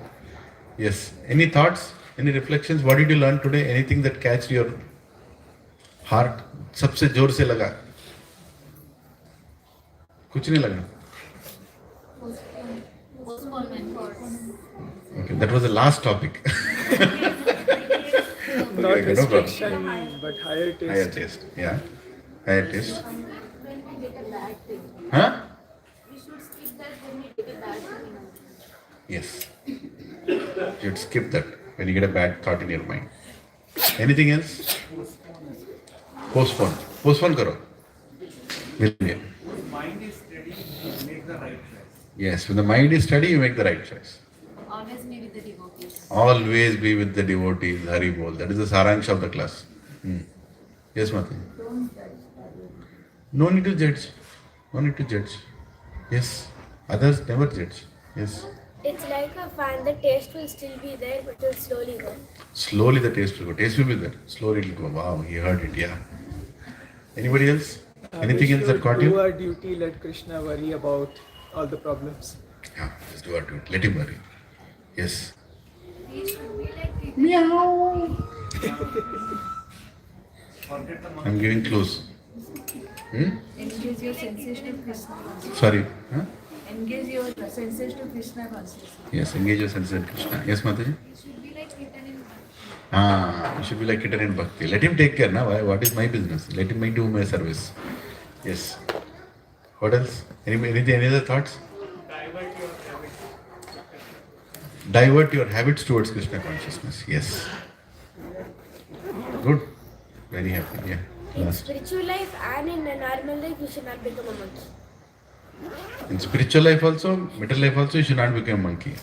Yes. Any thoughts? Any reflections? What did you learn today? Anything that catched your heart? सबसे जोर से लगा? कुछ नहीं लगा? Okay, that was the last topic. Not Okay, no problem. restriction, but higher taste. Higher taste. Yeah. Higher taste. When we get a bad thing, Huh? we should skip that when we get a bad thing. Yes. You should skip that when you get a bad thought in your mind. Anything else? Postpone. Postpone karo. Million. Mind is steady, make the right choice. Yes, when the mind is steady, you make the right choice. Always be with the devotees. Always be with the devotees. Hari Bol. That is the saransh of the class. Yes, Mati. No need to judge. No need to judge. Yes. Others never judge. Yes. It's like a fan, the taste will still be there, but it will slowly go. Slowly the taste will go. Taste will be there. Slowly it will go. Wow, he heard it. Yeah. Anybody else? Anything else that caught Do you? our duty, let Krishna worry about all the problems. Yeah, just do it. Let him worry. Yes. We should be like Meow. I'm giving clues. engage your sensation of Krishna. Sorry. Huh? Engage your senses to Krishna consciousness. Yes, engage your senses in Krishna. Yes, Mataji? We should be like written in You should be like Kitten in Bhakti. Let him take care now. What is my business? Let him do my service. Yes. What else? Any other thoughts? Divert your habits towards Krishna consciousness. Yes. Good. Very happy. Yeah. In Last. spiritual life and in a normal life, you should not become a monkey. In spiritual life also, middle life also, you should not become a monkey.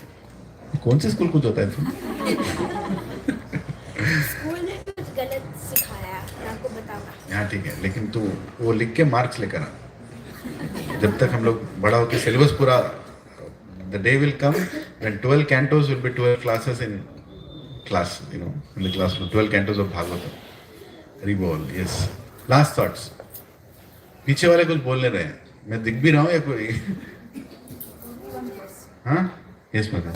कौन से school कुछ होता है school ने कुछ गलत सिखाया, मैं आपको बताऊंगा. यहाँ ठीक है, लेकिन तू वो लिख के मार्क्स लेकर आ. जब तक हम लोग बड़ा होकर सिलेबस पूरा, the day will come when 12 cantos will be 12 classes in class, in the classroom, 12 cantos of Bhagavad. Rebol, yes. Last thoughts. पीछे वाले कुछ बोल नहीं रहे हैं. मैं दिख भी रहा हूँ या कोई? हाँ? Yes, madam.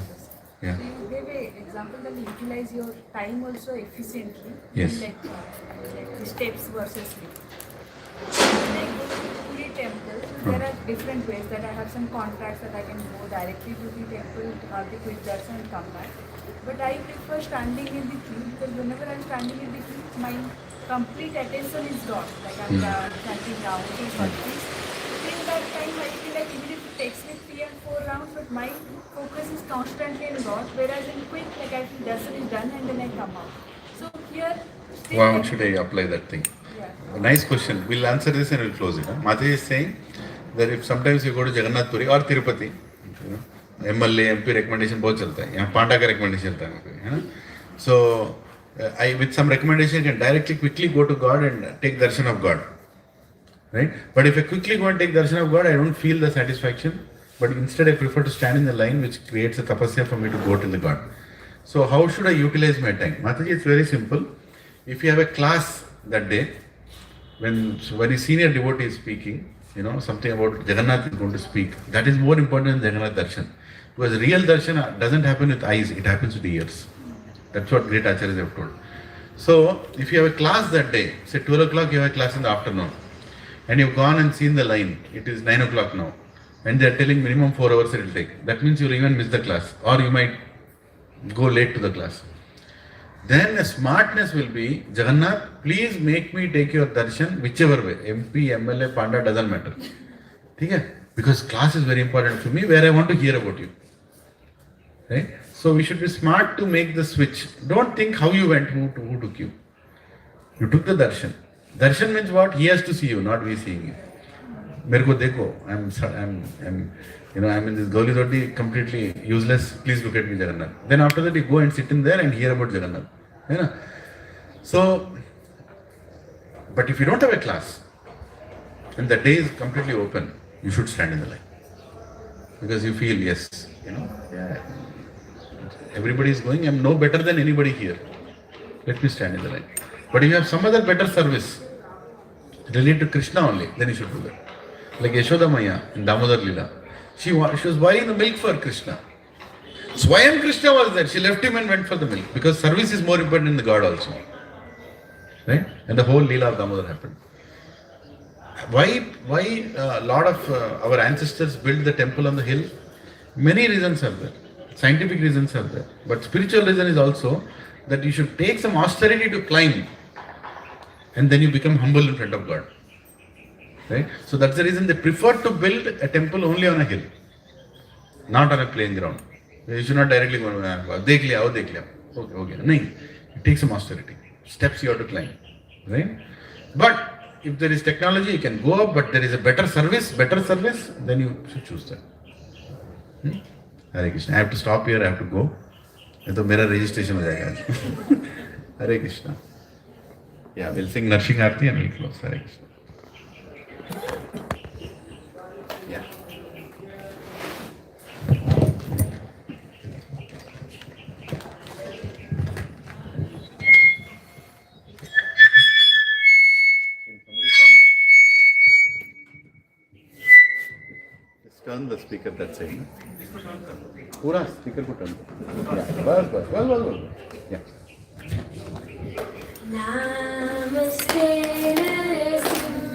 Yeah. So you gave an example that you utilize your time also efficiently. Yes. Like the steps versus sleep. When I go to Puri temple, there are different ways that I have some contracts that I can go directly to the temple, have the quick darshan and come back. But I prefer standing in the queue because whenever I'm standing in the queue, my complete attention is gone. Like I'm chanting down, doing something. In that time, I feel like even if it takes me 3 and 4 rounds, but my focus is constantly in God. Whereas in quick, like I feel darshan is done and then I come out. So here, still Wow, like, should I apply that thing? yeah. Nice question. We'll answer this and we'll close it. Mataji is saying that if sometimes you go to Jagannath Puri or Tirupati, MLA, MP recommendation बहुत चलता है. यहाँ पांडा का recommendation चलता है ना. So I with some recommendation can directly quickly go to God and take darshan of God. Right? But if I quickly go and take darshan of God, I don't feel the satisfaction. But instead I prefer to stand in the line, which creates a tapasya for me to go to the God. So how should I utilize my time? Mataji, it's very simple. If you have a class that day, when a senior devotee is speaking, something about Jagannath is going to speak, that is more important than Jagannath darshan. Because real darshan doesn't happen with eyes, it happens with ears. That's what great acharyas have told. So, if you have a class that day, say 12 o'clock you have a class in the afternoon, and you've gone and seen the line, it is 9 o'clock now, and they're telling minimum 4 hours it will take. That means you'll even miss the class, or you might go late to the class. Then a smartness will be, Jagannath, please make me take your darshan whichever way. MP, MLA, Panda, doesn't matter. Okay? Because class is very important for me where I want to hear about you. Right? So we should be smart to make the switch. Don't think how you went, who took you. You took the darshan. Darshan means what? He has to see you, not we seeing you. मेरे को देखो, I'm in this Gauli Doddi, completely useless. Please look at me, Jagannath. Then after that, you go and sit in there and hear about Jagannath. You know? So, but if you don't have a class and the day is completely open, you should stand in the line because you feel yes, everybody is going. I'm no better than anybody here. Let me stand in the line. But if you have some other better service related to Krishna only, then you should do that. Like Yashoda Maya in Damodar Lila. She was boiling the milk for Krishna. Swayam Krishna was there. She left him and went for the milk because service is more important than the God also. Right? And the whole Leela of Damodar happened. Why a lot of our ancestors built the temple on the hill? Many reasons are there. Scientific reasons are there. But spiritual reason is also that you should take some austerity to climb and then you become humble in front of God. Right? So that's the reason they prefer to build a temple only on a hill, not on a plain ground. You should not directly go, dekh liya. Okay. No, it takes some austerity. Steps you have to climb. Right? But if there is technology, you can go up, but there is a better service, then you should choose that. Hare Krishna. I have to stop here, I have to go. So my registration ho jayega. Hare Krishna. Yeah, we'll sing Narshing Aarti and we'll close. Hare Krishna. Yeah. Just turn the speaker that side. Pura speaker ko turn. Yeah. Bas. Yeah. Namaste Narsimhaya.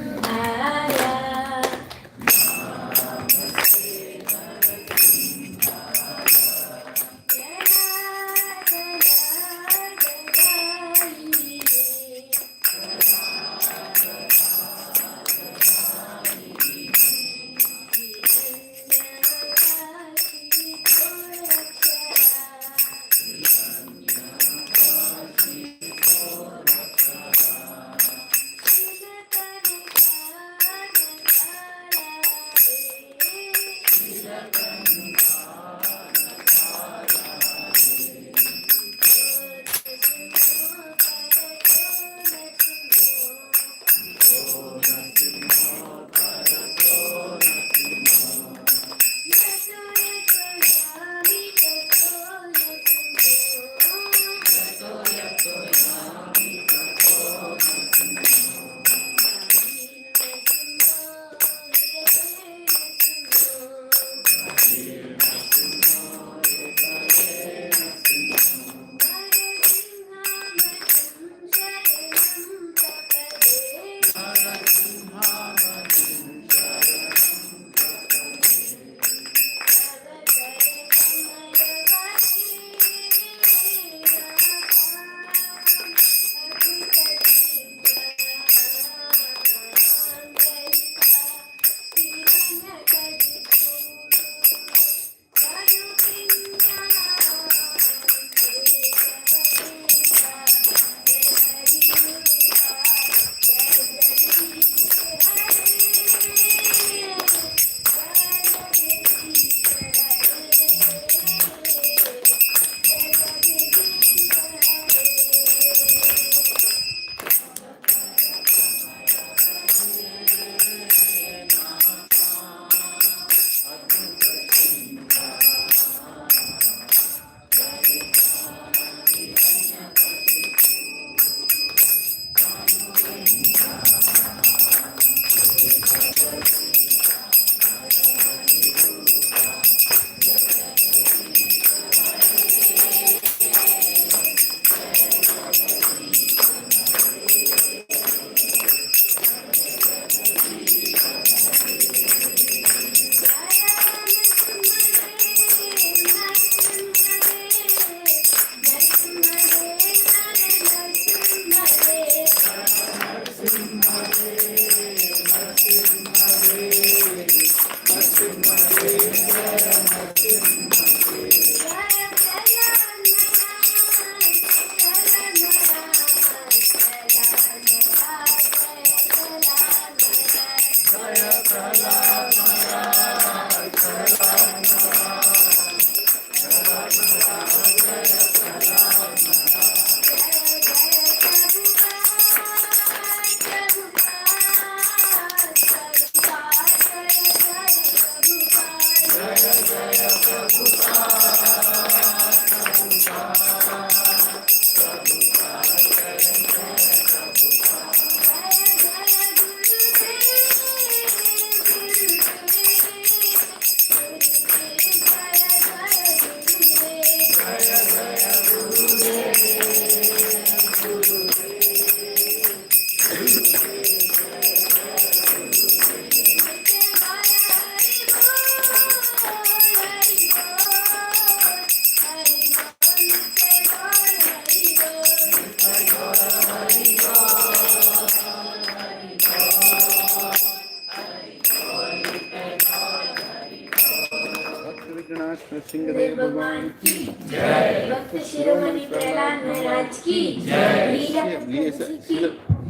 Singhdeo भगवान की जय भक्त शिरोमणि प्रहलाद महाराज की जय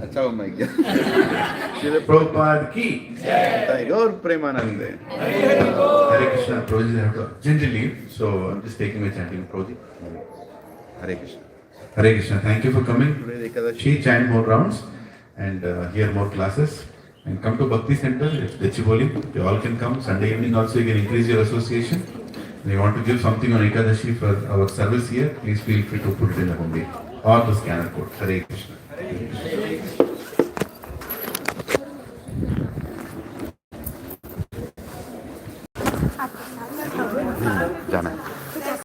अच्छा हो मैं क्या श्रील प्रभुपाद की जय गौर Premanand Hare Krishna. Prabhuji, I have to urgently leave, so I'm just taking my chanting. Prabhuji, Hare Krishna. Hare Krishna. Thank you for coming. Today Ekadashi, chant more rounds and hear more classes. And come to Bhakti Center, it's Dechiboli. You all can come. Sunday evening also you can increase your association. If you want to give something on Ekadashi for our service here, please feel free to put it in the hundi or the scanner code. Hare Krishna. Hare Krishna.